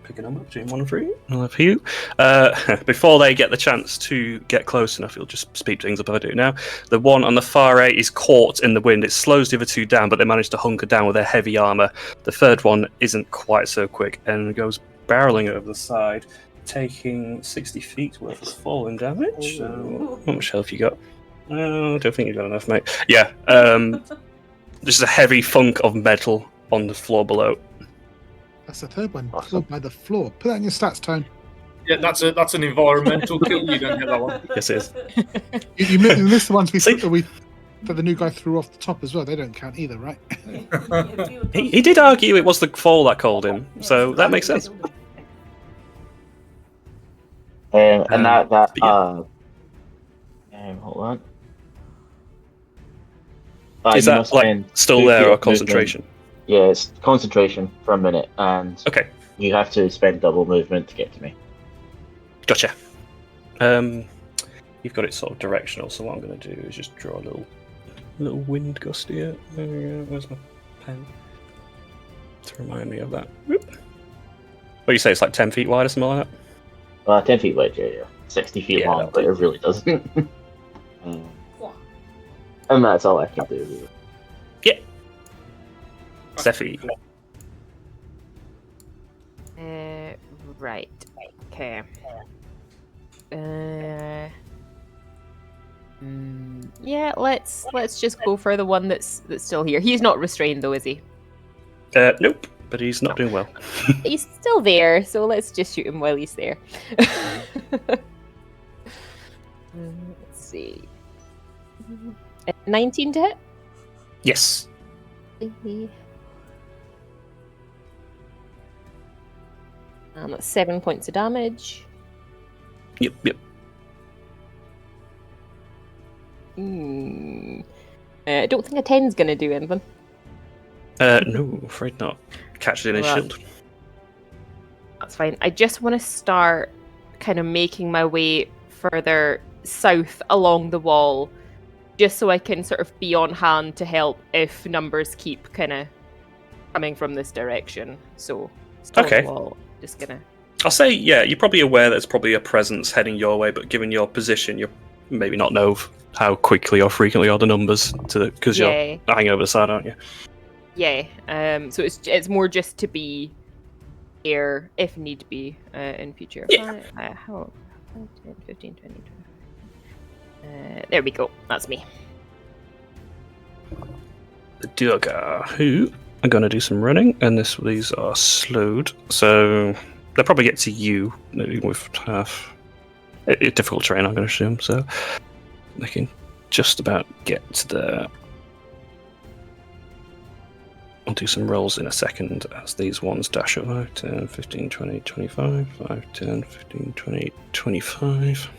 pick a number between 1 and 3. I'll have you. Before they get the chance to get close enough, you'll just speed things up if I do now. The one on the far right is caught in the wind. It slows the other two down, but they manage to hunker down with their heavy armor. The third one isn't quite so quick and goes barreling over the side, taking 60 feet worth of falling damage. So, how much health you got? I don't think you've got enough, mate. Yeah, just a heavy thunk of metal on the floor below. That's the third one. Awesome. Killed by the floor. Put that in your stats, Tone. Yeah, that's an environmental kill. You don't get that one. Yes, it is. You missed the ones that the new guy threw off the top as well. They don't count either, right? He did argue it was the fall that called him, so that makes sense. And that yeah. Hold on. Is that like still there or concentration? Movement. Yeah, it's concentration for a minute, and Okay, you have to spend double movement to get to me. gotcha. You've got it sort of directional, so what I'm going to do is just draw a little wind gust here. There we go. Where's my pen? To remind me of that. Whoop. What do you say? It's like 10 feet wide or something like that? 10 feet wide, yeah. 60 feet Yeah, long, but it really doesn't. And that's all I can do. Yeah. Sephi. Right. Okay. Yeah, let's just go for the one that's still here. He's not restrained though, is he? Nope, but he's not doing well. He's still there, so let's just shoot him while he's there. Let's see. 19 to hit? Yes. That's 7 points of damage. Yep. I don't think a 10's gonna do anything. No, afraid not. Catch it in his shield. That's fine. I just want to start kind of making my way further south along the wall, just so I can sort of be on hand to help if numbers keep kind of coming from this direction. So, okay. Wall, just gonna. I'll say, yeah, you're probably aware there's probably a presence heading your way, but given your position, you maybe not know how quickly or frequently are the numbers because you're hanging over the side, aren't you? Yeah. So it's more just to be here if need be in future. Yeah. 5, 10, 15, 20, 25. There we go. That's me. The Durga, who are going to do some running, and these are slowed, so they'll probably get to you with half a difficult terrain, I'm going to assume, so they can just about get to there. I'll do some rolls in a second as these ones dash up. 5, 10, 15, 20, 25, 5, 10, 15, 20, 25.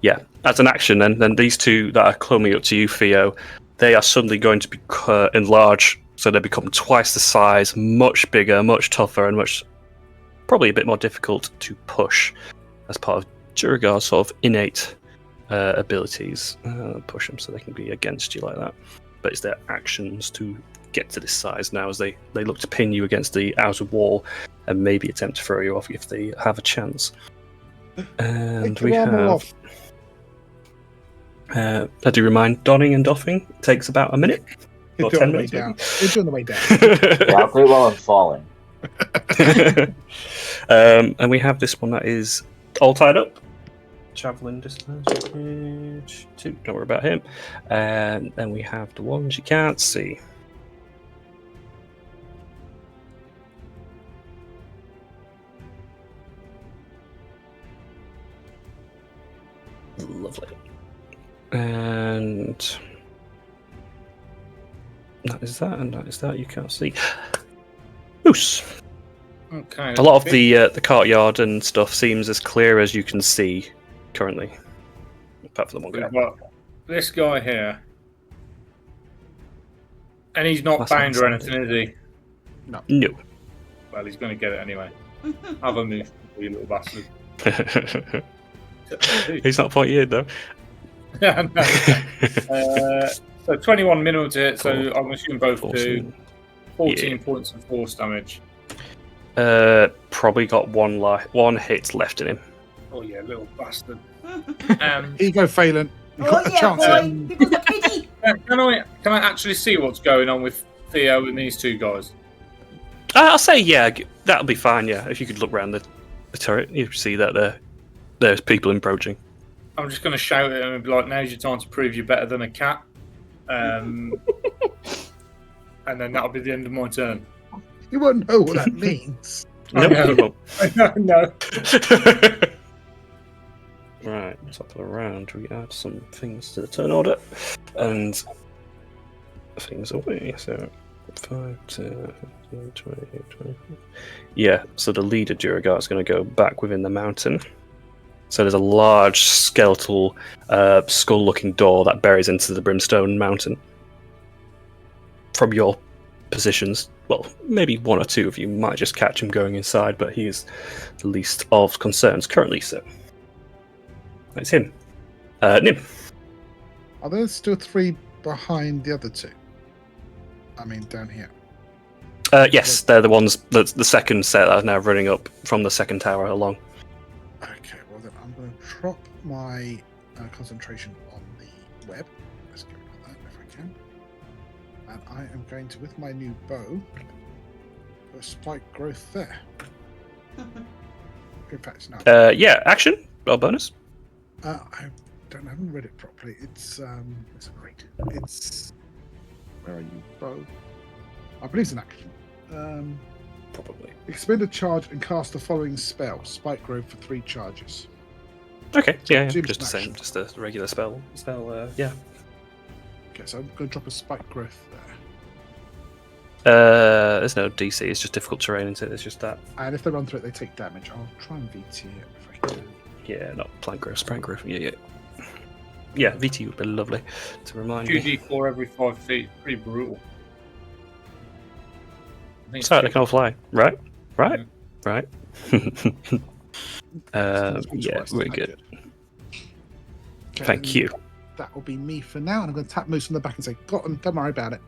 Yeah, as an action, then these two that are coming up to you, Theo, they are suddenly going to be enlarged, so they become twice the size, much bigger, much tougher, and probably a bit more difficult to push as part of Durgar's sort of innate abilities. Push them so they can be against you like that. But it's their actions to get to this size now as they look to pin you against the outer wall and maybe attempt to throw you off if they have a chance. And Take we your armor have. off. I do remind donning and doffing takes about a minute. You're Or doing 10 the way minutes, down. maybe? You're doing the way down. Yeah, I'll do it while I'm falling. And we have this one that is all tied up. Traveling distance. Don't worry about him. And then we have the ones you can't see. Lovely. And that is that, and that is that. You can't see. Moose. Okay. A lot of the courtyard and stuff seems as clear as you can see currently, apart from the one guy. We've got this guy here. And he's not That's bound not or anything, is he? No. Well, he's going to get it anyway. Have a move, you little bastard. He's not pointing in though. Yeah, no. So 21 minimum to hit, so I'm assuming both do 14 points of force damage. Probably got one hit left in him. Oh yeah, little bastard. Here you go, Phelan. You've Oh got the yeah, chance. boy! People's a kitty! Can I actually see what's going on with Theo and these two guys? I'll say yeah, that'll be fine. Yeah, if you could look around the turret, you see that there's people approaching. I'm just going to shout at him and be like, "Now's your time to prove you're better than a cat." And then that'll be the end of my turn. You won't know what that means. I know. I know. Right, top of the round, we add some things to the turn order and things away. So 5, 10, 15, 20, 20. Yeah, so the leader Duragard is going to go back within the mountain. So there's a large skeletal skull-looking door that buries into the Brimstone mountain. From your positions, well, maybe one or two of you might just catch him going inside, but he is the least of concerns currently, so that's him. Nim. Are there still 3 behind the other 2? I mean, down here. Yes, they're the ones, the second set that are now running up from the second tower along. Okay, well then I'm going to drop my concentration on the web. Let's get rid of that if I can. And I am going to, with my new bow, put spike growth there. In fact, no. Yeah, action or bonus? I haven't read it properly. It's great. It's, where are you, bow? I believe it's an action. Probably. Expend a charge and cast the following spell: Spike growth for 3 charges. Okay, yeah, Seems just the an same, action. just a regular spell. Yeah. Okay, so I'm going to drop a spike growth there. There's no DC. It's just difficult terrain, isn't it? It's just that. And if they run through it, they take damage. I'll try and VT it if I can. Yeah, not plant growth, sprite growth. Yeah. Yeah, VT would be lovely to remind me. 2d4 every 5 feet. Pretty brutal. I think Sorry, they it's can all fly. Right. Sounds Yeah, twice we're that good. Okay, Thank then you. That will be me for now, and I'm going to tap Moose on the back and say, "Got him. Don't worry about it."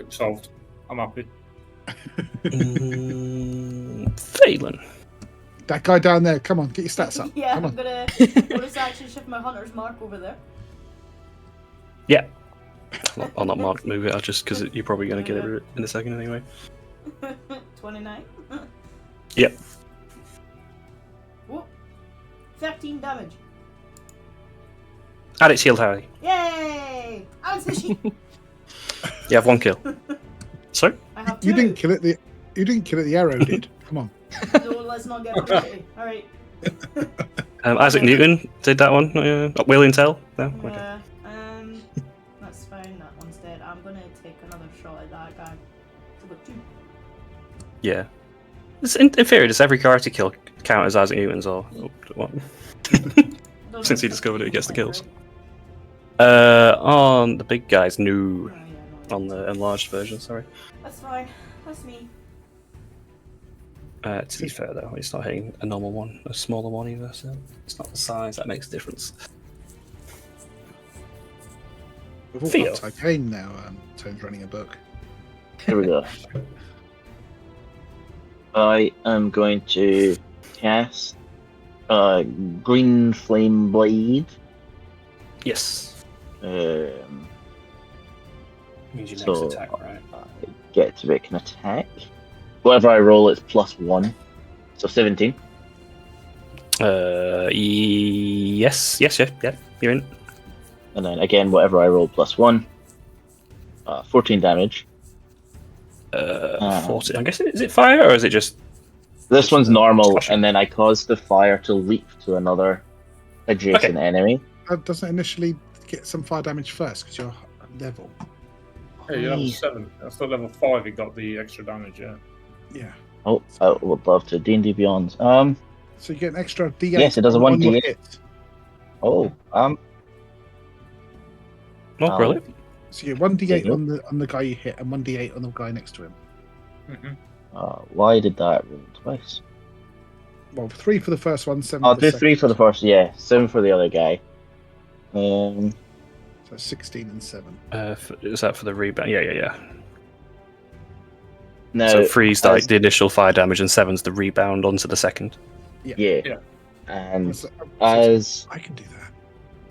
solved. I'm happy. Phelan. That guy down there, come on, get your stats up. Yeah, Come I'm on. gonna bonus action shift my hunter's mark over there. Yeah. I'll not mark move it. I'll just because you're probably going to get it in a second anyway. 29. Yep. Whoop. 13 damage. Add it shield Harry. Yay! I'm fishy. You have 1 kill. Sorry? I have 2. You didn't kill it. You didn't kill it. The arrow did. Come on. So let's not get pushy. Alright. Isaac Newton did that one. Will and Tell? No? Okay. That's fine. That one's dead. I'm gonna take another shot at that guy. So got 2. Yeah. It's in theory, does every character kill count as Isaac Newton's or what? Since he discovered it, he gets the kills. On the big guys, no. Oh, yeah, no, On the enlarged version, sorry. that's fine. That's me. To be fair though, it's not hitting a normal one, a smaller one either, so it's not the size that makes a difference. We've all Theo. got Tycoon now. Tone's running a book. Here we go. I am going to cast Green flame blade. Yes. Means your next So attack, right? I get to make an attack. Whatever I roll, it's +1. So 17. Yes, yeah. You're in. And then again, whatever I roll, +1. 14 damage. 40. I'm guessing, is it fire or is it just? This one's normal, slashing? and then I cause the fire to leap to another adjacent enemy. Doesn't it initially get some fire damage first because you're level? Yeah, you're level 7. That's not level 5. You got the extra damage. Yeah. Yeah. Oh, I would love to. D&D Beyond. So you get an extra D8. Yes, it does a on your 1d8. hit. Oh, Oh, brilliant. So you get 1d8 There you on the guy you hit and 1d8 on the guy next to him. why did that roll twice? Well, 3 for the first one, 7 I'll for the do 3 for the second. first, yeah. 7 for the other guy. So 16 and 7. Is that for the rebound? Yeah. Now, So 3's like the initial fire damage and 7's the rebound onto the second. Yeah. And So as I can do that.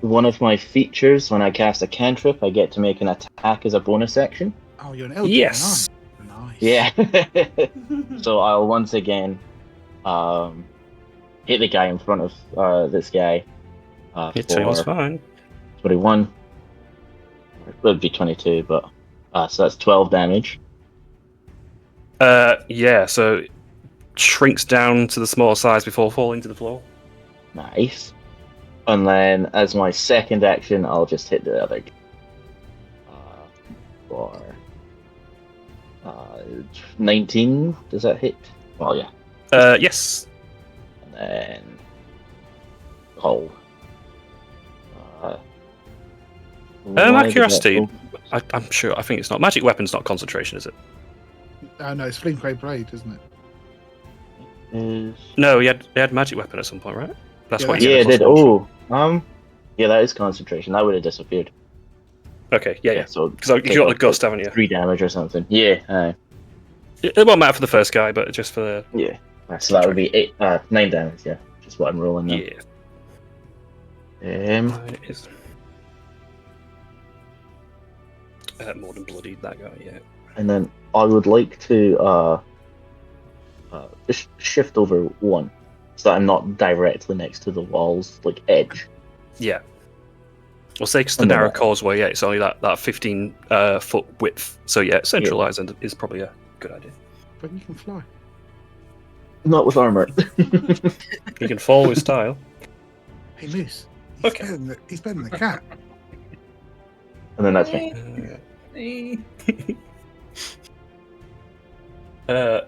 one of my features, when I cast a cantrip, I get to make an attack as a bonus action. Oh, you're an Eldritch. Yes. Nice. Yeah. So I'll once again hit the guy in front of this guy. Hit 21's For fine. 21. It would be 22, but so that's 12 damage. Yeah, so it shrinks down to the small size before falling to the floor. Nice. And then as my second action, I'll just hit the other guy. For 19. Does that hit? Well, yeah. Yes. And then Out why of did curiosity, that I'm sure. I think it's not magic weapon's not concentration, is it? No, it's Flame Grey Blade, isn't it? is... No, he had magic weapon at some point, right? That's Yeah, what. that's- he Yeah, it said did. was Yeah, that is concentration. That would have disappeared. Okay, yeah. So Because you take got the off, gust, haven't you? 3 damage or something. Yeah. It won't matter for the first guy, but just for the Yeah. So that would be 9 damage. Yeah, just what I'm rolling now. yeah. It is. More than bloodied that guy, yeah. And then I would like to just shift over 1, so that I'm not directly next to the wall's edge. Yeah. We'll say because the And then narrow that- causeway, yeah, it's only that 15 foot width. So yeah, centralising is probably a good idea. But you can fly. Not with armor. You can fall with style. Hey, Moose. Okay. He's better than the cat. And then that's me.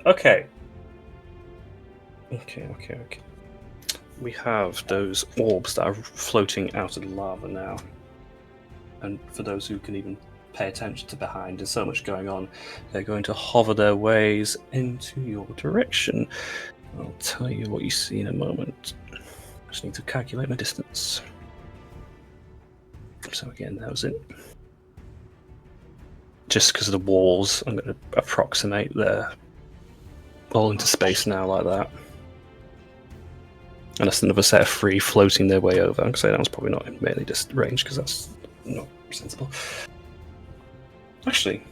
Okay. We have those orbs that are floating out of the lava now. And for those who can even pay attention to behind, there's so much going on. They're going to hover their ways into your direction. I'll tell you what you see in a moment. I just need to calculate my distance. So again, that was it. Just because of the walls, I'm going to approximate there. All into space now like that. And that's another set of 3 floating their way over. I'm going to say that was probably not in melee range because that's not sensible. Actually,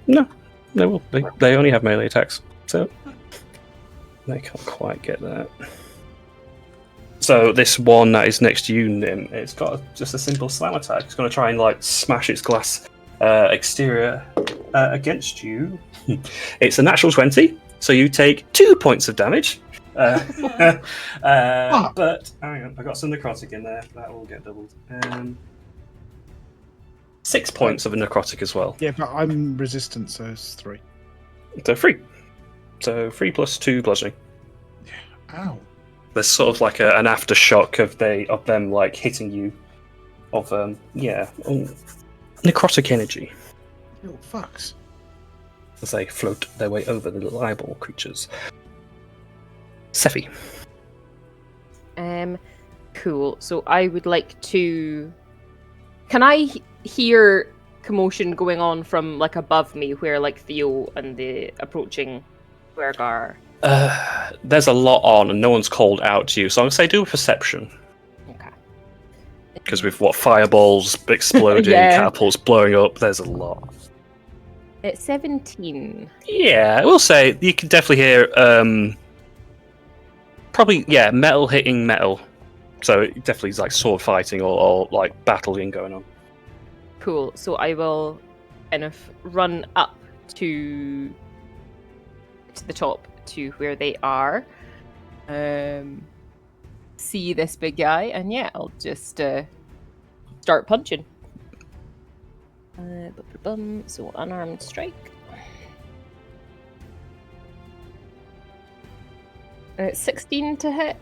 no. They only have melee attacks, so they can't quite get that. So this one that is next to you, Nim, it's got just a simple slam attack. It's going to try and smash its glass exterior against you. It's a natural 20, so you take 2 points of damage. But hang on, I got some necrotic in there. That will get doubled. 6 points of a necrotic as well. Yeah, but I'm resistant, so it's 3. So 3. So 3 plus 2 bludgeoning. Ow. There's sort of like an aftershock of them hitting you. Necrotic energy. Little fucks. As they float their way over the little eyeball creatures. Sephi. Cool. So I would like to. Can I hear commotion going on from above me, where Theo and the approaching Dwergar There's a lot on, and no one's called out to you, so I'm gonna say do a perception. Okay. Because with fireballs exploding, Yeah. catapults blowing up, there's a lot. It's 17. Yeah, I will say you can definitely hear probably metal hitting metal. So it definitely is like sword fighting or like battling going on. Cool. So I will kind of run up to the top to where they are. See this big guy, and I'll just start punching. So unarmed strike. 16 to hit.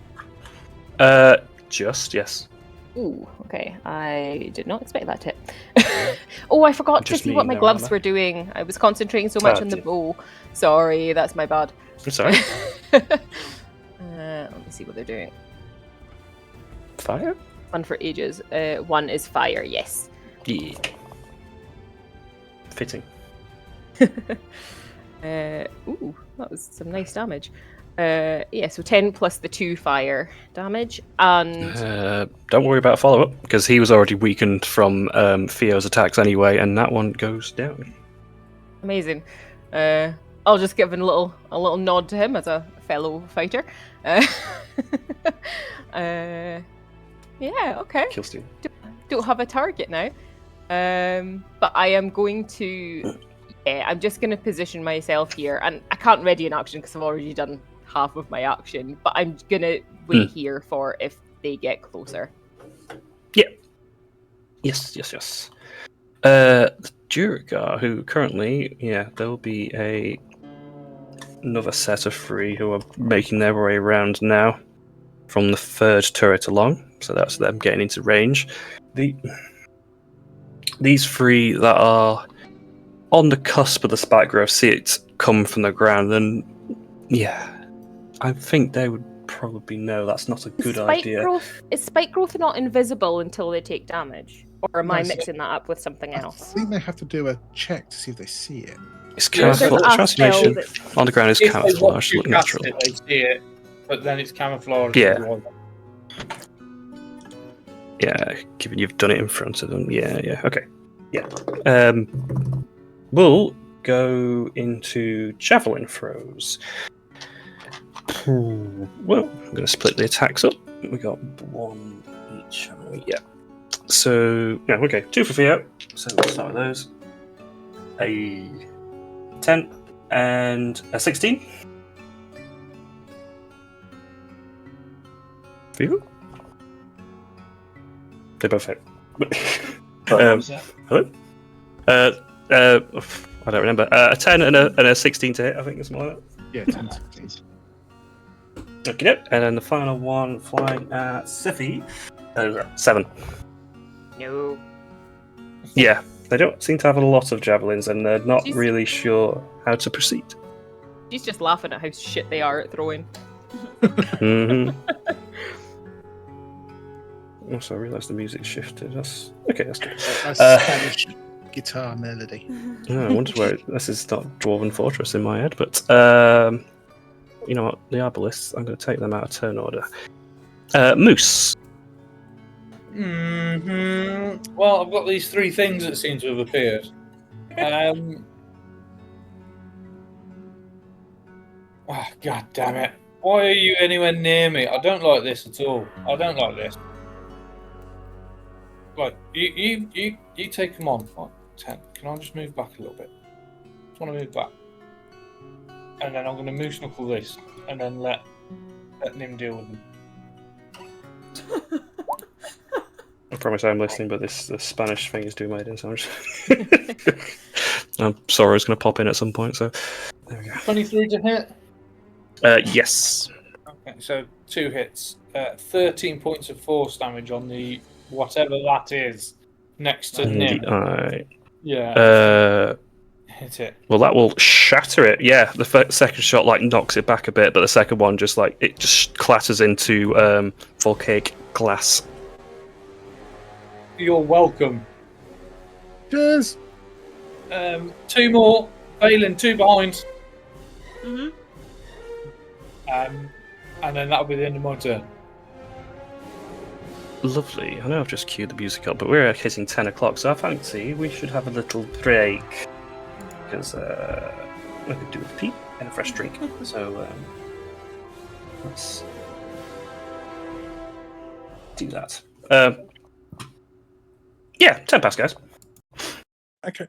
Just yes. Ooh, okay. I did not expect that to hit. Oh, I forgot to Just see me, what my no gloves armor. were doing. I was concentrating so much on the dear. bow. Sorry, that's my bad. I'm sorry. Let me see what they're doing. Fire? One for ages. One is fire, yes. Yeah. Fitting. Ooh, that was some nice damage. So 10 plus the 2 fire damage, and Don't worry about follow-up, because he was already weakened from Theo's attacks anyway, and that one goes down. amazing. I'll just give a little nod to him as a fellow fighter. Okay. Kill Steam. Don't have a target now. But I am going to. I'm just going to position myself here, and I can't ready an action because I've already done half of my action. But I'm going to wait here for if they get closer. Yeah. Yes. The Duragar, who currently, there will be another set of 3 who are making their way around now from the 3rd turret along. So that's them getting into range. These 3 that are on the cusp of the spike growth see it come from the ground, and I think they would probably know that's not a good idea. Is spike growth not invisible until they take damage? Or am I No, so- mixing that up with something I else? think they have to do a check to see if they see it. It's Yeah, so camouflage. there's a Transformation spell on the ground is If they watch camouflage. you Look cast natural. it, they see it, but then it's camouflage. Yeah. otherwise. Yeah, given you've done it in front of them. Yeah. Okay. Yeah. We'll go into javelin throws. Well, I'm going to split the attacks up. We got 1 each, haven't we? Yeah. So, okay. 2 for Theo. So we'll start with those. A 10 and a 16. For you? They both hit. Hello? I don't remember. A 10 and a 16 to hit, I think it's more like that. Yeah, 10 to 15. Okay, and then the final one flying at Siffy. 7. No. Yeah, they don't seem to have a lot of javelins, and they're not Jeez. really sure how to proceed. She's just laughing at how shit they are at throwing. Mm-hmm. Also, I realised the music shifted. That's good. That's Spanish guitar melody. I wonder where this is not Dwarven Fortress in my head, but you know what? The Arbalists, I'm going to take them out of turn order. Moose. Well, I've got these 3 things that seem to have appeared. God damn it. Why are you anywhere near me? I don't like this at all. I don't like this. Right, you take them on. Right, 10. Can I just move back a little bit? Just want to move back. And then I'm going to moose knuckle this, and then let Nim deal with them. I promise I'm listening, but the Spanish thing is doing my head in, so I'm just... I'm sorry, it's going to pop in at some point, so... There we go. 23 to hit? Yes. Okay, so 2 hits. 13 points of force damage on the whatever that is next to Nim. Yeah. Hit it. Well, that will shatter it. Yeah, the second shot knocks it back a bit, but the second one just clatters into volcanic glass. You're welcome. Cheers! 2 more. Balin, 2 behind. And then that'll be the end of my turn. Lovely. I know I've just queued the music up, but we're hitting 10 o'clock, so I fancy we should have a little break. Because we could do a pee and a fresh drink. So let's do that. Yeah, 10 past, guys. Okay.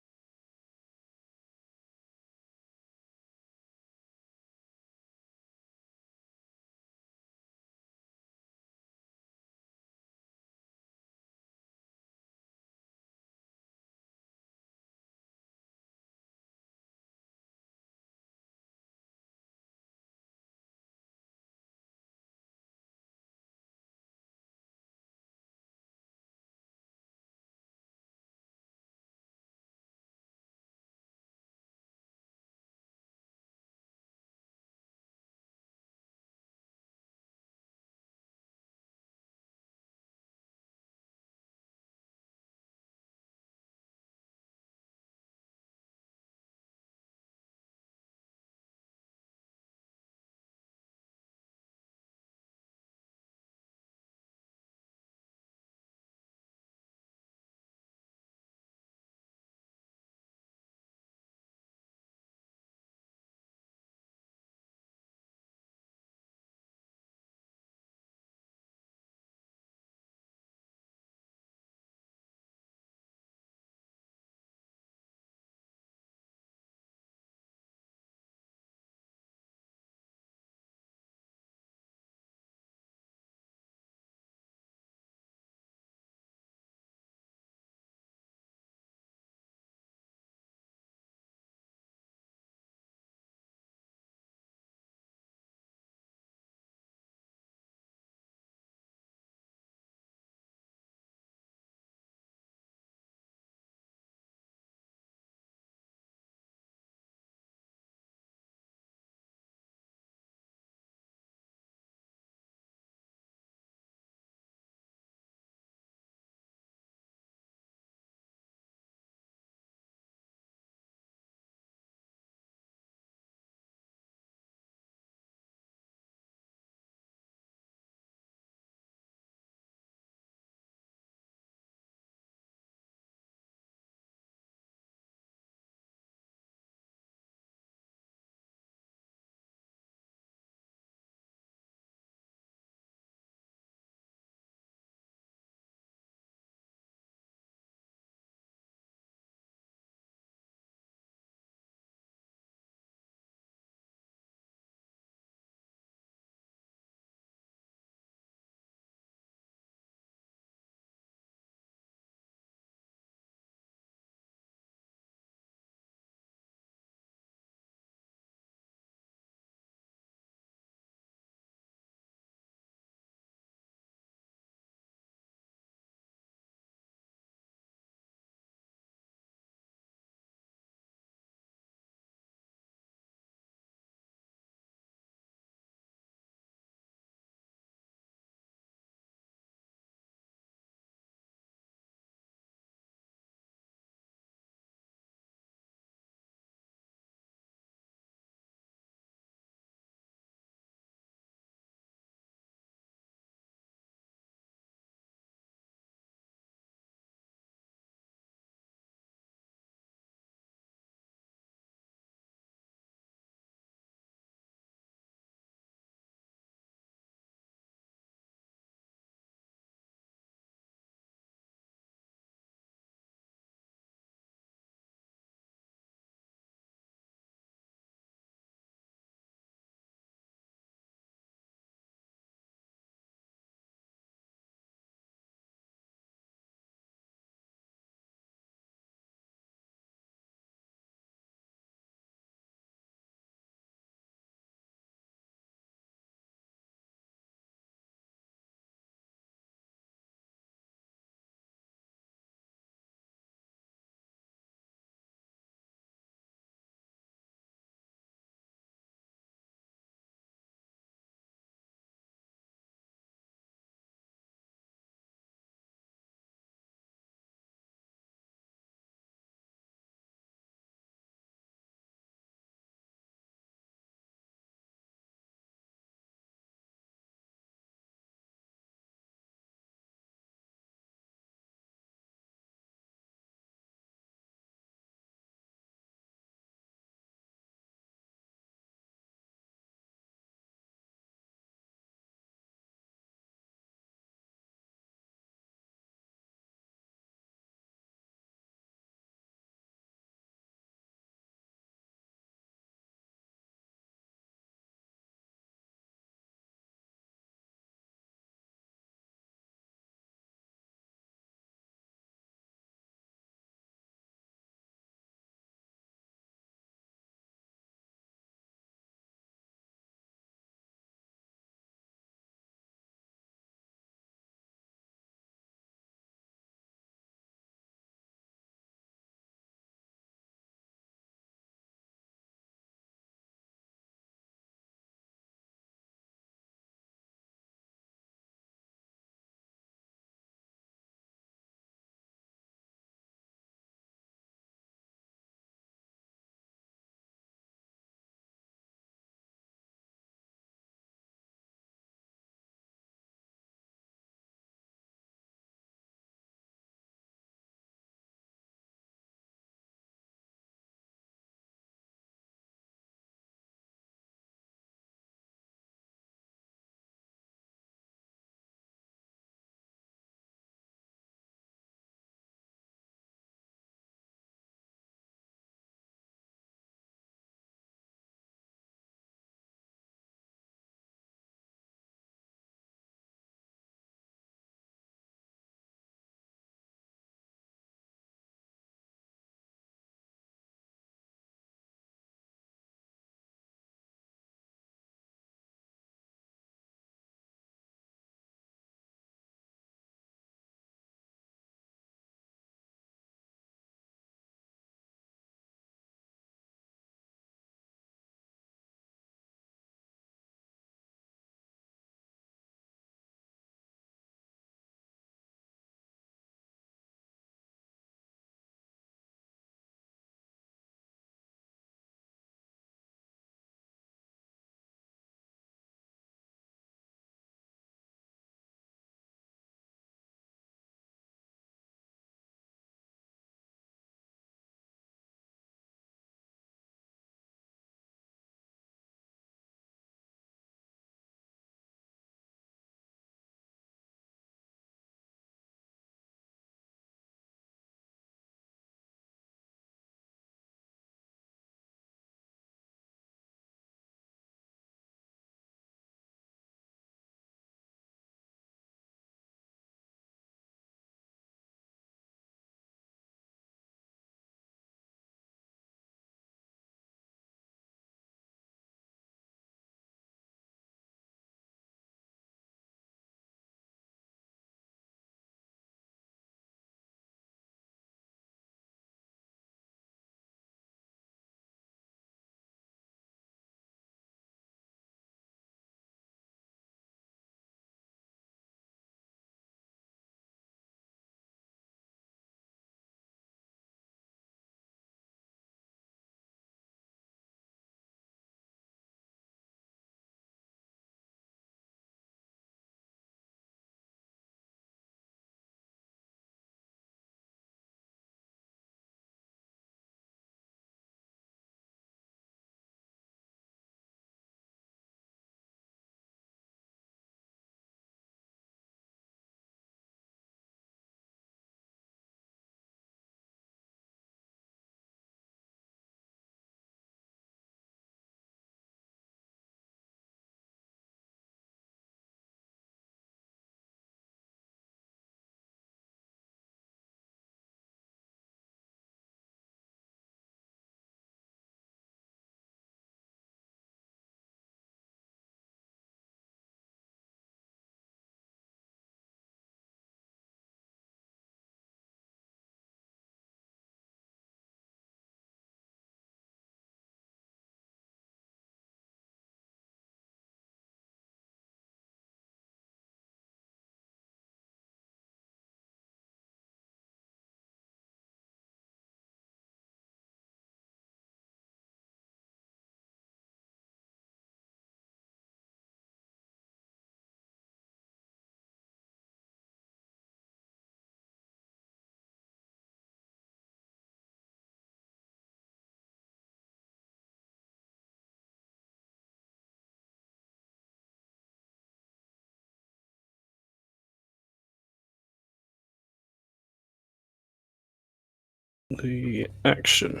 the action.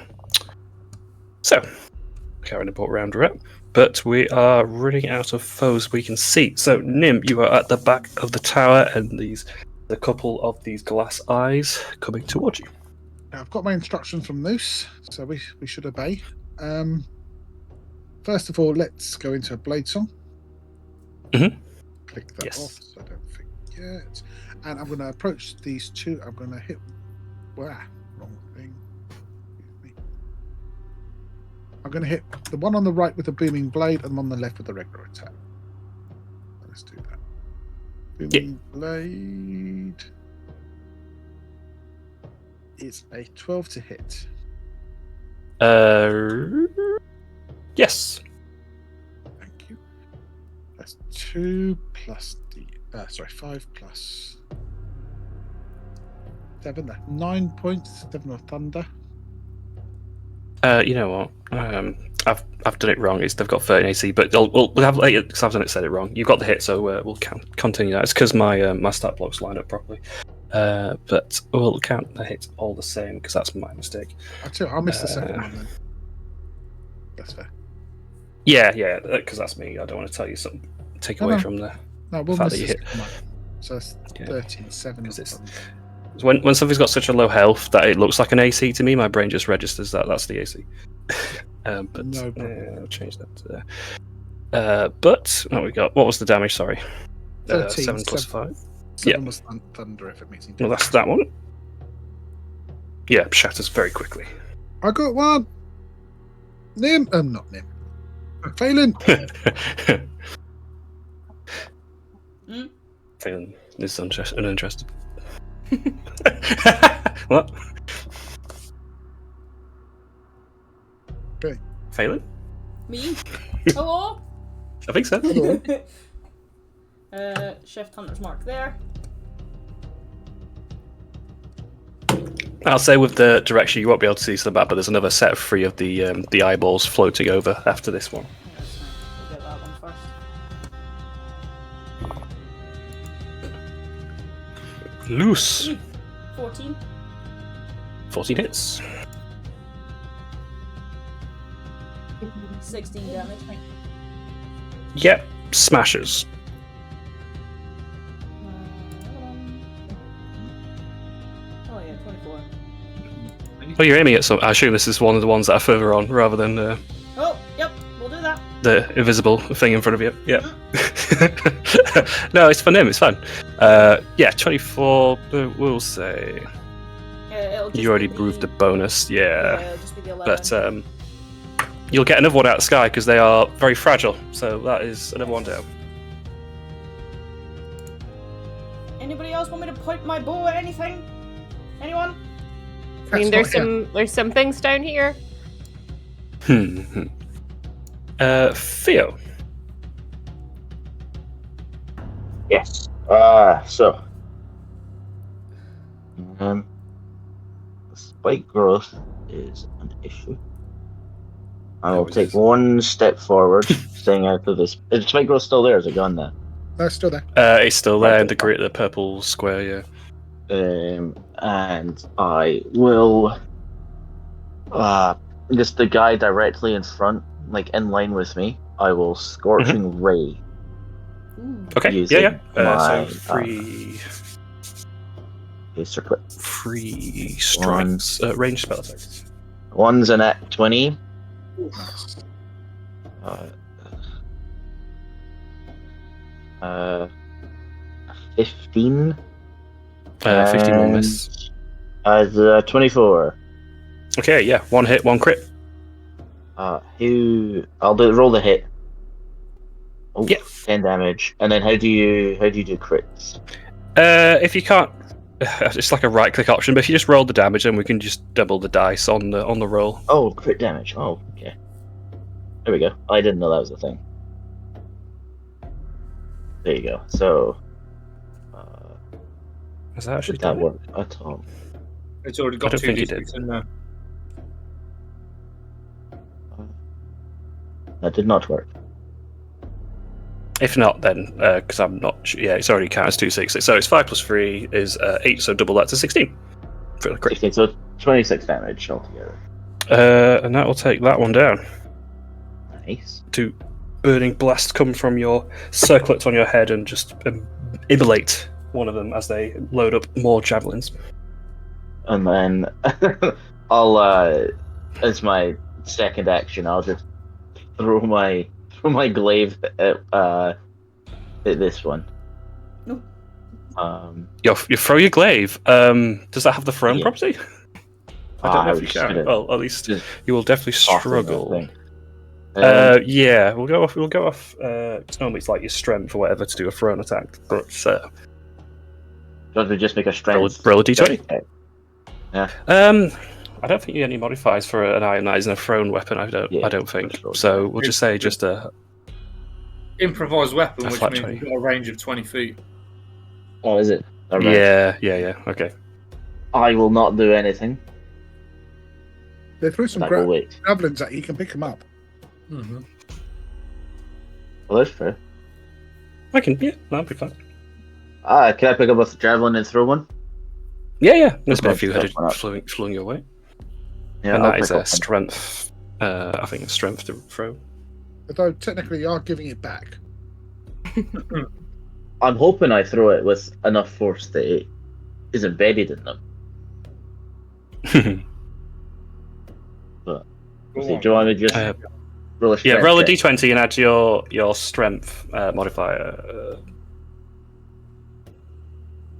So, carrying a boat round rep, but we are running out of foes we can see. So, Nim, you are at the back of the tower, and the couple of these glass eyes coming towards you. I've got my instructions from Noose, so we should obey. First of all, let's go into a blade song. Mhm. Click that Yes. off so I don't forget. And I'm going to approach these two. I'm going to hit. Wrong thing. Excuse me. I'm going to hit the one on the right with the booming blade and one on the left with the regular attack. Let's do that. Booming blade. It's a 12 to hit. Yes. Thank you. That's 2 plus the 5 plus 7. That's 9 points. 7 of thunder. You know what? I've done it wrong. They've got 13 AC, but we'll have later because I've said it wrong. You've got the hit, so we'll continue that. It's because my stat blocks line up properly. But we'll count the hit all the same because that's my mistake. I'll miss the second one then. That's fair. Yeah, because that's me. I don't want to tell you something. Take away from the we'll fact miss that you the hit. second one. So it's 13, 7. When something's got such a low health that it looks like an AC to me, my brain just registers that's the AC. But no problem. I'll change that to there. But what we got? What was the damage? Sorry. 13, 7 plus 5. 7 was thunder if it makes any difference. Well, that's that one. Yeah, shatters very quickly. I got one. Nim. Not Nim. Phelan. Phelan is uninterested. What? Okay. Phelan? Me? Hello? I think so. Shift Hunter's Mark there. I'll say with the direction you won't be able to see to the map, but there's another set of 3 of the eyeballs floating over after this one. We'll get that one first. Loose. 14. 14 hits. 16 damage. Yep, smashes. Oh yeah, 24. Oh, you're aiming at some. I assume this is one of the ones that are further on rather than Oh, yep, we'll do that. the invisible thing in front of you. Yep. No, it's for him. It's fine. Yeah, 24. We'll say. It'll just You already be proved the bonus. Yeah. it'll just be the 11. But you'll get another one out of the sky because they are very fragile. So that is another one down. Anybody else want me to point my bow at anything? Anyone? I mean, there's some things down here. Theo. Yes. So. Spike growth is an issue. I will take one step forward, staying out of this. Is spike growth still there? Is it gone now? No, it's still there. It's still there in the purple square, yeah. And I will just the guy directly in front, like in line with me, I will scorching ray. Okay, using so free circlet. Free strikes. Range spell attacks. One's an at 20. 15. 15 will miss. 24. Okay, yeah, 1 hit, 1 crit. I'll roll the hit. Oh, yeah. 10 damage. And then how do you do crits? If you can't, it's like a right click option, but if you just roll the damage, then we can just double the dice on the roll. Oh, crit damage. Oh, okay. There we go. I didn't know that was a thing. There you go. So, Has that actually did that done work at all? It's already got I don't 2 think it d6 in there. That did not work. If not, then because I'm not sure. Yeah, it's already counted as 2 6. So it's 5 plus 3 is 8, so double that to 16 for the crit. 16, so 26 damage altogether. And that will take that one down. Nice. To burning blast come from your circlets on your head and just immolate one of them as they load up more javelins. And then I'll, as my second action, I'll just throw my glaive at this one. Nope. You throw your glaive. Does that have the thrown property? I don't know if you can. Well, at least you will definitely struggle. Yeah, we'll go off. Normally it's like your strength or whatever to do a thrown attack, but don't we just make a strength? Roll a d20. Yeah. I don't think you get any modifiers for an ionize and a thrown weapon. I don't think. Sure. So we'll just say just a improvised weapon, which means 20. you've got a range of 20 feet. Oh, is it? Yeah. Okay. I will not do anything. They threw some javelins at you. You can pick them up. Mm-hmm. Well, that's fair. I can. Yeah, that'll be fine. Can I pick up a javelin and throw one? Yeah. There's been a few Okay, headed flung your way. Yeah, and I'll that is pick a up strength. I think it's strength to throw. Although technically you are giving it back. I'm hoping I throw it with enough force that it is embedded in them. But do you want me to just roll a strength? Yeah, roll a check? d20 and add your strength modifier.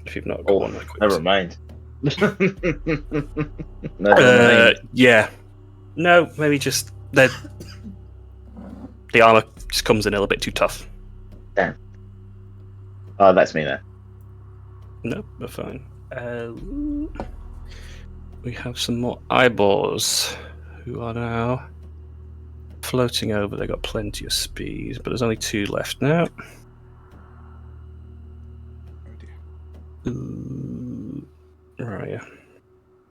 If you've not got one, never mind. Never mind. Yeah. No, maybe just the armor just comes in a little bit too tough. Damn. Oh, that's me then. No, we're fine. We have some more eyeballs who are now floating over. They got plenty of speed, but there's only 2 left now. Right, yeah.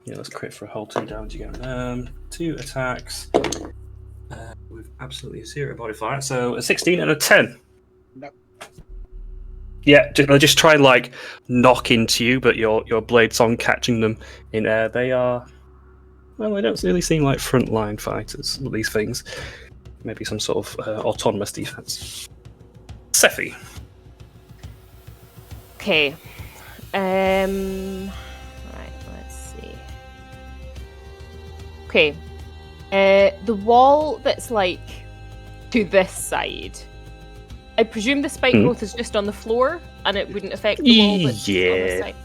Yeah, let's crit for a whole 2 damage again. 2 attacks with absolutely 0 modifier. So a 16 and a 10. Nope. Yeah, they'll just try and like knock into you, but your blade's on catching them in air. They are, well, they don't really seem like frontline fighters, these things. Maybe some sort of autonomous defense. Sephi. Okay. Right, let's see. Okay. The wall that's like to this side. I presume the spike growth is just on the floor and it wouldn't affect the wall that's on the side.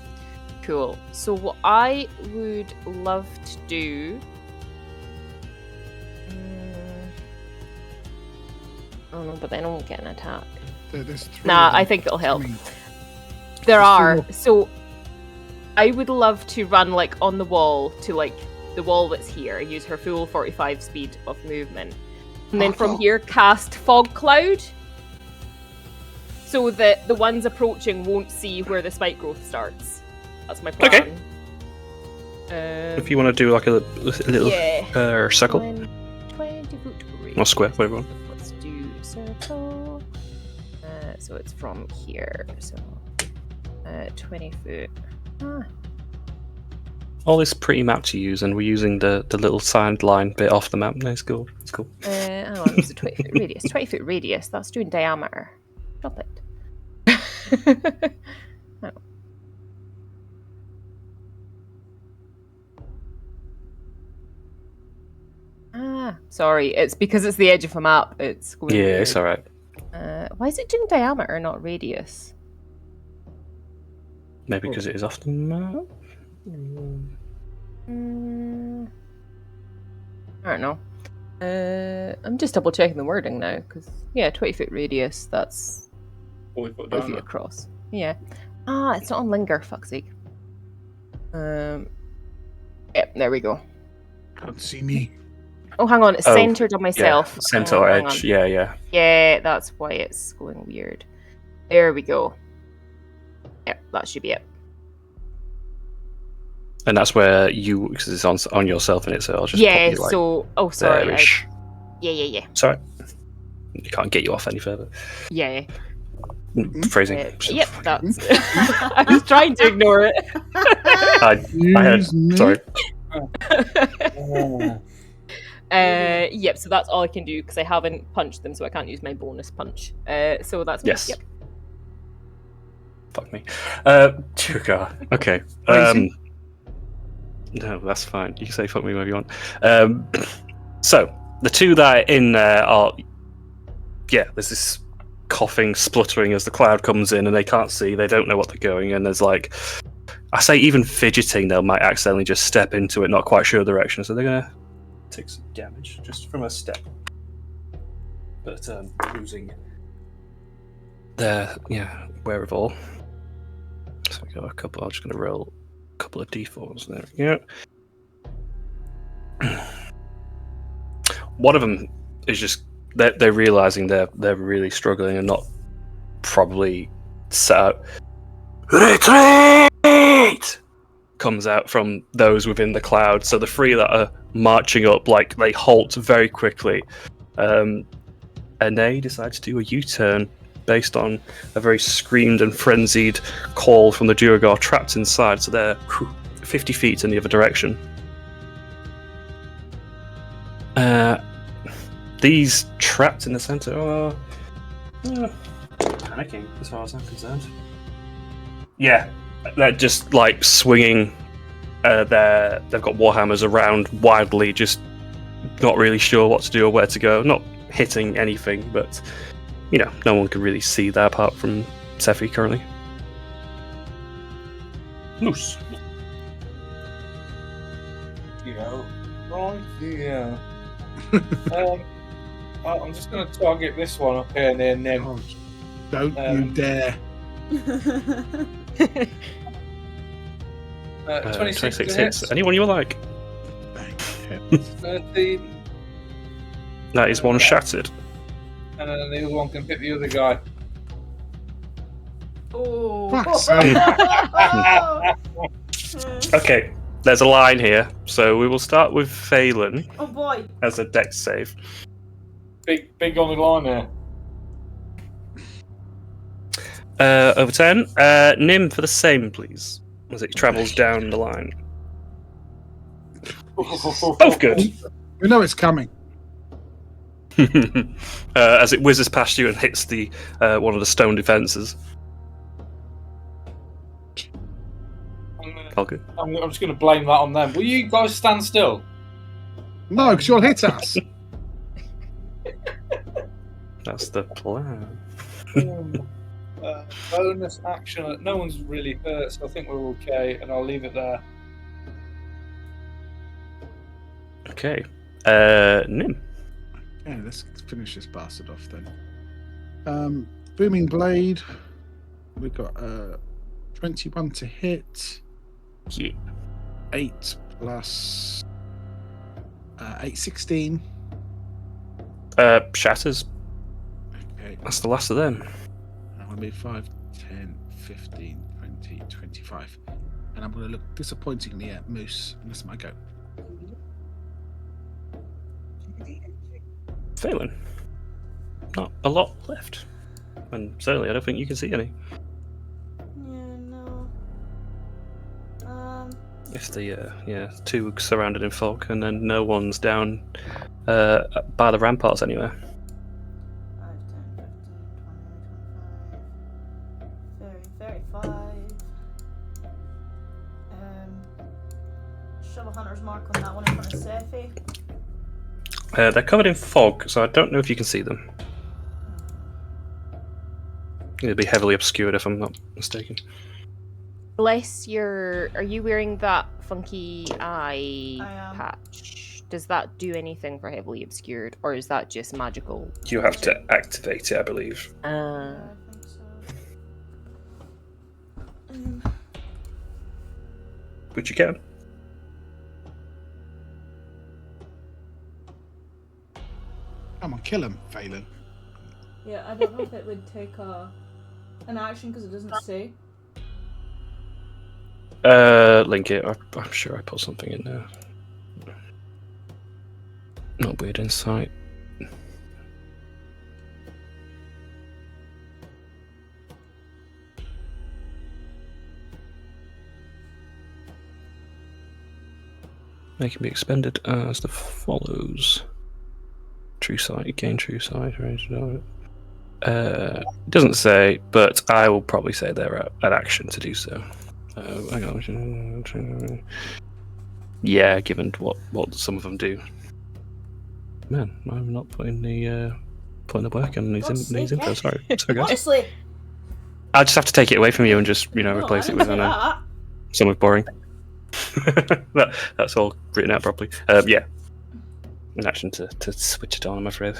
Cool. So what I would love to do. Oh no, but then I won't get an attack. There's 3 Nah, I think it'll help. coming. There There's are. 2 more. So I would love to run like on the wall to like the wall that's here. Use her full 45 speed of movement. And then from here cast Fog Cloud. So that the ones approaching won't see where the spike growth starts. That's my plan. Okay. If you want to do like a little circle. 20 foot range. Or square, whatever you want. Let's do circle. So it's from here. So 20 foot. All this pretty map to use, and we're using the little sideline bit off the map. No, it's cool. It's cool. Hang on, it's a 20 foot radius. 20 foot radius, that's doing diameter. Stop it. Sorry, it's because it's the edge of a map. It's going weird. It's alright. Why is it doing diameter, not radius? Maybe because it is off the map? I don't know. I'm just double checking the wording now, because 20 foot radius, that's 40 foot 40 feet across. Yeah. It's not on linger, fuck's sake. Yep, there we go. Can't see me. Oh, hang on, it's centered on myself. Yeah, center or edge, yeah. Yeah, that's why it's going weird. There we go. Yep, that should be it. And that's where you, because it's on yourself in it, so I'll just yeah, pop you, like, so... Oh, sorry. there-ish. Yeah. Sorry. You can't get you off any further. Yeah. Phrasing. Yep, that's... I was trying to ignore it. I heard... Sorry. Yep, so that's all I can do because I haven't punched them, so I can't use my bonus punch. So that's me. Yes. Yep. Fuck me. Dear God. Okay. No, that's fine. You can say fuck me whenever you want. So the two that are in there are, there's this coughing, spluttering as the cloud comes in, and they can't see. They don't know what they're going, and there's like, I say even fidgeting. They might accidentally just step into it, not quite sure the direction, so they're gonna take some damage just from a step. But losing their wherewithal. So we got a couple. I'm just gonna roll a couple of d4s. There we go. One of them is just they're realizing they're really struggling and not probably set out. Retreat! Comes out from those within the cloud. So the three that are marching up, like, they halt very quickly, and they decide to do a U-turn based on a very screamed and frenzied call from the Duergar trapped inside. So they're 50 feet in the other direction. These trapped in the center are panicking as far as I'm concerned. Yeah, they're just like swinging. They've got warhammers around wildly, just not really sure what to do or where to go. Not hitting anything, but no one can really see that apart from Sephi currently. Moose. I'm just going to target this one up here near Nim. Oh, don't you dare. 26 hits. Anyone you like? 13. That is one shattered. And then the other one can hit the other guy. Oh. Fuck's sake. Okay, there's a line here, so we will start with Phelan. Oh boy. As a dex save. Big on the line there. Over 10. Nim for the same, please. As it travels down the line. Both good. We know it's coming. As it whizzes past you and hits the one of the stone defences. All good. I'm just going to blame that on them. Will you guys stand still? No, because you'll hit us. That's the plan. Bonus action. No one's really hurt, so I think we're okay, and I'll leave it there. Okay. Nim. Yeah, let's finish this bastard off then. Booming Blade. We've got 21 to hit. Yeah. 8 plus 8, 16. Shatters. Okay. That's the last of them. And we'll be 5, 10, 15, 20, 25. And I'm going to look disappointingly at Moose. And that's my go. Phelan. Not a lot left. And certainly I don't think you can see any. Yeah, no. If the two surrounded in fog, and then no one's down by the ramparts anywhere. 5, 10, 15, 20, 25. 35. Shovel Hunter's mark on that one in front of Sephi. They're covered in fog, so I don't know if you can see them. It'll be heavily obscured if I'm not mistaken. Unless are you wearing that funky eye I am. patch? Does that do anything for heavily obscured, or is that just magical? You have to activate it, I believe. Yeah, I think so. Which you can. Come on, kill him, Phelan. Yeah, I don't know if it would take an action because it doesn't say. Link it. I'm sure I put something in there. Not weird insight. They can be expended as the follows. True sight, gain true sight. Doesn't say, but I will probably say they're an action to do so. Hang on. Yeah, given what some of them do. Man, I'm not putting the work in these info. Sorry, guys. Honestly, I'll just have to take it away from you and just replace it with something boring. That's all written out properly. Yeah, an action to switch it on, I'm afraid.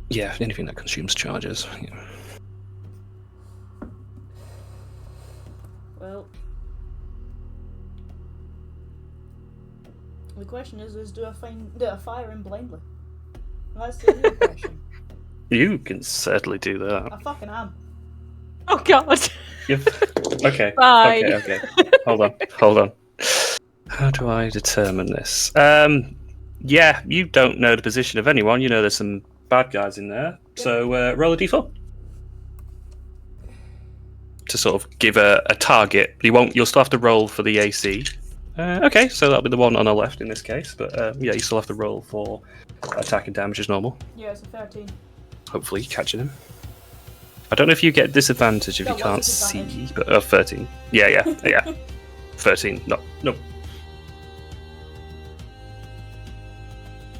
Yeah, anything that consumes charges. Yeah. Well, the question is do I fire him blindly? That's the real question. You can certainly do that. I fucking am. Oh god. Okay. Bye. Okay. Hold on. How do I determine this? Yeah, you don't know the position of anyone. You know there's some bad guys in there. Yep. So roll a d4 to sort of give a target. You'll still have to roll for the AC. Okay, so that'll be the one on the left in this case. But yeah, you still have to roll for attack and damage as normal. Yeah, it's a 13. Hopefully catching him. I don't know if you get disadvantage if you can't see, but 13. Yeah. 13. No.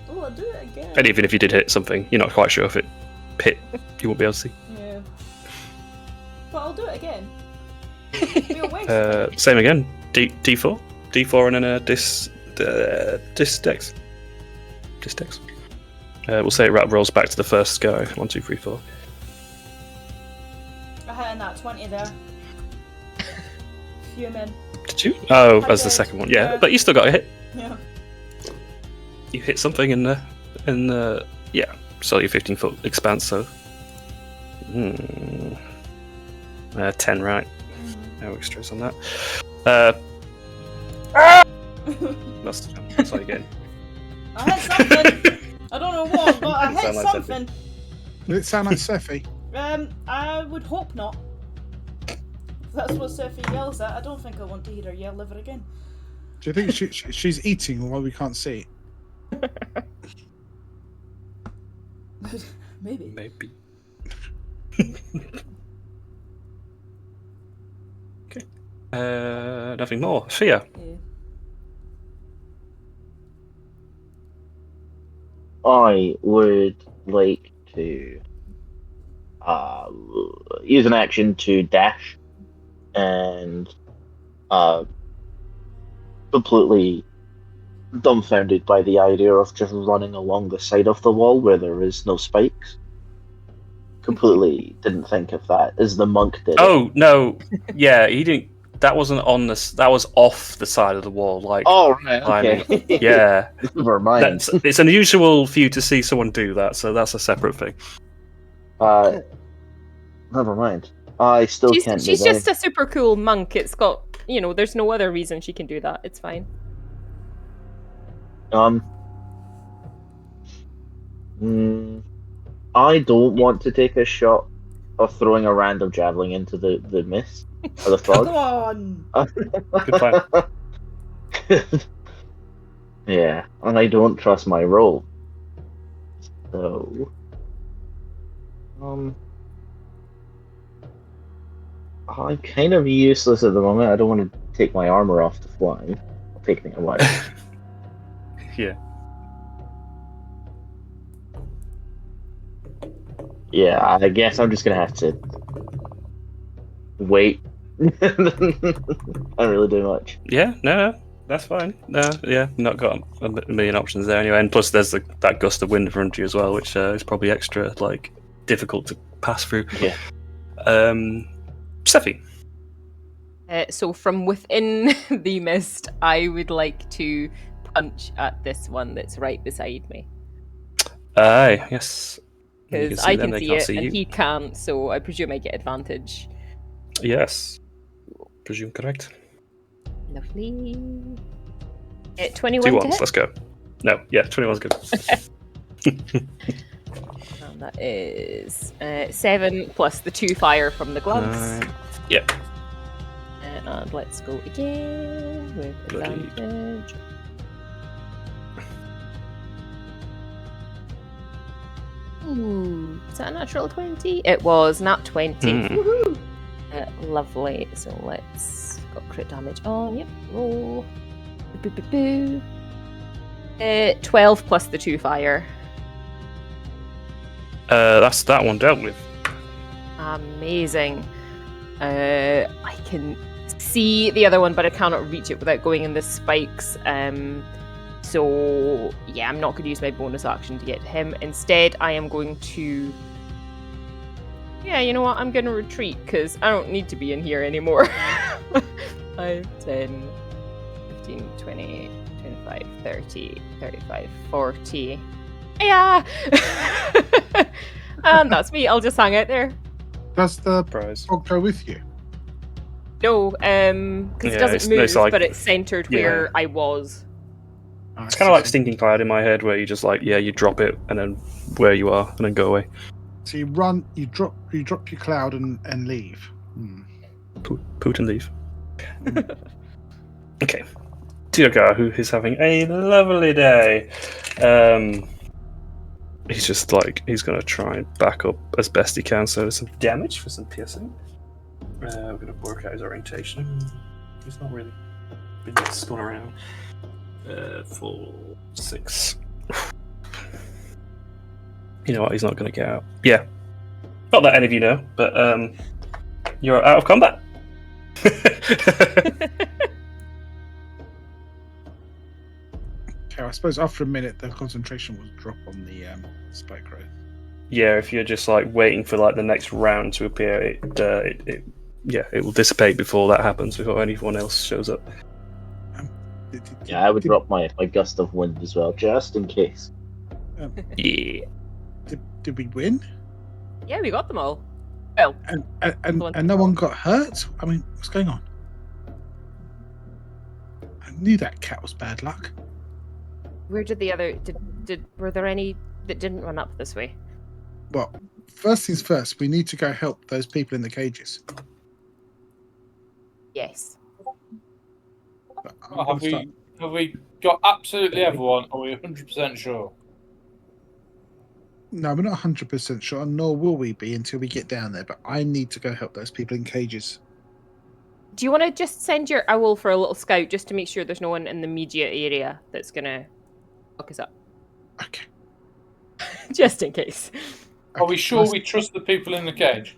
Oh, I'll do it again. And even if you did hit something, you're not quite sure if it hit. You won't be able to see. Yeah. But I'll do it again. Be a waste. Same again. D4, and then a dis dex. We'll say it rolls back to the first guy. 1, 2, 3, 4. I had a nat 20 there. Human. Did you? Oh, as the second one. Yeah, but you still got a hit. Yeah. You hit something in the yeah. So your 15-foot expanse. So 10, right? No extras on that. That's all you getting. I hit something. I don't know what, but I hit something. Did it sound like Sephi? I would hope not. If that's what Sephi yells at, I don't think I want to hear her yell ever again. Do you think she's eating while we can't see? Maybe. Okay. Nothing more. Fear. Yeah. I would like to use an action to dash and completely dumbfounded by the idea of just running along the side of the wall where there is no spikes. Completely didn't think of that as the monk did. Oh no, yeah, he didn't. That wasn't on this. That was off the side of the wall, like. Oh right, okay. Yeah. Never mind. It's unusual for you to see someone do that, so that's a separate thing. Never mind. I still can't. She's just a super cool monk. It's got, there's no other reason she can do that. It's fine. I don't want to take a shot of throwing a random javelin into the mist or the fog. Come on. Good plan. Yeah, and I don't trust my roll. So, I'm kind of useless at the moment. I don't want to take my armor off to fly. I'll take me away. Yeah. Yeah, I guess I'm just gonna have to wait. I don't really do much. Yeah, no, that's fine. No, yeah, not got a million options there anyway. And plus, there's that gust of wind in front of you as well, which is probably extra difficult to pass through. Yeah. Sephi. So from within the mist, I would like to punch at this one that's right beside me. Aye, yes. Because I can see it and he can't, so I presume I get advantage. Yes. Presume correct. Lovely. 21 2 to ones, hit? let's go. No, yeah, 21's good. And that is 7 plus the 2 fire from the gloves. Yep. And let's go again with advantage. Ooh, is that a natural 20? It was, not 20. Woohoo! Lovely. So let's got crit damage on. Yep. Roll. 12 plus the 2 fire. That's that one dealt with. Amazing. I can see the other one, but I cannot reach it without going in the spikes. So yeah, I'm not going to use my bonus action to get to him. Instead, I am going to. Yeah, you know what? I'm going to retreat because I don't need to be in here anymore. 5, 10, 15, 20, 25, 30, 35, 40. Yeah! And that's me. I'll just hang out there. Does the Prize. dog go with you? No, because it doesn't move, but it's centered where I was. It's kind of like Stinking Cloud in my head, where you just like, you drop it, and then where you are, and then go away. So you run, you drop your cloud and leave. Poot and leave. Okay. Tiogar, who is having a lovely day. He's just like, he's going to try and back up as best he can, so there's some damage for some piercing. We're going to work out his orientation. He's not really been spun around. 4, 6. You know what, he's not going to get out. Yeah. Not that any of you know, but you're out of combat. Okay, I suppose after a minute the concentration will drop on the spike growth. Yeah, if you're just like waiting for like the next round to appear, it will dissipate before that happens, before anyone else shows up. I would drop my gust of wind as well, just in case. Yeah. Did we win? Yeah, we got them all. Well, and no one got hurt? I mean, what's going on? I knew that cat was bad luck. Where did the other... Were there any that didn't run up this way? Well, first things first, we need to go help those people in the cages. Yes. Have we got absolutely everyone? Are we 100% sure? No, we're not 100% sure, nor will we be until we get down there, but I need to go help those people in cages. Do you want to just send your owl for a little scout just to make sure there's no one in the immediate area that's going to fuck us up? Okay. Just in case. Are we sure we trust the people in the cage?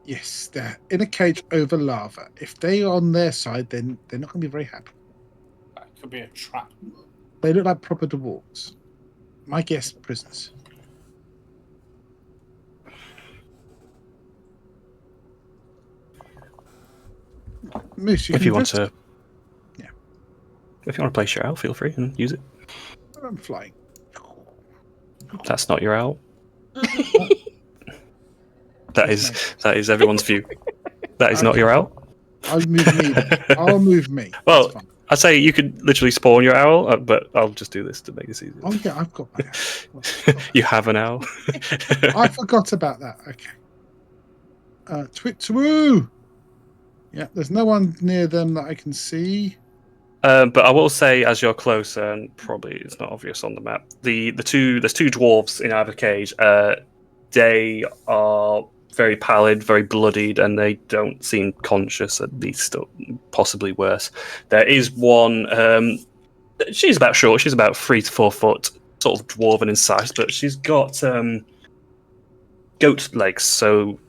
Yes, they're in a cage over lava. If they are on their side, then they're not going to be very happy. That could be a trap. They look like proper dwarves. My guess, prisoners. Moose, if you want to place your owl, feel free and use it. I'm flying. That's not your owl. That is everyone's view. That is not your owl. I'll move me. Well, I'd say you could literally spawn your owl, but I'll just do this to make this easier. Oh yeah, I've got my owl. You have an owl. I forgot about that. Okay. Twit-twoo! Yeah, there's no one near them that I can see. But I will say, as you're closer, and probably it's not obvious on the map, there's two dwarves in either cage. They are very pallid, very bloodied, and they don't seem conscious, at least, or possibly worse. There is one. She's about short. She's about 3 to 4 foot, sort of dwarven in size, but she's got goat legs, so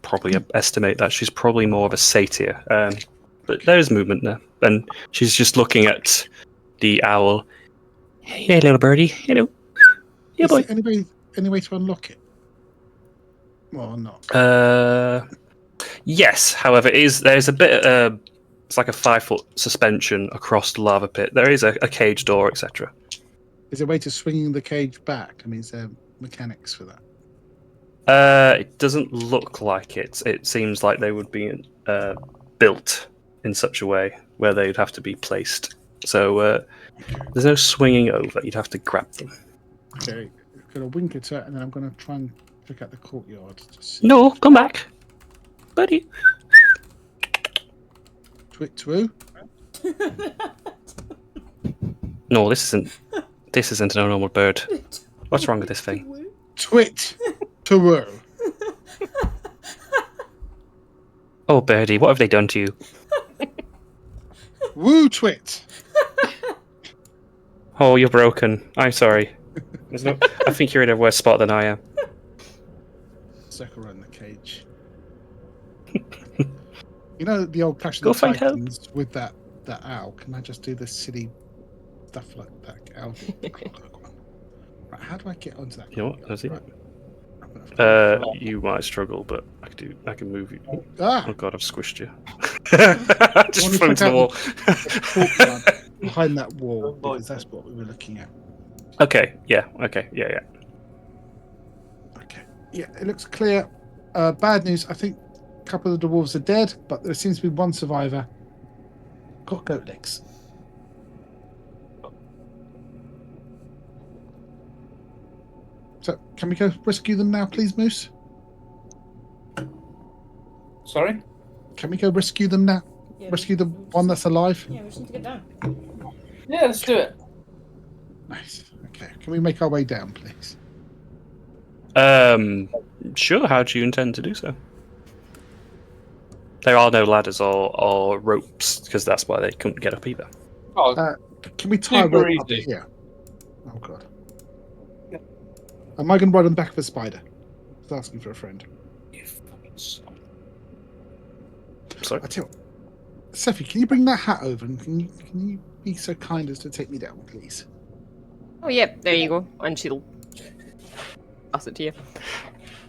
probably estimate that she's probably more of a satyr. But there is movement there, and she's just looking at the owl. Hey, little birdie. Hello. Yeah, boy. Any way to unlock it? Well, not. Yes. However, there's a bit. It's like a 5-foot suspension across the lava pit. There is a cage door, etc. Is there a way to swing the cage back? I mean, is there mechanics for that? It doesn't look like it. It seems like they would be built in such a way where they'd have to be placed. So there's no swinging over. You'd have to grab them. Okay, I'm going to wink at her, and then I'm going to try and check out the courtyard. To see. No, come back. buddy. Twit twoo. No, this isn't a normal bird. What's wrong with this thing? Twit twoo. Oh, birdie, what have they done to you? Woo twit. Oh, you're broken. I'm sorry. I think you're in a worse spot than I am. Circle around the cage. You know the old Clash of Go the find help. Titans with that owl? Can I just do this silly stuff like that owl? Come on. Right, how do I get onto that? You know what? Does it? Right. You might struggle, but I can move you. Ah! Oh god, I've squished you. Just flew into the wall. Behind that wall, because that's what we were looking at. Okay, yeah. Okay, yeah. Okay. Yeah, it looks clear. Bad news, I think a couple of the dwarves are dead, but there seems to be one survivor. Got goat legs. So, can we go rescue them now, please, Moose? Sorry? Can we go rescue them now? Yeah, Rescue the one that's alive? Yeah, we just need to get down. Yeah, let's do it. Nice. Okay. Can we make our way down, please? Sure, how do you intend to do so? There are no ladders or ropes, because that's why they couldn't get up either. Oh, Can we tie a Super rope up easy. here? Oh, God. Am I going to ride on the back of a spider? I was asking for a friend. you fucking son. Sorry? I tell you what, Seffi, can you bring that hat over and can you be so kind as to take me down, please? Oh, yep, there you go. And she'll pass it to you.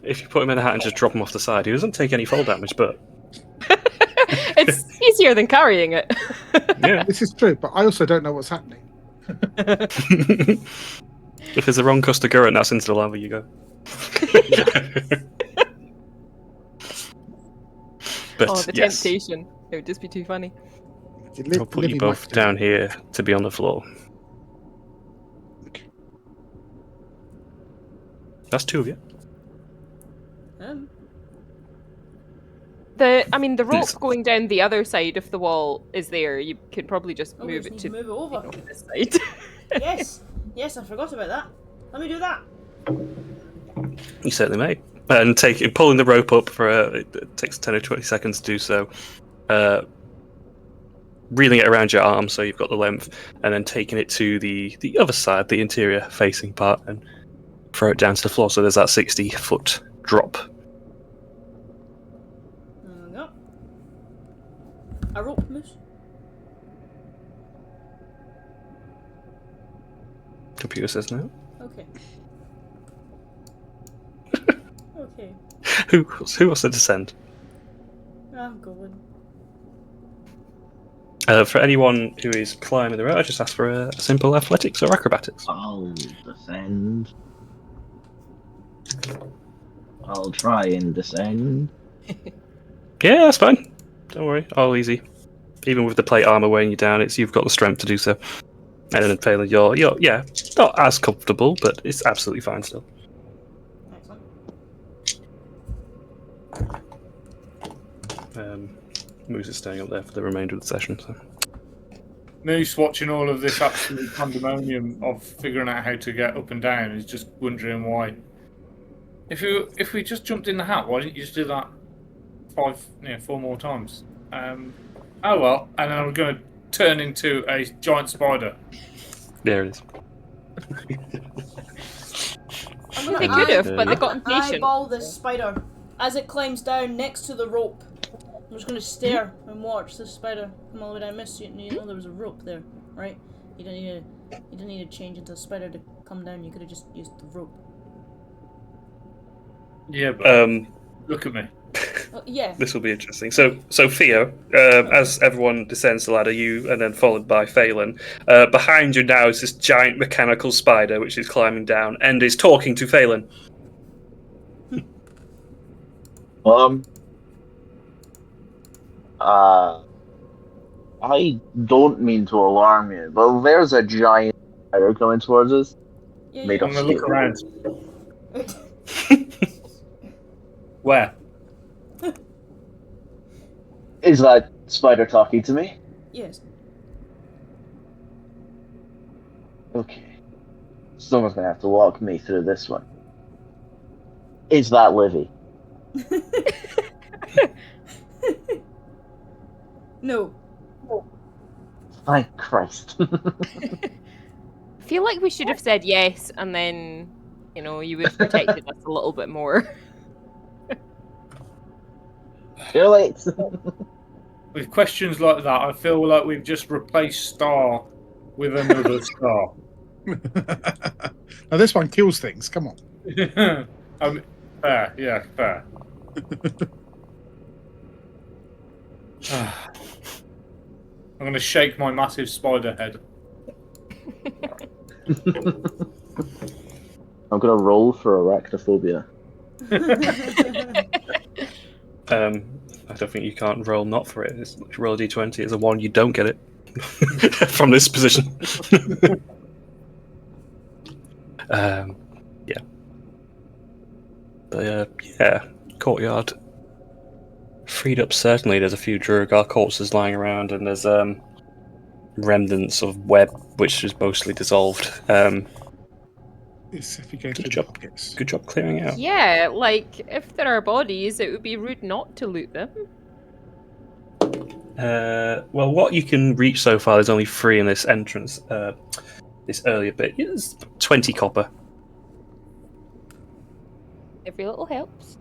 If you put him in a hat and just drop him off the side, he doesn't take any fall damage, but... It's easier than carrying it. Yeah. This is true, but I also don't know what's happening. If there's a wrong Custagurant, that's into the lava you go. But Oh, the yes, temptation. It would just be too funny. I'll put you both down here to be on the floor. That's two of you. The rope Yes. going down the other side of the wall is there. You could probably just Oh, we move just it need to to move it over. this side. Yes, I forgot about that. Let me do that. You certainly may. And pulling the rope up for it takes 10 or 20 seconds to do so. Reeling it around your arm so you've got the length, and then taking it to the other side, the interior facing part, and throw it down to the floor. So there's that 60-foot drop. There we go. A rope, Moose. Computer says no. Okay. Okay. Who wants to descend? I'm going. For anyone who is climbing the rope, I just ask for a simple athletics or acrobatics. I'll descend. I'll try and descend. Yeah, that's fine. Don't worry, all easy. Even with the plate armor weighing you down, you've got the strength to do so. And then Phelan, you're not as comfortable, but it's absolutely fine still. Excellent. Moose is staying up there for the remainder of the session. So. Moose watching all of this absolute pandemonium of figuring out how to get up and down is just wondering why. If we just jumped in the hat, why didn't you just do that 4 more times? Oh well, and then I'm going to turn into a giant spider. There it is. They could have, but they got impatient. Eyeball this spider as it climbs down next to the rope. I'm just gonna stare and watch this spider come all the way down. Miss, you know there was a rope there, right? You didn't need to change into a spider to come down. You could have just used the rope. Yeah, but look at me. Yeah. This will be interesting. So Theo, as everyone descends the ladder, you and then followed by Phelan, behind you now is this giant mechanical spider which is climbing down and is talking to Phelan. I don't mean to alarm you, but there's a giant spider coming towards us. Yeah, Made yeah. I'm going to look around. 'Cause- Where? Is that spider talking to me? Yes. Okay. Someone's gonna have to walk me through this one. Is that Livy? No. Thank Christ. I feel like we should have said yes, and then, you would have protected us a little bit more. You're late. With questions like that, I feel like we've just replaced Star with another Star. Now this one kills things. Come on. Fair, yeah, fair. I'm going to shake my massive spider head. I'm gonna roll for arachnophobia. I don't think you can't roll not for it. It's roll a d20. It's a 1. You don't get it from this position. Yeah. But yeah, courtyard. Freed up, certainly. There's a few Druagar corpses lying around, and there's remnants of web, which is mostly dissolved. Good job. Good job clearing out. Yeah, like, if there are bodies, it would be rude not to loot them. Well, what you can reach so far, there's only 3 in this entrance. This earlier bit is 20 copper. Every little helps.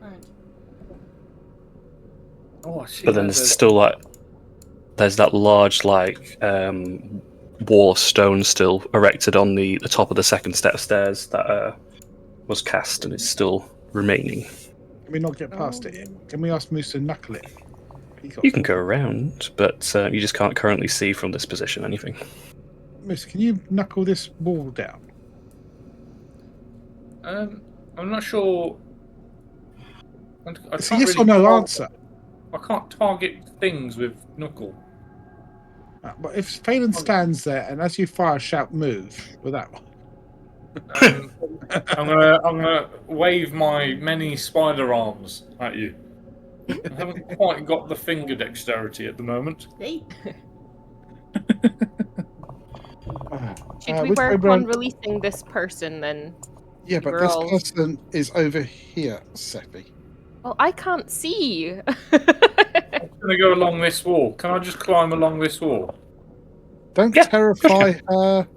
Alright. Oh, I see. But then there's still there's that large wall of stone still erected on the top of the second set of stairs that was cast and is still remaining. Can we not get past it? Can we ask Moose to knuckle it? You can go around, but you just can't currently see from this position anything. Moose, can you knuckle this wall down? I'm not sure. It's a yes or no answer. I can't target things with knuckle. But if Phelan stands there and as you fire, shout "move" with that one. I'm gonna wave my many spider arms at you. I haven't quite got the finger dexterity at the moment. Hey. Should we work on releasing this person then? Yeah, but this person is over here, Seppi. Well, I can't see. I'm gonna go along this wall. Can I just climb along this wall? Don't terrify her.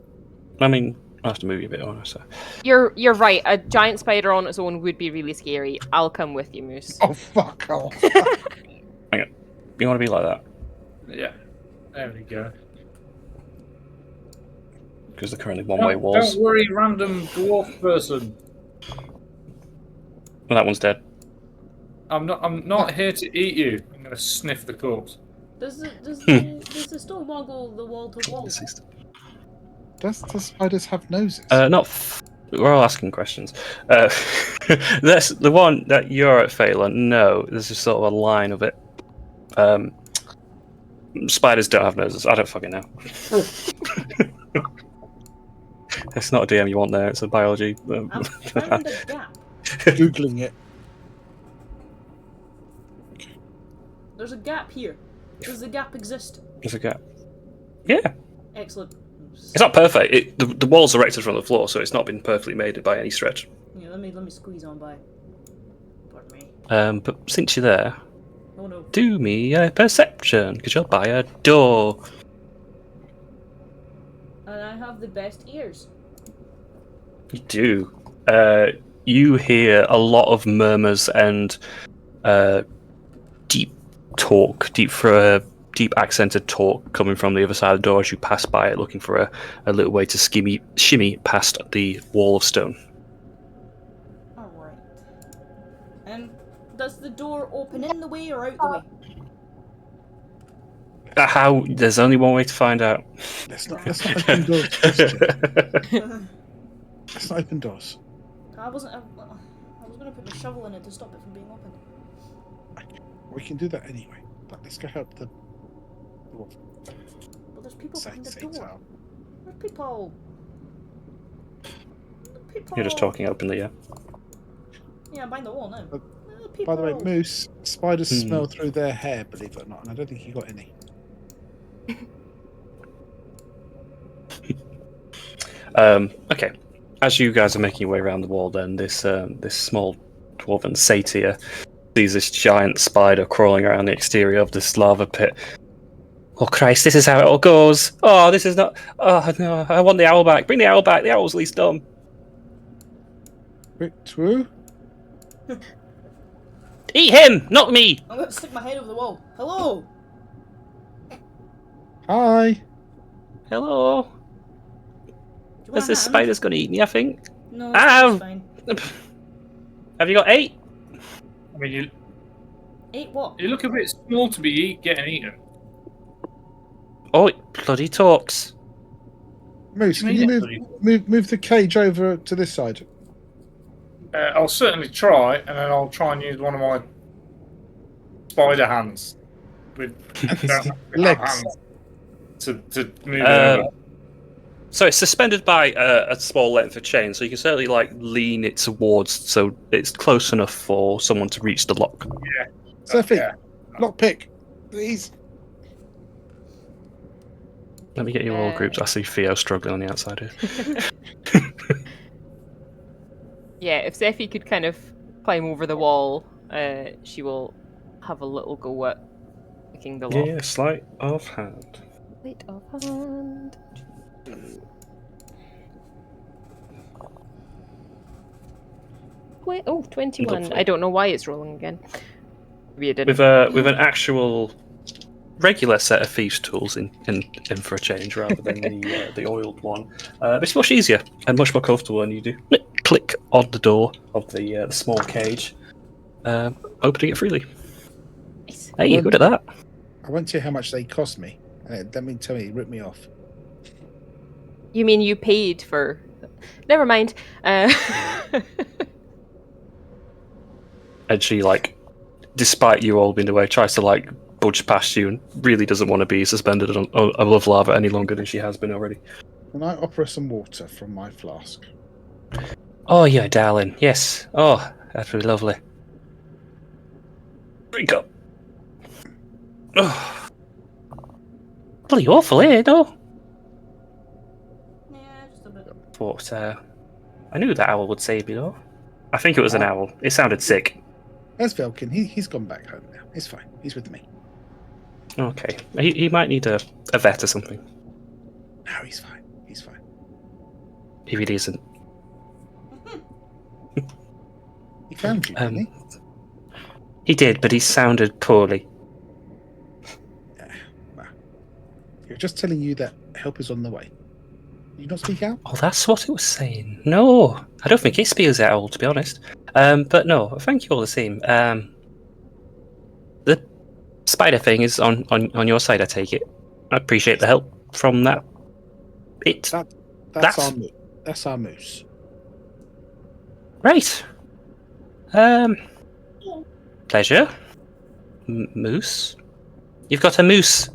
I mean, I have to move you a bit on. So. You're right. A giant spider on its own would be really scary. I'll come with you, Moose. Oh, fuck off. Hang on. You want to be like that? Yeah. There we go. Because they're currently one-way walls. Don't worry, random dwarf person. Well, that one's dead. I'm not here to eat you. I'm gonna sniff the corpse. Does the stone wall go the wall to wall? Does the spiders have noses? We're all asking questions. That's the one that you're at, Phelan. No, there's just sort of a line of it. Spiders don't have noses. I don't fucking know. It's not a DM you want there. It's a biology. I'm finding the gap. Googling it. There's a gap here. Does the gap exist? There's a gap. Yeah. Excellent. It's not perfect. The wall's erected from the floor, so it's not been perfectly made by any stretch. Yeah, let me squeeze on by. Pardon me. But since you're there, Oh no. do me a perception, because you're by a door. And I have the best ears. You do. You hear a lot of murmurs and deep talk, deep accented talk coming from the other side of the door as you pass by it, looking for a little way to shimmy past the wall of stone. Alright. And does the door open in the way or out the way? How? There's only one way to find out. Let's not open doors. Let's not open doors. I was going to put a shovel in it to stop it from being opened. We can do that anyway. But let's go help the. But there's people behind the door. There's people. You're just talking openly, yeah. Yeah, behind the wall now. By the way, People. Moose, spiders smell through their hair, believe it or not, and I don't think you got any. Okay. As you guys are making your way around the wall, then this small dwarven satyr sees this giant spider crawling around the exterior of this lava pit. Oh Christ, this is how it all goes. Oh, this is not. Oh no, I want the owl back. Bring the owl back. The owl's least dumb. True. Eat him, not me. I'm gonna stick my head over the wall. Hello. Hi. Hello. Do you want This a hand? spider's going to eat me, I think. No, Ow! it's fine. Have you got 8? I mean, Eight what? you look a bit small to be getting eaten. Oh, it bloody talks. Moose, What can do you you move the cage over to this side? I'll certainly try, and then I'll try and use one of my spider hands with Legs. hands to move it over. So it's suspended by a small length of chain, so you can certainly like lean it towards, so it's close enough for someone to reach the lock. Yeah. Sophie, Yeah. lockpick, please. Let me get you all groups. I see Theo struggling on the outside here. Yeah, if Zephy could kind of climb over the wall, she will have a little go at picking the lock. Yeah, sleight of hand. Sleight of hand. Oh, 21. Lovely. I don't know why it's rolling again. Maybe it didn't. With an actual regular set of thieves' tools in for a change rather than the oiled one. It's much easier and much more comfortable when you do click on the door of the small cage, opening it freely. Nice. Hey, you're good at that. I won't tell you how much they cost me. That mean tell me he ripped me off. You mean you paid for... Never mind. And she, like, despite you all being away, tries to like budge past you and really doesn't want to be suspended above lava any longer than she has been already. Can I offer her some water from my flask? Oh, yeah, darling. Yes. Oh, that'd be lovely. Drink up. Oh. Bloody awful here, though. Yeah, just a bit. But I knew that owl would save me, though. I think it was an owl. It sounded sick. That's Velkin. He's gone back home now. It's fine. He's with me. Okay. He might need a vet or something. No, he's fine. He's fine. If he isn't. He found you, didn't he? He did, but he sounded poorly. Well, you're just telling you that help is on the way. Did you not speak out? Oh, that's what it was saying. No, I don't think it spews at all, to be honest. But no, thank you all the same. The spider thing is on your side, I take it. I appreciate the help from that. That's our moose. Right. Pleasure. Moose? You've got a moose.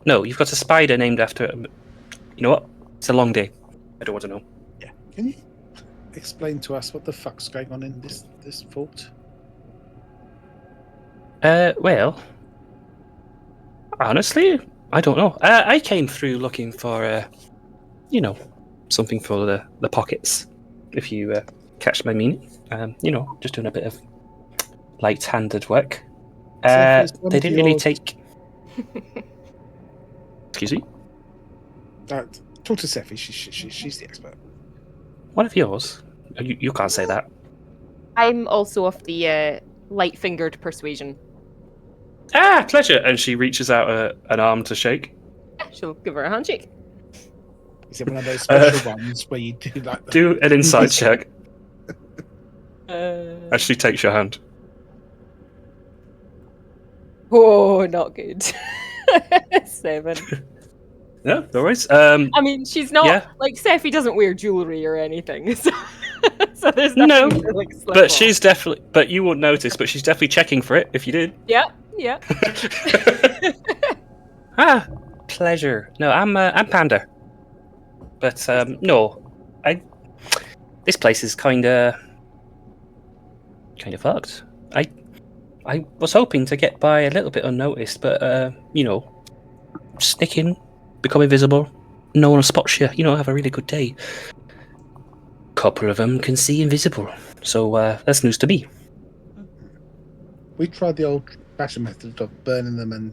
No, you've got a spider named after it. You know what? It's a long day. I don't want to know. Yeah. Can you explain to us what the fuck's going on in this fort? Well, honestly, I don't know. I came through looking for, something for the pockets, if you catch my meaning. Just doing a bit of light-handed work. They didn't really take... Excuse me? Talk to Sephi. She's the expert. One of yours? You can't say that. I'm also of the light-fingered persuasion. Ah, pleasure! And she reaches out an arm to shake. She'll give her a handshake. Is it one of those special ones where you do that? Do an insight check. As she takes your hand. Oh, not good. 7. Yeah, no worries. I mean, she's not Yeah. like Sephi doesn't wear jewelry or anything, so there's No, nothing to, like, slip but off. she's definitely. But you wouldn't notice. But she's definitely checking for it. If you did. Yeah. Ah, pleasure. No, I'm Panda. But no, This place is kind of kind of fucked. I was hoping to get by a little bit unnoticed, but sneak in, become invisible, no one will spot you. Have a really good day. Couple of them can see invisible, so that's news to me. We tried the old-fashioned method of burning them and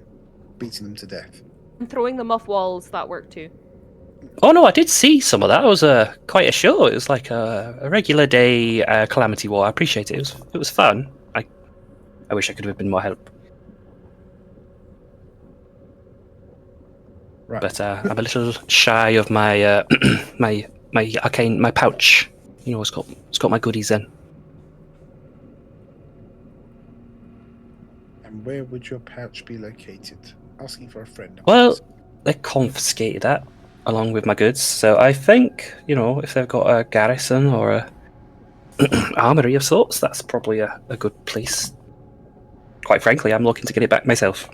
beating them to death. And throwing them off walls, that worked too. Oh no, I did see some of that. It was quite a show. It was like a regular day Calamity War. I appreciate it. It was fun. I wish I could have been more help. Right. But I'm a little shy of my my arcane pouch. It's got my goodies in. And where would your pouch be located? Asking for a friend. Well, they confiscated that along with my goods. So I think if they've got a garrison or a armory of sorts, that's probably a good place. Quite frankly, I'm looking to get it back myself.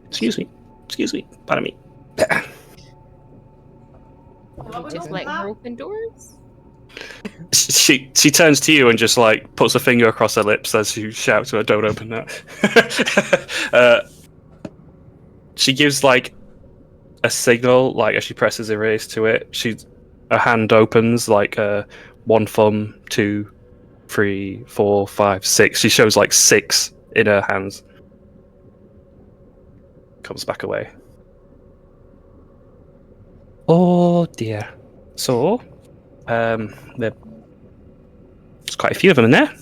Excuse me. Pardon me. Just letting her open doors? She turns to you and just puts a finger across her lips as you shout to her, "Don't open that." She gives a signal, as she presses erase to it. Her hand opens one thumb, 2, 3, 4, 5, 6. She shows 6 in her hands. Comes back away. Oh dear. So, there's quite a few of them in there.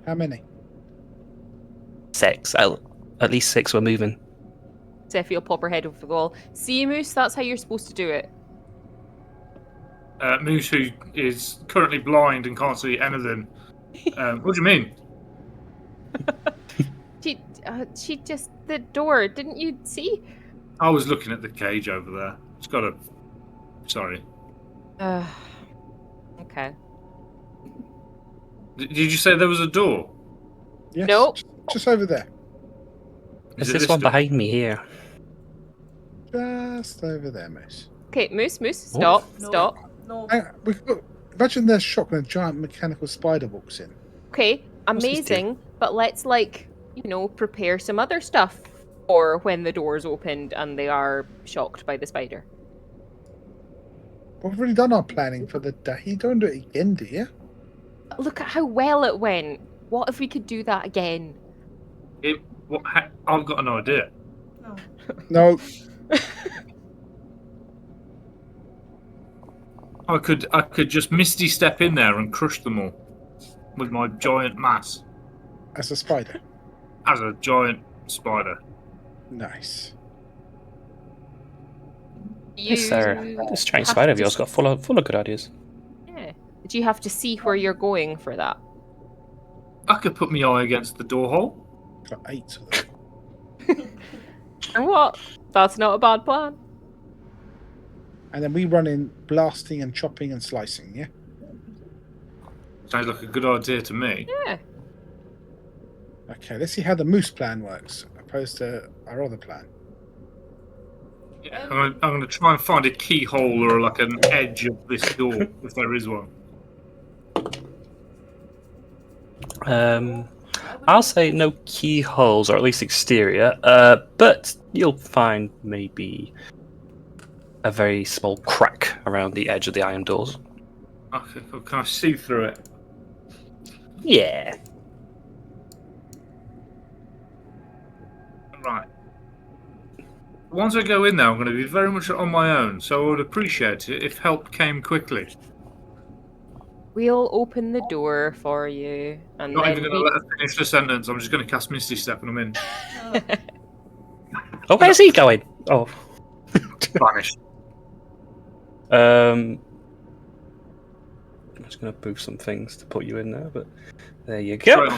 How many? 6. At least 6 were moving. Seffi will pop her head over the wall. See, Moose, that's how you're supposed to do it. Moose, who is currently blind and can't see anything. What do you mean? She just the door. Didn't you see? I was looking at the cage over there. It's got a. Sorry. Okay. Did you say there was a door? Yes. Nope. Just over there. Is this one behind me here? Just over there, Moose. Okay, Moose, stop, No. stop. No. Imagine there's shock when a giant mechanical spider walks in. Okay, amazing, but let's prepare some other stuff for when the door's opened and they are shocked by the spider. We've already done our planning for the day. You don't do it again, do you? Look at how well it went. What if we could do that again? I've got an idea. No. No. I could just misty step in there and crush them all with my giant mass As a spider. as a giant spider. Nice. Yes, sir. This giant spider of yours got full of good ideas. Yeah. Do you have to see where you're going for that? I could put my eye against the door hole. Got 8 of them. And what? That's not a bad plan. And then we run in blasting and chopping and slicing, yeah? Sounds like a good idea to me. Yeah. Okay, let's see how the moose plan works, opposed to our other plan. Yeah, I'm gonna try and find a keyhole or an edge of this door, if there is one. I'll say no keyholes, or at least exterior, but you'll find maybe a very small crack around the edge of the iron doors. Okay, well, can I see through it? Yeah. Right. Once I go in there, I'm going to be very much on my own, so I would appreciate it if help came quickly. We'll open the door for you, and Not then even going to let her finish the sentence. I'm just going to cast Misty Step and I'm in. Oh, where's he going? Oh. Vanish. I'm just going to move some things to put you in there, but there you go.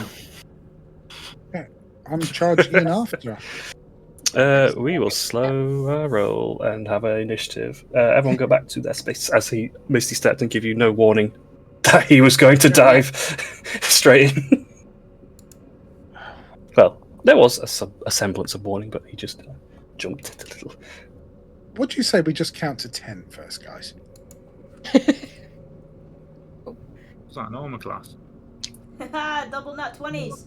I'm charging in after her. We will slow our roll and have an initiative. Everyone go back to their space as he Misty stepped and give you no warning that he was going to dive straight in. Well, there was a semblance of warning, but he just jumped a little. What do you say we just count to 10 first, guys? that an armor class? Double nat 20s.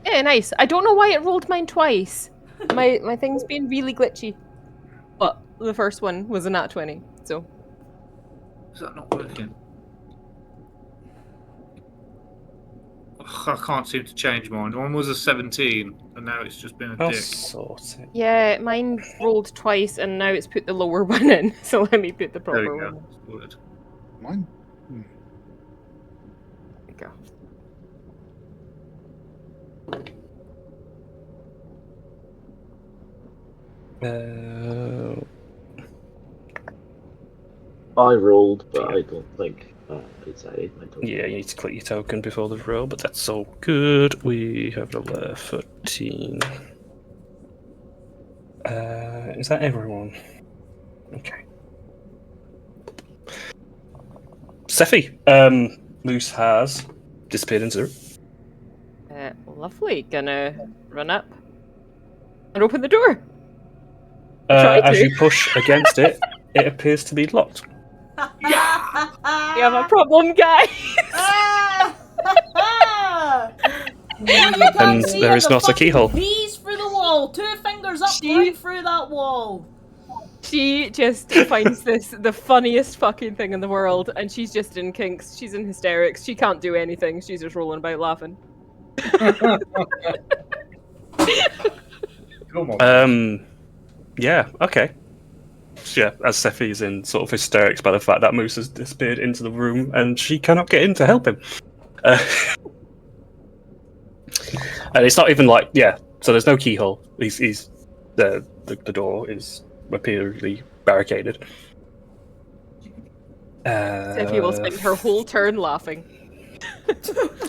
Yeah, nice. I don't know why it rolled mine twice. My thing's been really glitchy. But the first one was a nat 20, so. Is that not working? Ugh, I can't seem to change mine. One was a 17, and now it's just been a I'll dick. sort it. Yeah, mine rolled twice and now it's put the lower one in. So let me put the There we proper go. one in. Sorted. Mine. There we go. I rolled, but I don't think it's added my token. Yeah, you need to click your token before the roll, but that's all good. We have level 13. Is that everyone? Okay. Sephi, Moose has disappeared into the room. Lovely. Gonna run up and open the door. Try As to. you push against it, it appears to be locked. We have a problem, guys. And there is not a keyhole. Bees through the wall. 2 fingers up, She- right through that wall. She just finds this the funniest fucking thing in the world, and she's just in kinks. She's in hysterics. She can't do anything. She's just rolling about laughing. Come on. Yeah, okay. So yeah, as Sephi is in sort of hysterics by the fact that Moose has disappeared into the room and she cannot get in to help him. And it's not even like, yeah, so there's no keyhole. He's the door is repeatedly barricaded. Sephi will spend her whole turn laughing.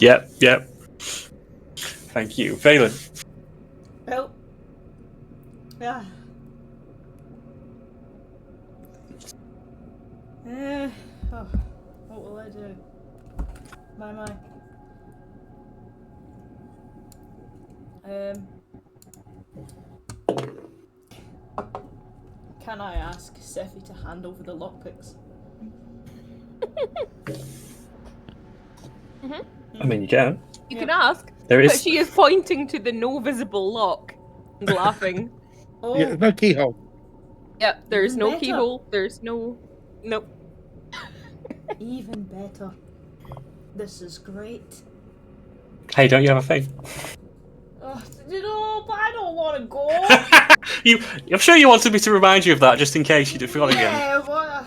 Yep. Thank you. Valen. Oh. Yeah. Oh, what will I do? My. Can I ask Sephi to hand over the lockpicks? I mean, you can. You can ask, There but is. she is pointing to the no visible lock and laughing. Oh, Yeah, no keyhole. Yep, there's Even no better. keyhole. There's no. Nope. even better. This is great. Hey, don't you have a thing? But I don't want to go. I'm sure you wanted me to remind you of that, just in case you forgot again. Yeah, what?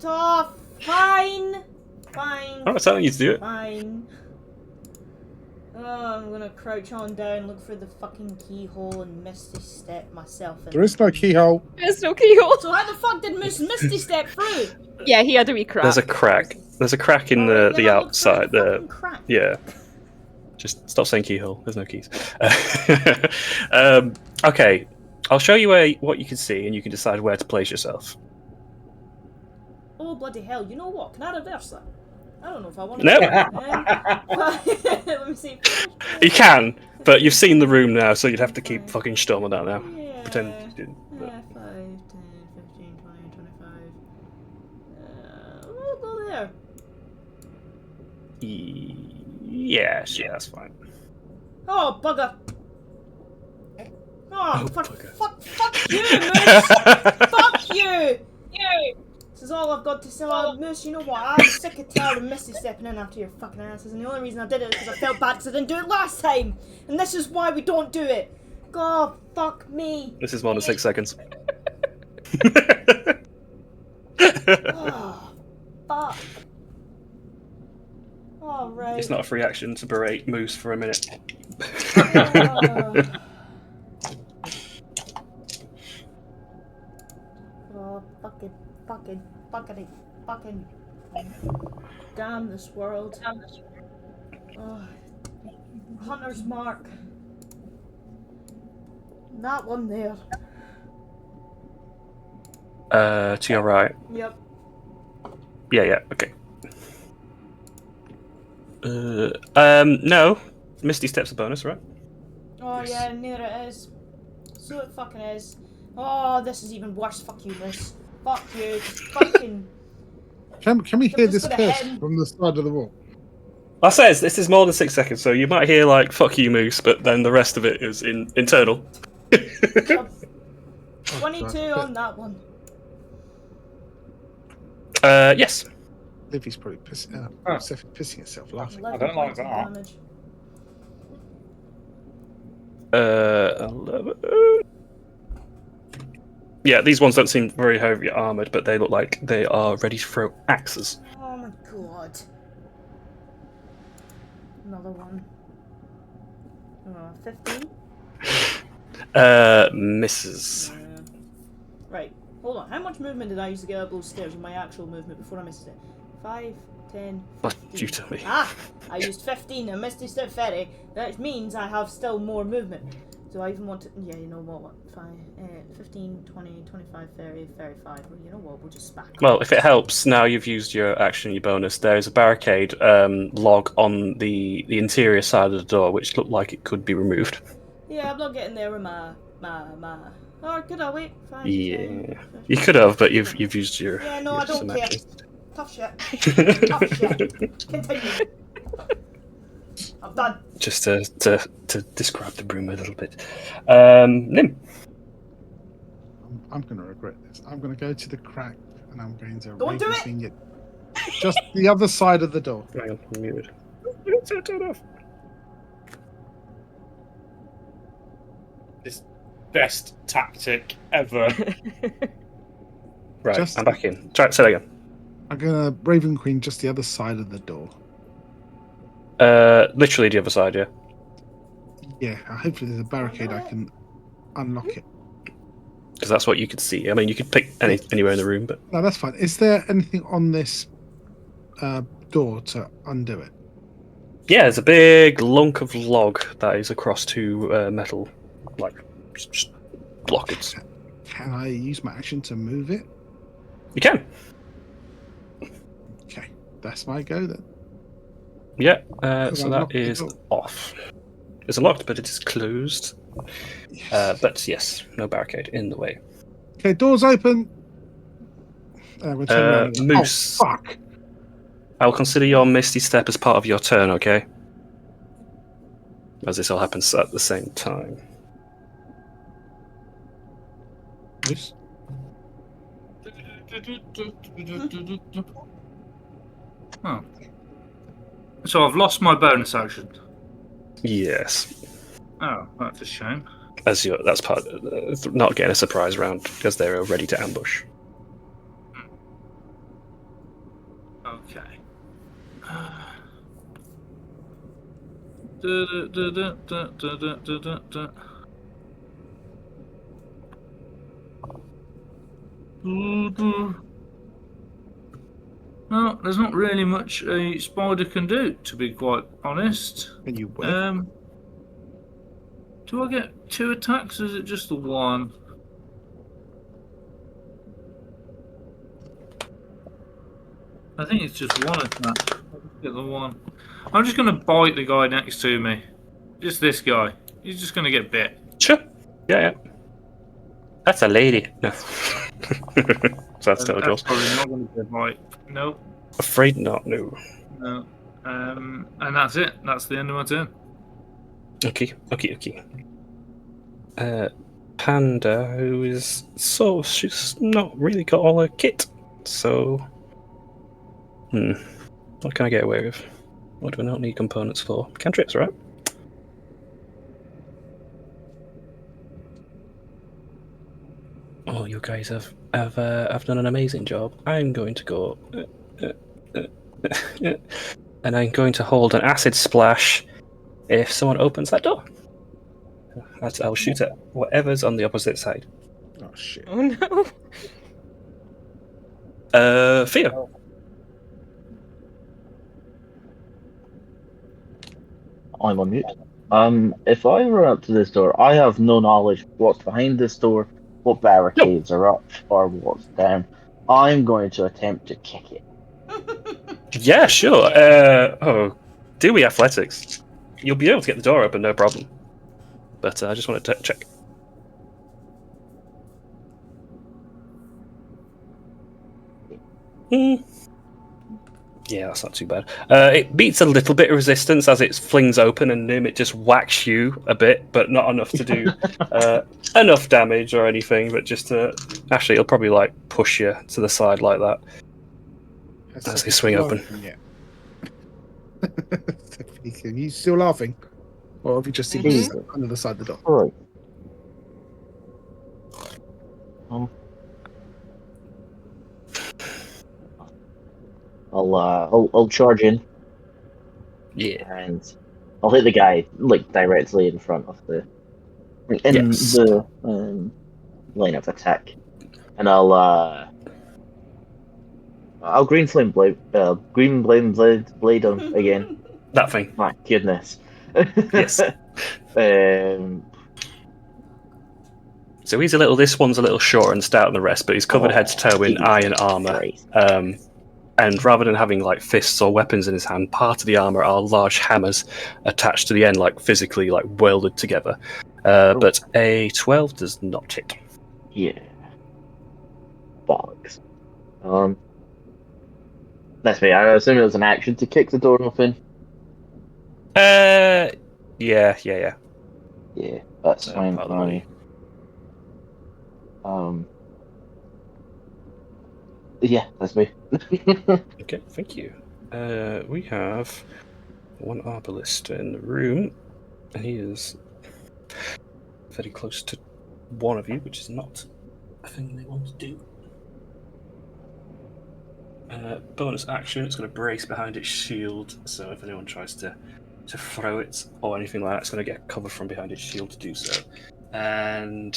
Oh, fine. I'm not telling you to do it. Fine. Oh, I'm gonna crouch on down, look for the fucking keyhole, and Misty Step myself in. There is no keyhole. There's no keyhole. So how the fuck did Misty Step through? Yeah, he had a wee crack. There's a crack. There's a crack in Alright, the then I'll look through outside. the The fucking crack. yeah. Just stop saying keyhole. There's no keys. Okay, I'll show you what you can see, and you can decide where to place yourself. Oh bloody hell! You know what? Can I reverse that? I don't know if I want to. No. Let me see. You can, but you've seen the room now, so you'd have to keep fucking stum on that now. Yeah. Pretend you didn't. But... 5, 10, 15, 20, 25. We'll go there. Yes, yeah, that's fine. Oh, bugger. Oh, fuck you, Moose! Fuck you! This is all I've got to say. Oh, Moose, you know what? I'm sick of tired of Misty stepping in after your fucking asses, and the only reason I did it is because I felt bad because I didn't do it last time! And this is why we don't do it! God, fuck me! This is more than 6 seconds. Oh, fuck. All right. It's not a free action to berate Moose for a minute. Oh, fucking. Damn this world. Oh, Hunter's Mark. That one there. To your right. Yep. Yeah, okay. No. Misty Step's a bonus, right? Oh yeah, near it is. So it fucking is. Oh, this is even worse. Fuck you, Moose. Fuck you. Just fucking. Can we hear just this gonna curse hit him. from the side of the wall? I says this is more than 6 seconds, so you might hear like "fuck you, Moose," but then the rest of it is internal. 22 on that one. Yes. Livy's probably pissing herself laughing. 11 don't like points of that. damage. 11. Yeah, these ones don't seem very heavy armored, but they look like they are ready to throw axes. Oh my god. Another one. 15? Misses. Right, hold on. How much movement did I use to get up those stairs in my actual movement before I missed it? 5, 10, 15. What you tell me? I used 15 and missed step ferry. That means I have still more movement. Do I even want to... Yeah, you know what? 15, 20, 25, 30, 35. Well, you know what? We'll just spack. Well, if it helps, now you've used your action, your bonus. There is a barricade log on the interior side of the door, which looked like it could be removed. Yeah, I'm not getting there with my... Oh, could I wait? 5, Yeah, 10, 15. you could have, but you've used your. Yeah, no, your I don't some care. actions. Tough shit. Tough shit. Continue. I'm done. Just to describe the room a little bit. Nim. I'm going to regret this. I'm going to go to the crack and I'm going to Don't do it! Raven Queen just the other side of the door. Hang on, I'm muted. Turn off. This best tactic ever. Right, Just- I'm back in. Try say that again. I'm going to Raven Queen just the other side of the door. Literally the other side, yeah. Yeah, hopefully there's a barricade I can unlock it. Because that's what you could see. I mean, you could pick anywhere in the room, but No, that's fine. Is there anything on this door to undo it? yeah, there's a big lunk of log that is across two metal, like just blockades. Can I use my action to move it? You can. Okay, that's my go then. Yeah. Because So I that locked the is door. off. It's locked, but it is closed. Yes. But yes, no barricade in the way. Okay, doors open. We'll turn around and- Moose. Oh, fuck! I'll consider your Misty Step as part of your turn, okay? As this all happens at the same time. Moose? Oh. So I've lost my bonus action. Yes. Oh, that's a shame. That's part not getting a surprise round because they're ready to ambush. Okay. Well, there's not really much a spider can do, to be quite honest. Can you wait? Do I get 2 attacks, or is it just the 1? I think it's just 1 attack. I'll just get the 1. I'm just going to bite the guy next to me. Just this guy. He's just going to get bit. Sure. Yeah. That's a lady. No. So that's still That's goes. probably not going to get bite. Nope. Afraid not. No. No. And that's it. That's the end of my turn. Okay. Panda, who is she's not really got all her kit. So, what can I get away with? What do I not need components for? Cantrips, right? Oh, you guys have done an amazing job. I'm going to go, and I'm going to hold an acid splash if someone opens that door. I'll shoot at whatever's on the opposite side. Oh shit! Oh no. Theo. I'm on mute. If I run up to this door, I have no knowledge what's behind this door, what barricades are up, or what's down. I'm going to attempt to kick it. Yeah, sure. Do we athletics? You'll be able to get the door open, no problem. But I just wanted to check. Yeah, that's not too bad. It meets a little bit of resistance as it flings open, and it just whacks you a bit, but not enough to do enough damage or anything. But just to actually, it'll probably like push you to the side like that as they swing open. Yeah. Are you still laughing, or have you just seen under the side of the door? All right. I'll charge in. Yeah. And I'll hit the guy like directly in front of the line of attack, and I'll green flame blade on again. That thing. My goodness. Yes. So this one's a little shorter and stout than the rest, but he's covered head to toe in iron armor. And rather than having like fists or weapons in his hand, part of the armor are large hammers attached to the end, like physically like welded together. But a 12 does not hit. Yeah. Bollocks. That's me. I assume it was an action to kick the door open. Yeah. Yeah, that's fine. Yeah, that's me. Okay, thank you. We have one arbalist in the room, and he is very close to one of you, which is not a thing they want to do. Bonus action, it's going to brace behind its shield, so if anyone tries to throw it or anything like that, it's going to get cover from behind its shield to do so. And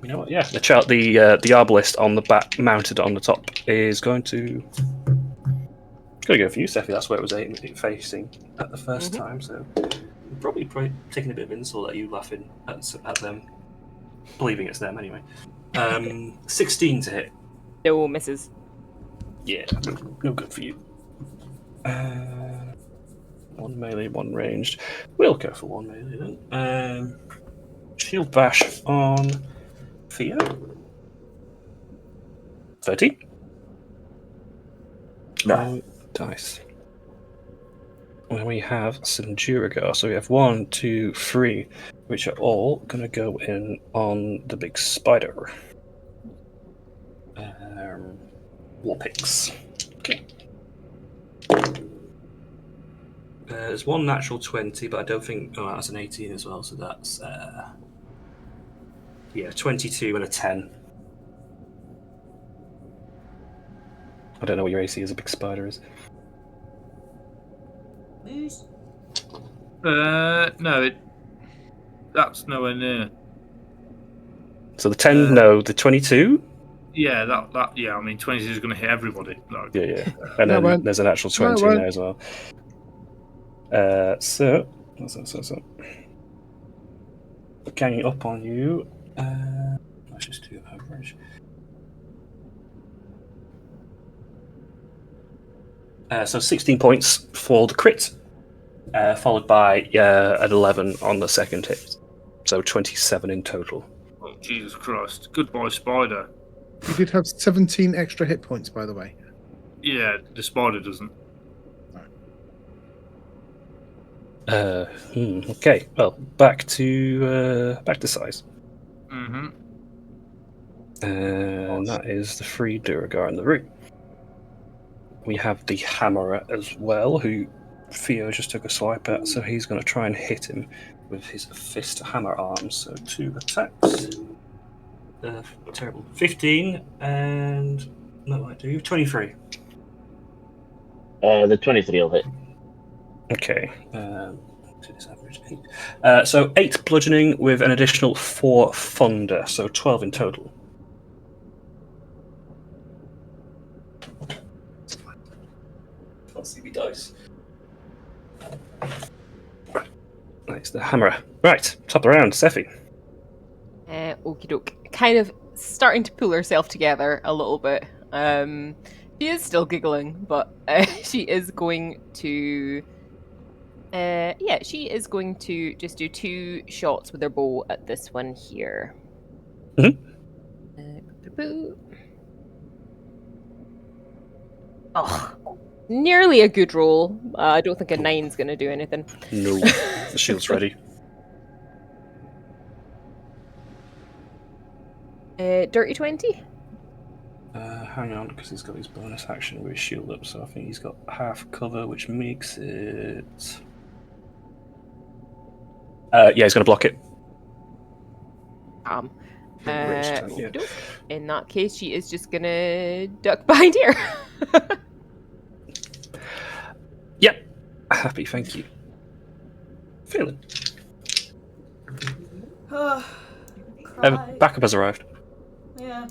you know what? Yeah, the arbalist on the back, mounted on the top, is going to go for you, Sephi. That's where it was facing at the first time. So probably taking a bit of insult at you, laughing at them, believing it's them anyway. 16 to hit. No, misses. Yeah, no good for you. One melee, one ranged. We'll go for one melee then. Shield bash on Theo. 13. No. Dice. And we have some Duragar. So we have 1, 2, 3, which are all going to go in on the big spider. War picks. Okay. There's one natural 20, but I don't think. Oh, that's an 18 as well, so that's 22 and a 10. I don't know what your AC as a big spider is. Moose? No, that's nowhere near. So the 10, no, the 22? Yeah, that. Yeah, I mean, 22 is going to hit everybody. Like. Yeah. And then there's an actual 20 in there as well. So. Ganging up on you. Let's just do average. So 16 points for the crit, followed by an 11 on the second hit. So 27 in total. Oh, Jesus Christ. Goodbye, spider. You did have 17 extra hit points, by the way. Yeah, the spider doesn't. Okay, well, back to size. Mm-hmm. And that is the 3 Duragar in the room. We have the Hammerer as well, who Theo just took a swipe at, so he's going to try and hit him with his fist hammer arm. So 2 attacks. Terrible. 15, and that might do. 23. The 23 will hit. Okay. Average 8. So 8 bludgeoning with an additional 4 thunder, so 12 in total. Let's see me dice. Nice, the hammerer. Right, top of the round, Sephi. Okie doke. Kind of starting to pull herself together a little bit. She is still giggling, but she is going to. She is going to just do 2 shots with her bow at this one here. Mm-hmm. Oh, nearly a good roll. I don't think a 9's going to do anything. No, the shield's ready. Dirty 20? Hang on, because he's got his bonus action with his shield up, so I think he's got half cover, which makes it... yeah, he's going to block it. Yeah. In that case, she is just going to duck behind here. Yep. Happy, thank you. Feeling. Backup has arrived. Yeah.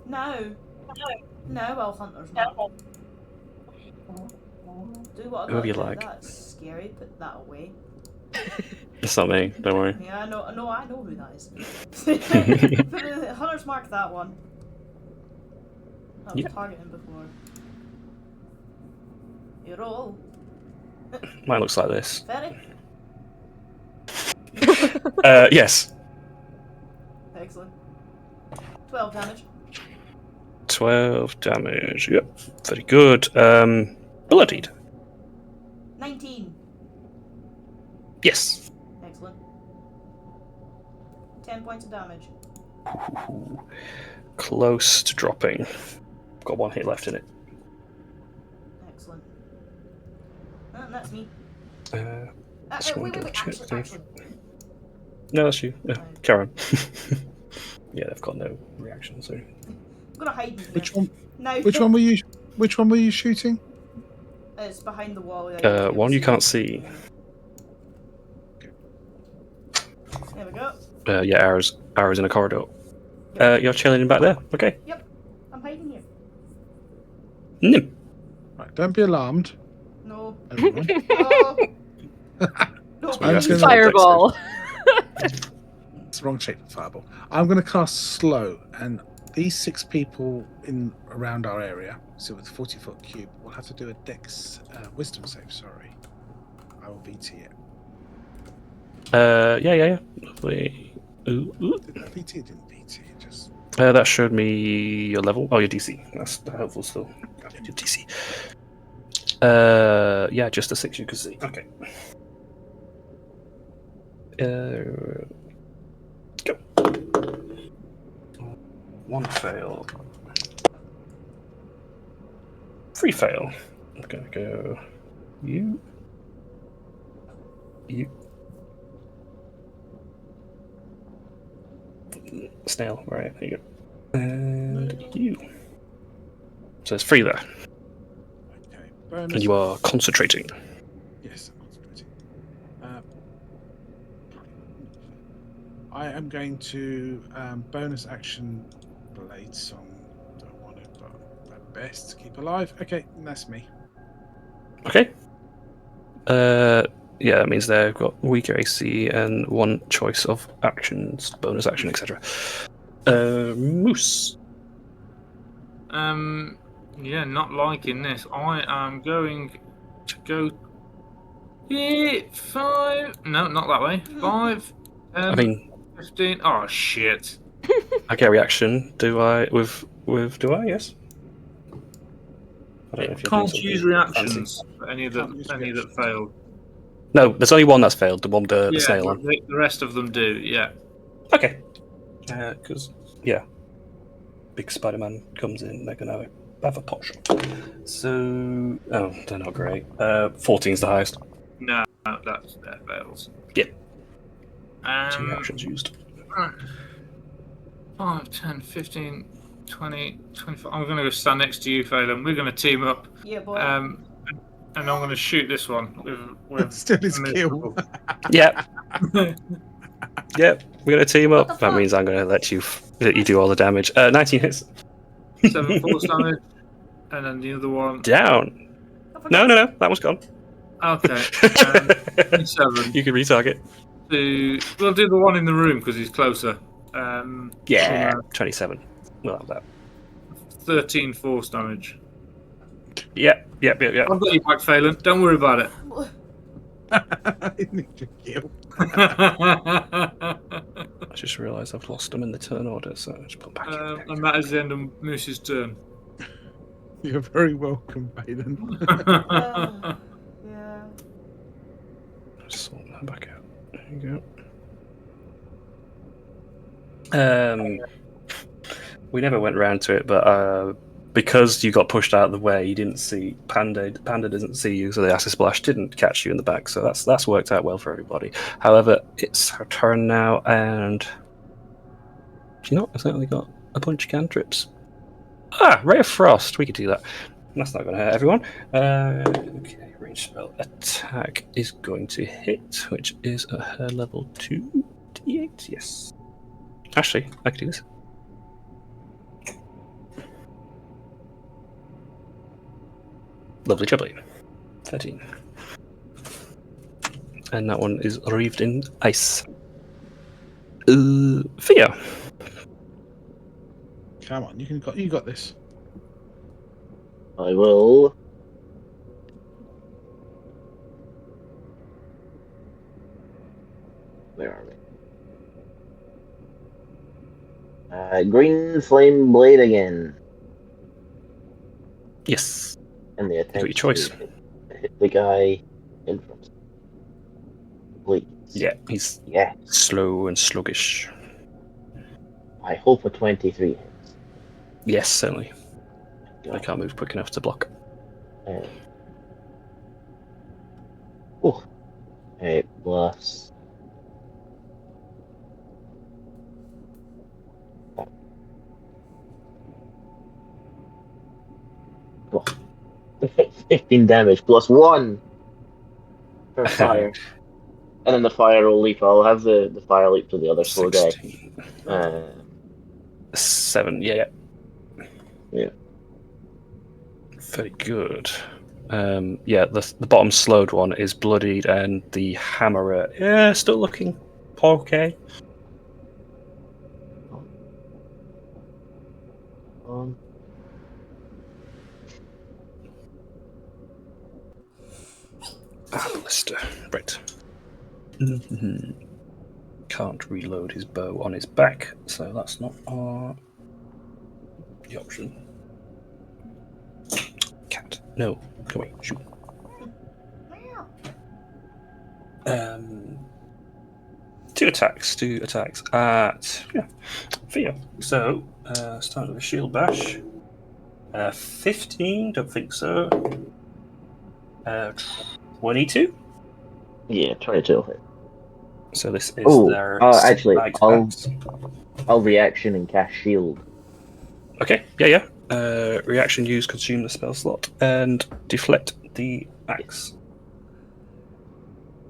No. No, Elf Hunter's not. Do what I Whoever you gotta do. like. That's scary. Put that away. It's not me, don't worry. Yeah, I know who that is. Put Hunter's mark that one. That was targeting before. You roll. Mine looks like this. Ferry? Yes. Excellent. 12 damage. 12 damage. Yep. Very good. Bloodied. 19. Yes. Excellent. 10 points of damage. Close to dropping. Got one hit left in it. Excellent. And that's me. Wait. Action. No, that's you. Yeah, carry on. Yeah, they've got no reaction, so. I'm gonna hide. Which one? No. Which one were you shooting? It's behind the wall. One you can't see. There we go. Yeah, arrows in a corridor. You're chilling back there. Okay. Yep. I'm hiding here. Nim. Right, don't be alarmed. No. Everyone. No. I'm just gonna- Fireball. It's the wrong shape of fireball. I'm going to cast slow, and these 6 people in around our area, so with 40-foot cube, will have to do a Dex Wisdom save. Sorry, I will VT it. Yeah. Lovely. Ooh. Did that VT? It didn't VT. It just. That showed me your level. Oh, your DC. That's helpful still. Your DC. Yeah, just a 6 you can see. Okay. Go. 1 fail. 3 fail. I'm gonna go. You. Snail, right? There you go. And you. So it's 3 there. Okay. Bonus. And you are concentrating. Yes, I'm concentrating. I am going to bonus action Blade Song. Don't want it, but my best to keep alive. Okay, that's me. Okay. Yeah, that means they've got weaker AC and 1 choice of actions, bonus action, etc. Moose. Yeah, not liking this. I am going to go. 5. No, not that way. 5. 10, 15. Oh shit. I get a reaction. Do I? With do I? Yes. I don't know if you're doing Can't something use reactions fancy. for any that failed. No, there's only one that's failed. The one with the snail on. The rest of them do. Yeah. Okay. Because big Spider-Man comes in, they're gonna have a pot shot. So, they're not great. 14's the highest. No, that fails. Yep. 2 reactions used. 5, 10, 15, 20, 25. I'm going to go stand next to you, Phelan. We're going to team up. Yeah, boy. And I'm going to shoot this one with Still his kill. Yep. Yep. We're going to team up. That means I'm going to let you do all the damage. 19 hits. 7 force damage. And then the other one. Down. No. That one's gone. Okay. 27. You can retarget. We'll do the one in the room because he's closer. Yeah. 27. We'll have that. 13 force damage. Yep. I've got you back, Phelan. Don't worry about it. Ninja kill. I just realised I've lost them in the turn order, so I just put back in. And that is the end of Moose's turn. You're very welcome, Baden. Yeah. Just sort that back out. There you go. We never went round to it, but because you got pushed out of the way, you didn't see Panda. Panda doesn't see you, so the acid splash didn't catch you in the back. So that's worked out well for everybody. However, it's her turn now, and do you know, I've certainly got a bunch of cantrips. Ray of Frost. We could do that. That's not going to hurt everyone. Okay, range spell attack is going to hit, which is at her level 2 d8. Yes. Actually, I could do this. Lovely jubbly. 13. And that one is wreathed in ice. Fear. Come on, you got this. I will. Where are we? Green flame blade again. Yes. And the You got your attempt choice. to hit the guy in front. Please. Yeah, he's slow and sluggish. I hope a 23 hits. Yes, certainly. I can't move quick enough to block. Plus. Oh. 15 damage plus 1 for fire. And then the fire will leap. I'll have the fire leap to the other slow guy. 7, yeah. Very good. The bottom slowed one is bloodied, and the hammerer, still looking okay. Ballista. Right. Can't reload his bow on his back, so that's not the option. Cat. No. Come away. Shoot. Two attacks at Fia. So start with a shield bash. 15, don't think so. 22? Yeah, 22. So this is their actually, axe. I'll reaction and cast shield. Okay, yeah. Reaction use, consume the spell slot, and deflect the axe.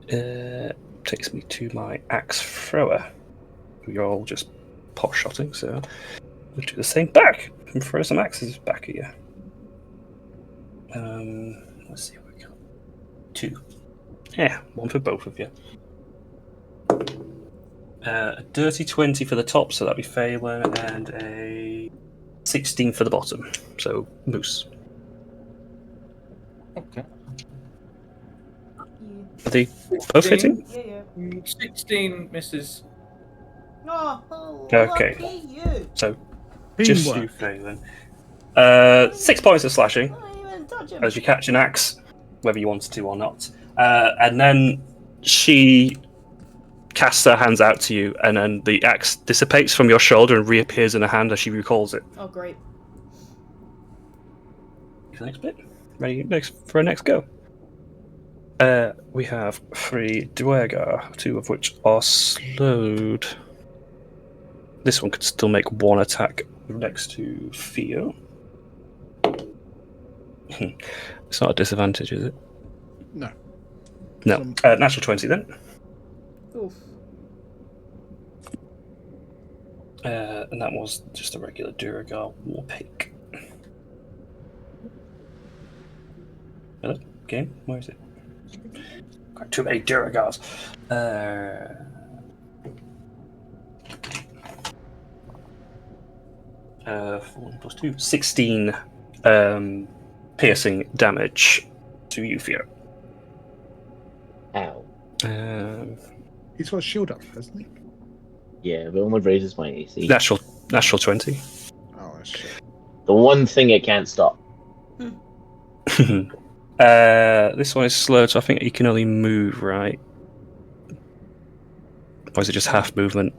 Takes me to my axe thrower. You're all just pot-shotting, so we'll do the same back and throw some axes back at you. Let's see what we got. 2. Yeah, 1 for both of you. A dirty 20 for the top, so that'd be Phelan, and a 16 for the bottom, so Moose. Okay. Are they both hitting? Yeah. 16 misses. Okay. Lucky you. So, Teamwork. just you, Phelan. 6 points of slashing Don't even touch him. as you catch an axe, whether you wanted to or not. And then she casts her hands out to you, and then the axe dissipates from your shoulder and reappears in her hand as she recalls it. Oh, great. Next bit. Ready for a next go. We have 3 Dwergar, 2 of which are slowed. This one could still make 1 attack next to Theo. It's not a disadvantage, is it? No. No. Natural 20 then. Oof. And that was just a regular Duragar Warpake. Hello? Game? Where is it? Got too many Duragars. 4 plus 2. 16 piercing damage to you, Theo. Ow. He's got a shield up, hasn't he? Yeah, but it only raises my AC. Natural 20. Oh shit. The one thing it can't stop. This one is slow, so I think you can only move, right? Or is it just half movement?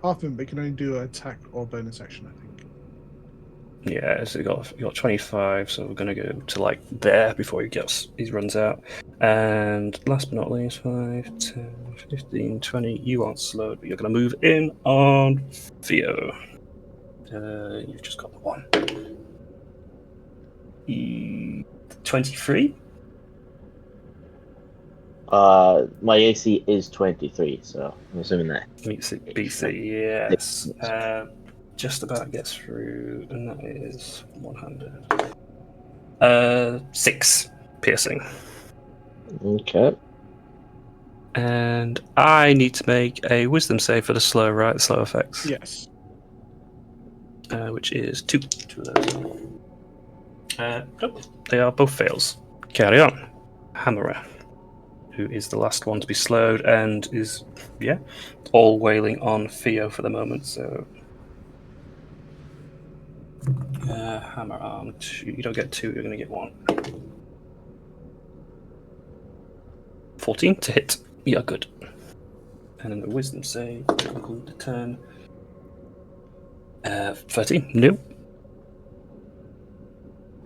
Half of them, but can only do an attack or bonus action, I think. Yeah, so you got 25, so we're gonna go to like there before he runs out. And last but not least, 5, 10, 15, 20. You aren't slowed, but you're gonna move in on Theo. You've just got the one. 23? My AC is 23, so I'm assuming that Meets it, BC, yes. Just about gets through, and that is 100. 6 piercing. Okay. And I need to make a wisdom save for the slow, right? Slow effects. Yes. Which is 2. 2 of those. Nope. They are both fails. Carry on. Hammerer, who is the last one to be slowed and is, all wailing on Theo for the moment, so. Hammer arm 2. You don't get 2, you're going to get 1. 14 to hit. Yeah, good. And then the wisdom save to conclude the turn. 13. No.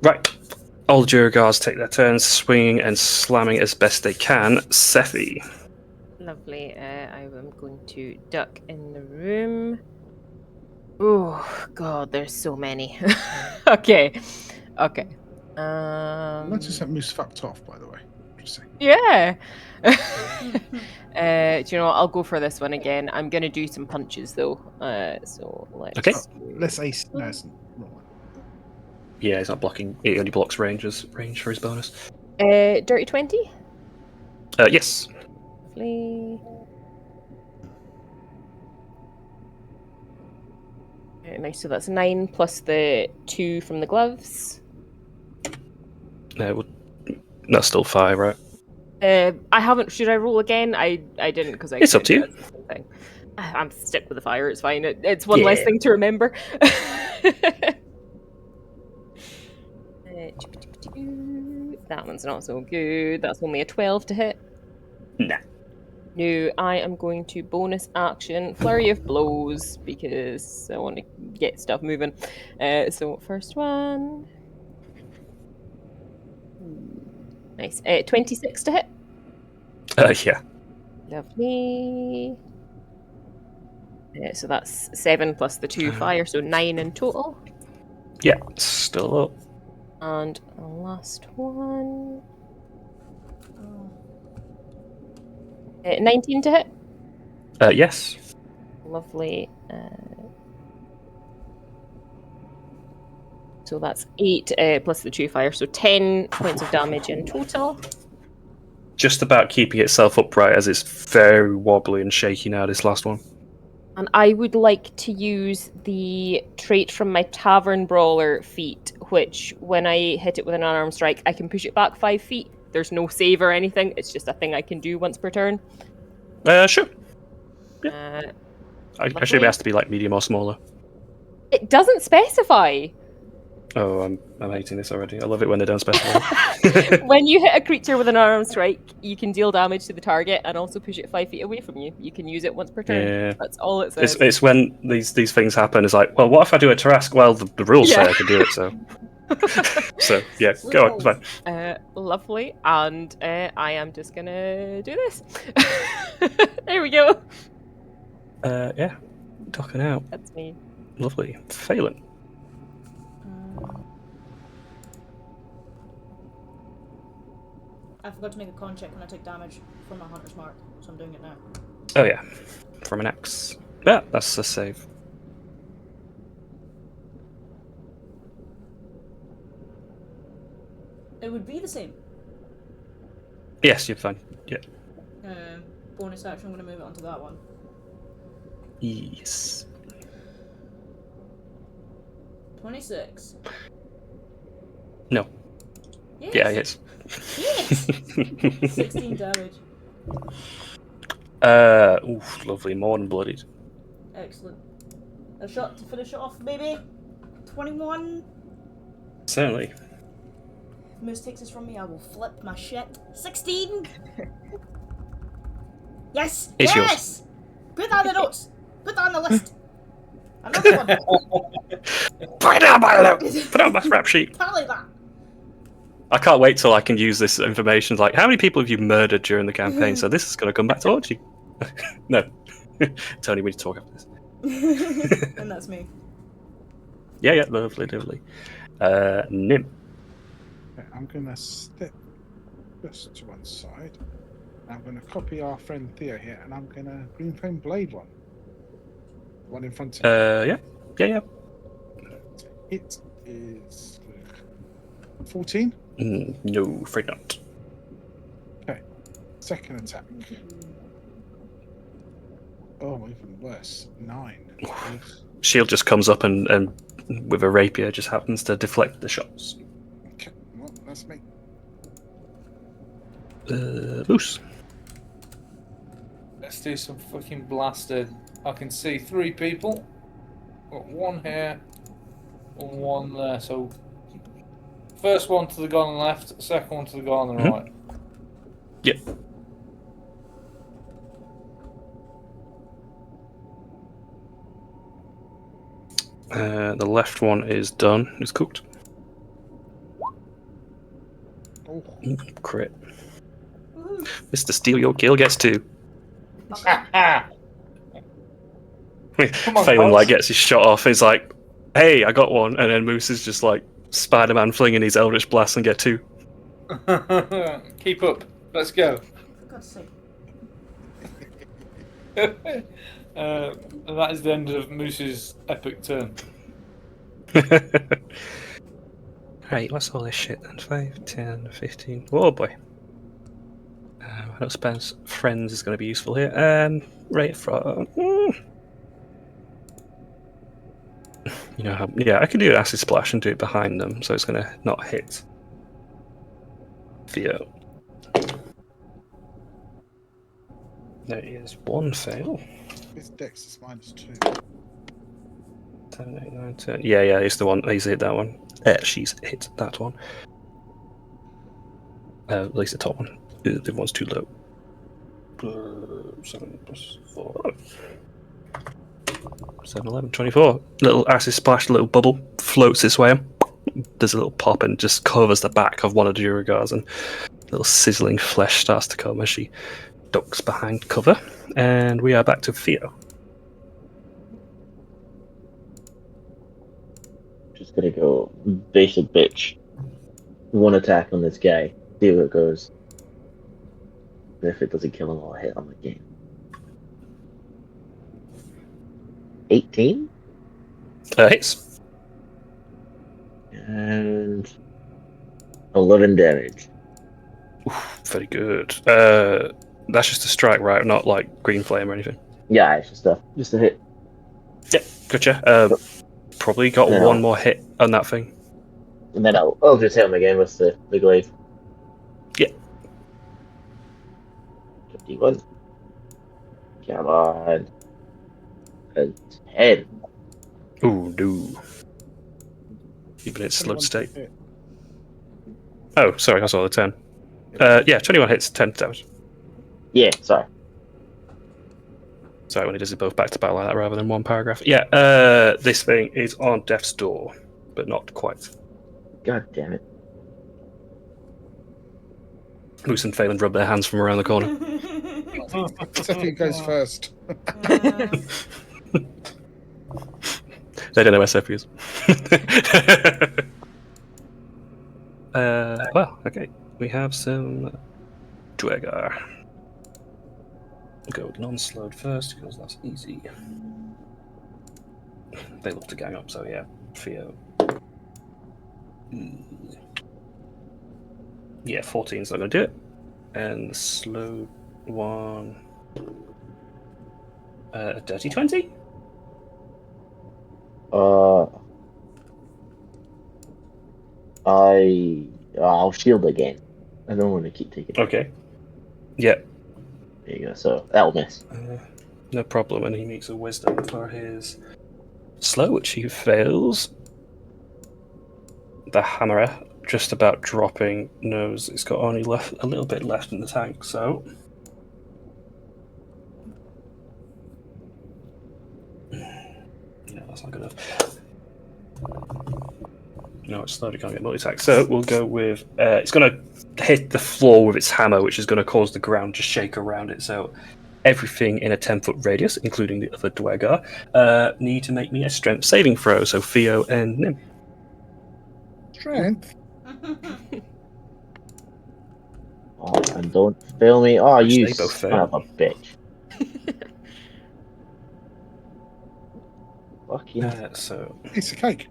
Right. All Durgars take their turns, swinging and slamming as best they can. Sephi. Lovely. I am going to duck in the room. Oh god, there's so many. Okay. Notice that moose fucked off, by the way. Interesting. Yeah. Do you know what? I'll go for this one again. I'm gonna do some punches though. So let's. Okay. Let's ace. No, it's not. Yeah, he's not blocking. He only blocks range for his bonus. Dirty 20. Yes. Lovely. Nice. So that's 9 plus the 2 from the gloves. That's still 5, right? I haven't. Should I roll again? I didn't because I. It's up to you. Thing. I'm stuck with the fire. It's fine. It's one less thing to remember. That one's not so good. That's only a 12 to hit. Nah. No, I am going to bonus action flurry of blows because I want to get stuff moving. So first one. Nice. 26 to hit. Yeah. Lovely. So that's 7 plus the 2 fire, so 9 in total. Yeah, still up. And the last one. 19 to hit. Yes. Lovely. So that's 8 plus the 2 fire, so 10 points of damage in total. Just about keeping itself upright as it's very wobbly and shaky now, this last one. And I would like to use the trait from my Tavern Brawler feat, which when I hit it with an unarmed strike, I can push it back 5 feet. There's no save or anything. It's just a thing I can do once per turn. Sure. Yeah. Actually, it has to be like medium or smaller. It doesn't specify. Oh, I'm hating this already. I love it when they don't specify. When you hit a creature with an unarmed strike, you can deal damage to the target and also push it 5 feet away from you. You can use it once per turn. Yeah. That's all it says. It's when these things happen. It's like, well, what if I do a Tarrasque? Well, the rules say I can do it, so. So yeah, go on. It's fine. Lovely, and I am just gonna do this. There we go. Yeah, docking out. That's me. Lovely. Phelan. I forgot to make a con check when I take damage from my Hunter's Mark, so I'm doing it now. Oh yeah, from an axe. Yeah, that's a save. It would be the same. Yes, you're fine. Yeah. Bonus action, I'm going to move it onto that one. Yes. 26. No. Yes. Yeah, yes. Yes! 16 damage. Oof, lovely. More than bloodied. Excellent. A shot to finish it off, maybe? 21? Certainly. If Moose takes this from me, I will flip my shit. 16? Yes! It's yes! Put that on the notes! Put that on the list! Another one! Put it on my rap sheet. Tally that! I can't wait till I can use this information. Like, how many people have you murdered during the campaign? So this is going to come back to haunt you. No. Tony, we need to talk after this. And that's me. Yeah, lovely. Nim. Okay, I'm going to step just to one side. I'm going to copy our friend Theo here, and I'm going to green flame blade one. One in front of me. Yeah. It is 14. No, afraid not. Okay. Second attack. Oh, even worse. 9. Shield just comes up and with a rapier just happens to deflect the shots. Okay, well, that's me. Moose. Let's do some fucking blasted. I can see 3 people. Got one here, and one there. So, first one to the guy on the left, second one to the guy on the right. Yep. The left one is done. It's cooked. Oh. Crit. Mr. Steal Your Kill gets 2. Phelan like gets his shot off. He's like, "Hey, I got one," and then Moose is just like Spider-Man flinging his Eldritch Blast and get 2. Keep up. Let's go. For God's sake. And that is the end of Moose's epic turn. Right, what's all this shit then? 5, 10, 15. Oh boy. I don't suppose friends is going to be useful here. Right front. You know how? Yeah, I can do an acid splash and do it behind them, so it's going to not hit Theo. There is 1 fail. His dex is -2. 7, 8, 9, 10. Yeah, it's the one. He's hit that one. She's hit that one. At least the top one. The one's too low. 7 plus 4. 7, 11, 24. Little acid splash, little bubble floats this way. There's a little pop and just covers the back of one of the Duragars, and little sizzling flesh starts to come as she ducks behind cover. And we are back to Theo. Just gonna go basic bitch. 1 attack on this guy. See where it goes. And if it doesn't kill him, I'll hit him again. 18? Hits. And 11 damage. Oof, very good. That's just a strike, right? Not like green flame or anything. Yeah, it's just a hit. Yeah, gotcha. Probably got No. 1 more hit on that thing. And then I'll just hit him again with the glaive. Yeah. 51. Come on. And 10. Ooh, no. Even in slowed 21 state. hit. Oh, sorry, I saw the 10. Yeah, 21 hits, 10 damage. Yeah, sorry. Sorry, when he does it both back to back like that rather than one paragraph. Yeah, this thing is on death's door, but not quite. God damn it. Moose and Phelan rub their hands from around the corner. Sophie goes first. They don't know where Sophie is. Well, okay. We have some Dwegar. Go non-slowed first because that's easy. They love to gang up, so yeah. Theo. Yeah, 14's not going to do it. And the slowed one. A dirty 20? I'll shield again. I don't want to keep taking it. Okay. Yeah. There you go. So that'll miss. No problem, and he makes a wisdom for his slow, which he fails. The hammerer, just about dropping, knows it's got only a little bit left in the tank, so... Yeah, that's not good enough. No, it's slowly can't get multi-attack, so we'll go with... it's going to hit the floor with its hammer, which is going to cause the ground to shake around it, so... Everything in a 10-foot radius, including the other Dwegar, need to make me a strength saving throw. So Theo and Nim. Strength. Oh, and don't fail me. Oh, Which you they both son fail. of a bitch. Fucking. So Piece of cake.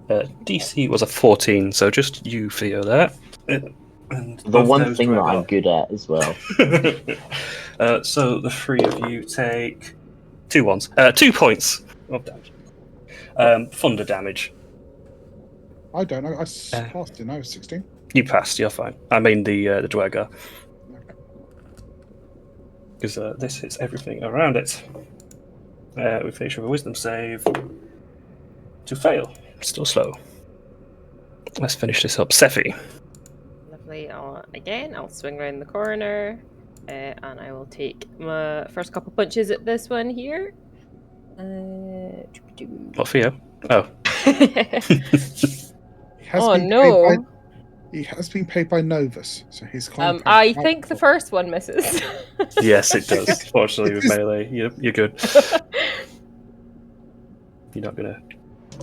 DC was a 14, so just you, Theo, there. And The both one those thing that Dwegar. I'm good at as well. So the three of you take 2 ones. 2 points of damage. Thunder damage. I don't know. I passed it. I was 16. You passed, you're fine. I mean the Dwegar. Because this hits everything around it. We finish with a wisdom save. To fail. Still slow. Let's finish this up. Sephi. Lovely. I'll swing around the corner. And I will take my first couple punches at this one here. What, Theo? Oh. He has been paid by Novus, so he's kind of I think the first one misses. Yes, it does. Fortunately, with melee, you're good. You're not going to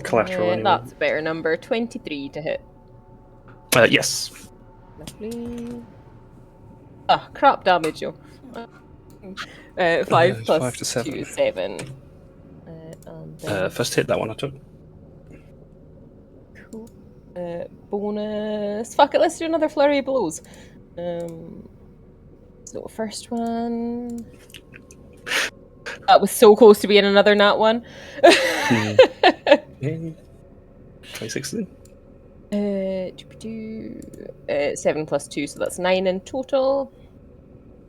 collateral anyone. That's a better number. 23 to hit. Yes. Lovely. Ah, crap damage, yo. 5 plus 5 to 7. 2, 7. First hit, that one I took. Cool. Bonus. Fuck it, let's do another flurry of blows. So first one. That was so close to being another nat one. 26 then. 7 plus 2, so that's 9 in total.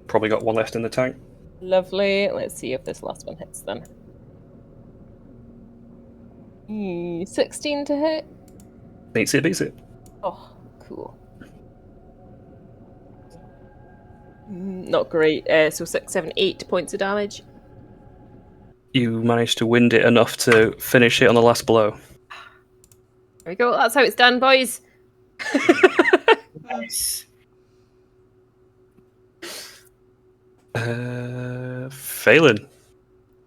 Probably got one left in the tank. Lovely. Let's see if this last one hits then. 16 to hit. Beats it. Oh, cool. Not great. So 6, 7, 8 points of damage. You managed to wind it enough to finish it on the last blow. There we go. That's how it's done, boys. Nice. Phelan.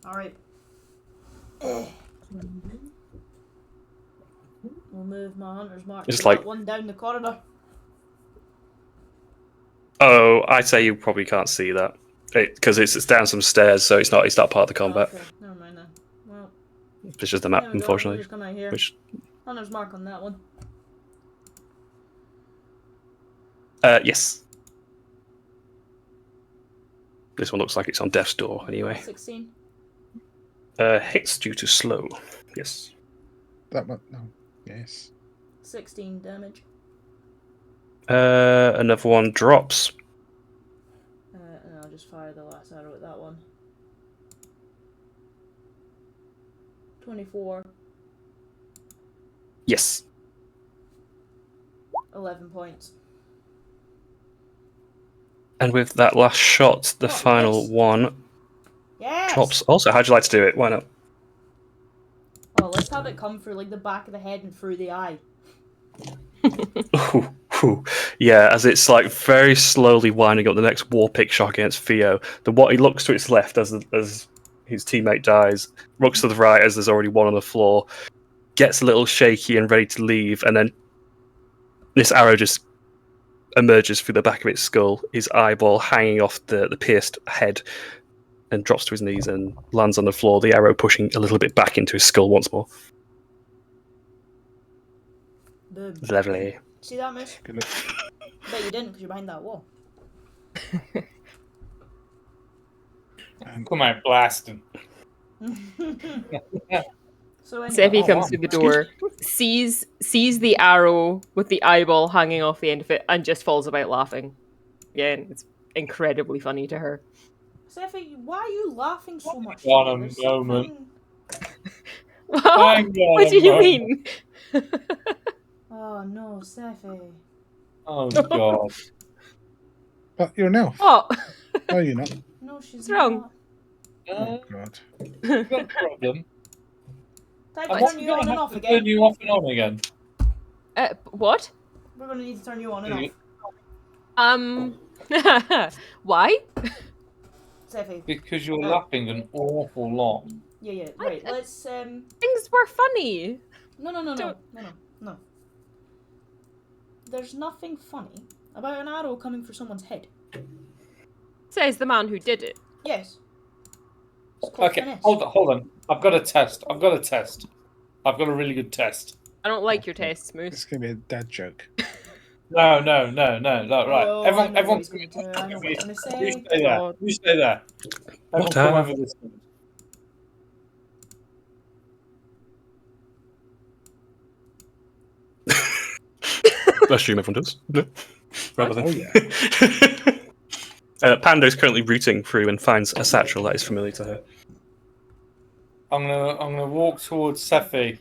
Alright. We'll move my hunter's mark It's to like- that one down the corridor. Oh, I'd say you probably can't see that. Because it's down some stairs, so it's not part of the combat. Oh, okay. Never mind then. Well, It's just the map, there we go. unfortunately. We'll just come out here. Which, Hunter's mark on that one. yes. This one looks like it's on death's door, anyway. 16. Hits due to slow. Yes. That one. No. Yes. 16 damage. Another one drops. And I'll just fire the last arrow at that one. 24. Yes. 11 points. And with that last shot, the final yes. one Yes! drops. Also, how'd you like to do it? Why not? Oh, let's have it come through like the back of the head and through the eye. Ooh, ooh. Yeah, as it's like very slowly winding up the next war pick shot against Theo. He looks to its left as his teammate dies, looks to the right as there's already one on the floor, gets a little shaky and ready to leave, and then this arrow just emerges through the back of its skull, his eyeball hanging off the pierced head, and drops to his knees and lands on the floor, the arrow pushing a little bit back into his skull once more. Boom. Lovely. See that, miss? Bet you didn't because you're behind that wall. Come out, blast him. So anyway, Sephi comes through the door, sees the arrow with the eyeball hanging off the end of it, and just falls about laughing. Again, incredibly funny to her. Seffi, why are you laughing so much? Hang on a There's moment. something- What do you mean? Oh no, Seffi. Oh god. But you're an elf. What? No, you're not. No, she's What's wrong? not. Oh, God. You've got a problem. Time I'm to turn you on and off turn again. you off and on again. What? We're gonna need to turn you on and off. Why? Seffi. Because you're laughing an awful lot. Yeah. Right. Let's Things were funny. No. There's nothing funny about an arrow coming for someone's head. Says the man who did it. Yes. It's called Okay, finesse. hold on. I've got a test. I've got a really good test. I don't like your tests, It's Moose. going to be a dad joke. No, right. Oh, Everyone, I know what he's gonna do. I know what he's gonna You say. stay there. You stay there. Everyone come over this way. I assume everyone does. No. Rather than. Oh, yeah. Pando's currently rooting through and finds a satchel that is familiar to her. I'm gonna walk towards Sephi,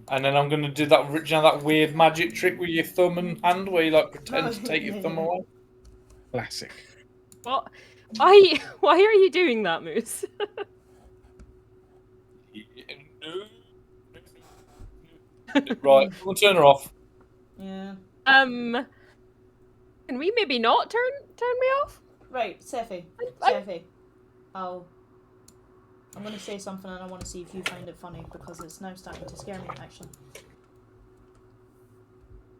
and then I'm gonna do that. You know that weird magic trick with your thumb and hand, where you like pretend to take your thumb away. Classic. What? Why are you doing that, Moose? Right, we'll turn her off. Yeah. Can we maybe not turn me off? Right, Seffi. I- Seffi. I'm gonna say something and I want to see if you find it funny because it's now starting to scare me, actually.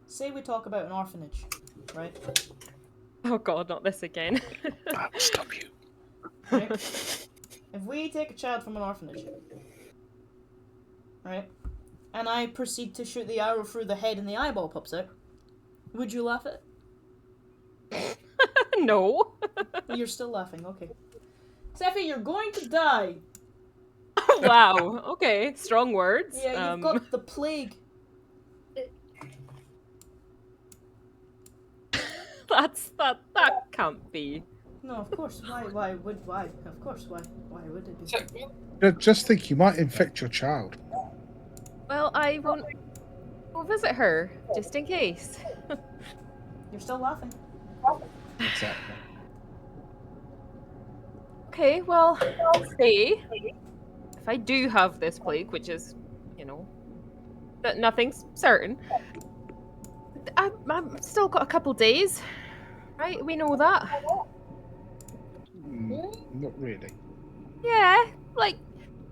Say we talk about an orphanage, right? Oh god, not this again. I will stop you. Right? If we take a child from an orphanage, right, and I proceed to shoot the arrow through the head and the eyeball pops out, would you laugh at it? No. You're still laughing, okay. Seffi, you're going to die! Wow. Okay, strong words. Yeah, you've got the plague. That can't be. No, of course. Why? Of course, why would it be? Just think, you might infect your child. Well, I won't go visit her, just in case. You're still laughing. Exactly. Okay, well, say if I do have this plague, which is, that nothing's certain. I've still got a couple days, right? We know that. Not really. Yeah, like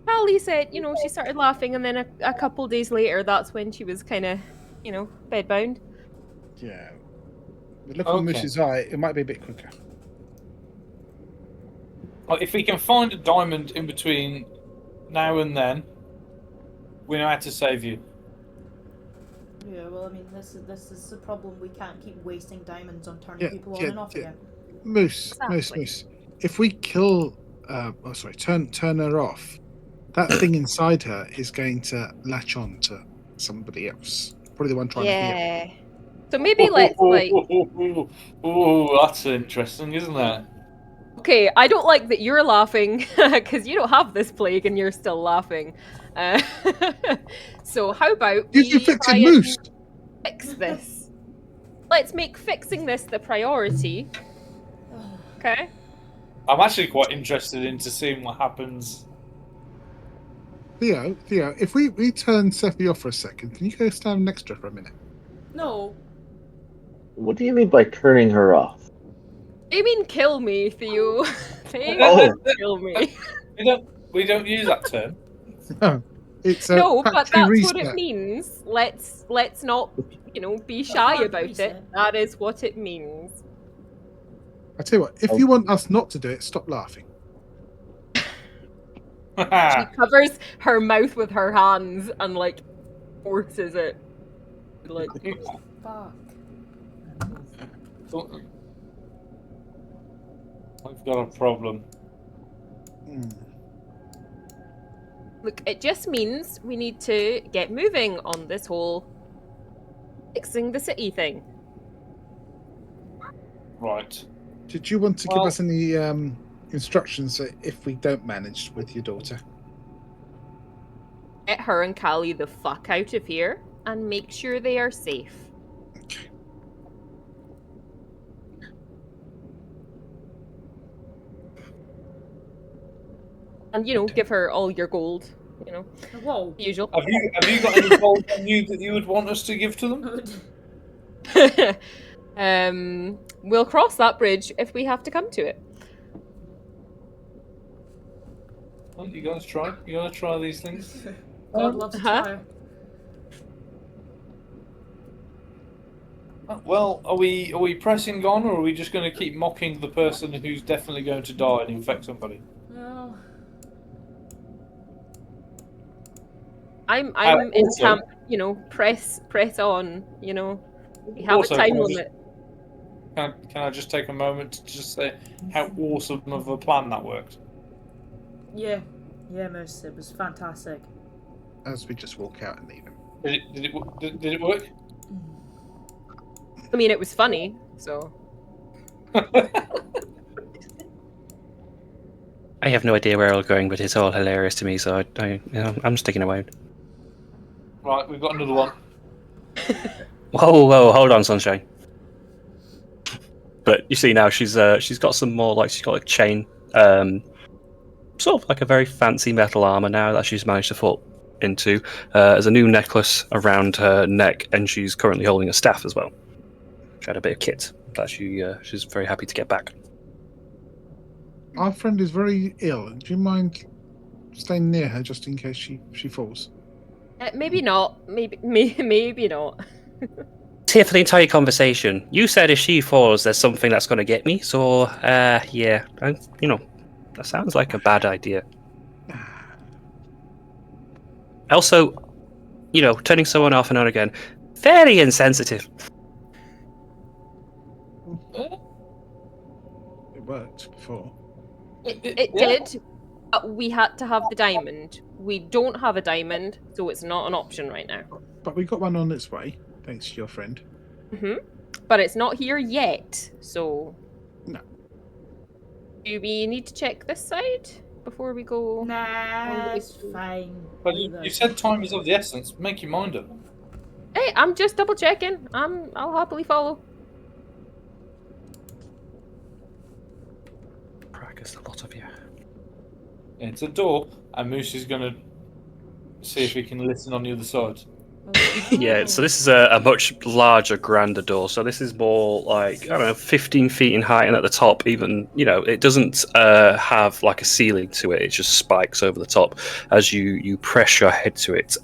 Pally said, she started laughing, and then a couple days later, that's when she was kind of, bedbound. Yeah. But look on Moose's eye, it might be a bit quicker. Well, if we can find a diamond in between now and then, we know how to save you. Yeah, well, I mean, this is the problem. We can't keep wasting diamonds on turning people on and off again. Moose. If we kill, turn her off, that thing inside her is going to latch on to somebody else. Probably the one trying to heal. So maybe let's Oh, that's interesting, isn't it? Okay, I don't like that you're laughing because you don't have this plague and you're still laughing. So how about You fix it, Moose? Fix this? Let's make fixing this the priority. Okay. I'm actually quite interested into seeing what happens. Theo, if we turn Sephi off for a second, can you go stand next to her for a minute? No. What do you mean by turning her off? I mean, kill me, Theo. Kill me. We don't use that term. No, it's a no, but that's reset. what it means. Let's not, be shy about reset. it. That is what it means. I tell you what, if you want us not to do it, stop laughing. She covers her mouth with her hands and forces it. Fuck. I've got a problem. Look, it just means we need to get moving on this whole fixing the city thing. Right. Did you want to give us any instructions if we don't manage with your daughter? Get her and Callie the fuck out of here and make sure they are safe. Okay. And, give her all your gold, Whoa. usual. Have you got any gold on you that you would want us to give to them? We'll cross that bridge if we have to come to it. Well, you guys try. You gotta try these things. God loves a tire. Well, are we pressing on, or are we just going to keep mocking the person who's definitely going to die and infect somebody? No. I'm in camp, press on, we have Also, a time can I limit. Can I just take a moment to just say how awesome of a plan that worked? Yeah, Moose, it was fantastic. As we just walk out and leave him. Did it work? I mean, it was funny, so. I have no idea where I'm going, but it's all hilarious to me, so I'm sticking around. Right, we've got another one. Whoa, hold on, Sunshine. But you see now she's got some more, she's got a chain, sort of like a very fancy metal armor now that she's managed to put into. There's a new necklace around her neck, and she's currently holding a staff as well. She had a bit of kit that she's very happy to get back. Our friend is very ill. Do you mind staying near her just in case she falls? Maybe not. Maybe not. It's here for the entire conversation. You said if she falls, there's something that's going to get me. So, yeah, that sounds like a bad idea. Also, turning someone off and on again, very insensitive. It worked before. It did, but we had to have the diamond. We don't have a diamond, so it's not an option right now. But we got one on its way, thanks to your friend. But it's not here yet, so. No. Do we need to check this side before we go? Nah, it's fine. But you said time is of the essence. Make your mind up. Hey, I'm just double checking. I'll happily follow. Practice a lot of you. It's a door, and Moose is going to see if he can listen on the other side. Yeah, so this is a much larger, grander door. So this is more like, 15 feet in height, and at the top, even, it doesn't have like a ceiling to it. It just spikes over the top. As you press your head to it,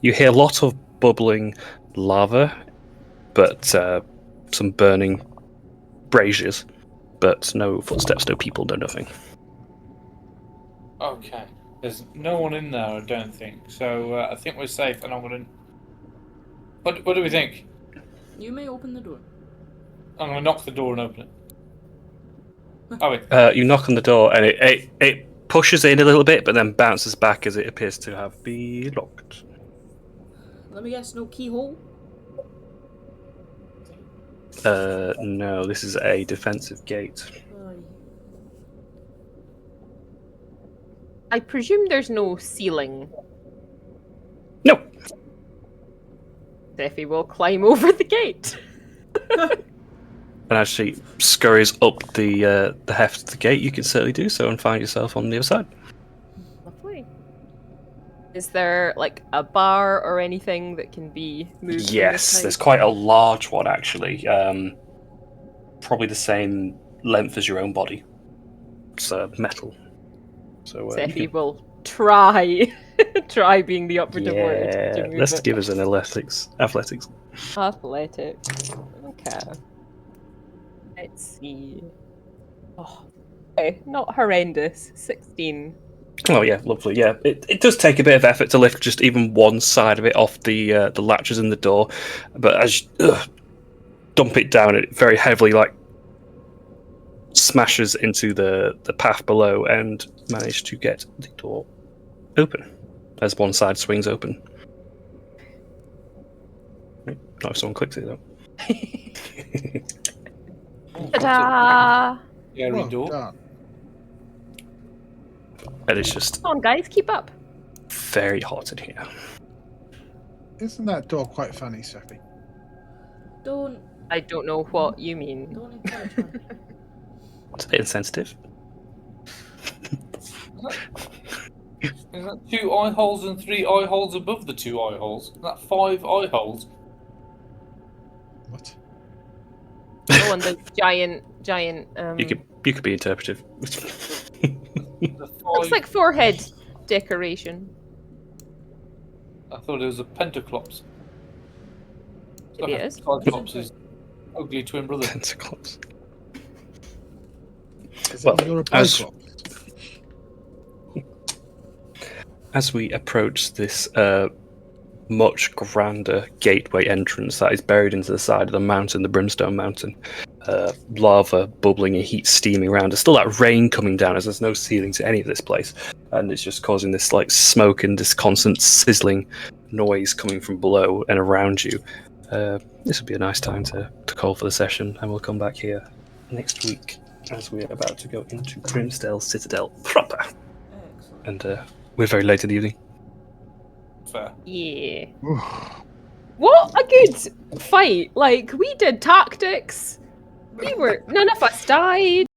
you hear a lot of bubbling lava, but some burning braziers, but no footsteps, no people, no nothing. Okay. There's no one in there, I don't think. So I think we're safe, and I'm going to... What do we think? You may open the door. I'm going to knock the door and open it. Oh, wait. You knock on the door, and it pushes in a little bit, but then bounces back as it appears to have been locked. Let me guess, no keyhole? No, this is a defensive gate. I presume there's no ceiling. No. Steffi will climb over the gate. And as she scurries up the heft of the gate, you can certainly do so and find yourself on the other side. Lovely. Is there like a bar or anything that can be moved? Yes, there's quite a large one actually. Probably the same length as your own body. It's metal. So Steffi will try being the operative word. To move let's it. give us an athletics. Athletics. Okay. Let's see. Oh, okay, not horrendous. 16. Oh yeah, lovely. Yeah, it does take a bit of effort to lift just even one side of it off the latches in the door, but as you dump it down, it very heavily smashes into the path below and manage to get the door open as one side swings open. Not if someone clicks it though. Ta-da! Scary Well door. done. And it's just Come on, guys, keep up. very hot in here. Isn't that door quite funny, Sophie? Don't I don't know what you mean. encourage me. It's a bit insensitive. Is that 2 eye holes and 3 eye holes above the 2 eye holes? Is that 5 eye holes? What? Oh, and the giant. You could be interpretive. The Looks 5... like forehead decoration. I thought it was a pentaclops. Maybe it is. Cyclops is ugly twin brother. Tentacles. Is Well, it your as- Biclops? As we approach this much grander gateway entrance that is buried into the side of the mountain, the Brimstone Mountain, lava bubbling and heat steaming around. There's still that rain coming down as there's no ceiling to any of this place, and it's just causing this like smoke and this constant sizzling noise coming from below and around you. This would be a nice time to call for the session, and we'll come back here next week as we're about to go into Brimstone Citadel proper. Excellent. And we're very late in the evening. Fair. Yeah. What a good fight! Like, we did tactics. None of us died.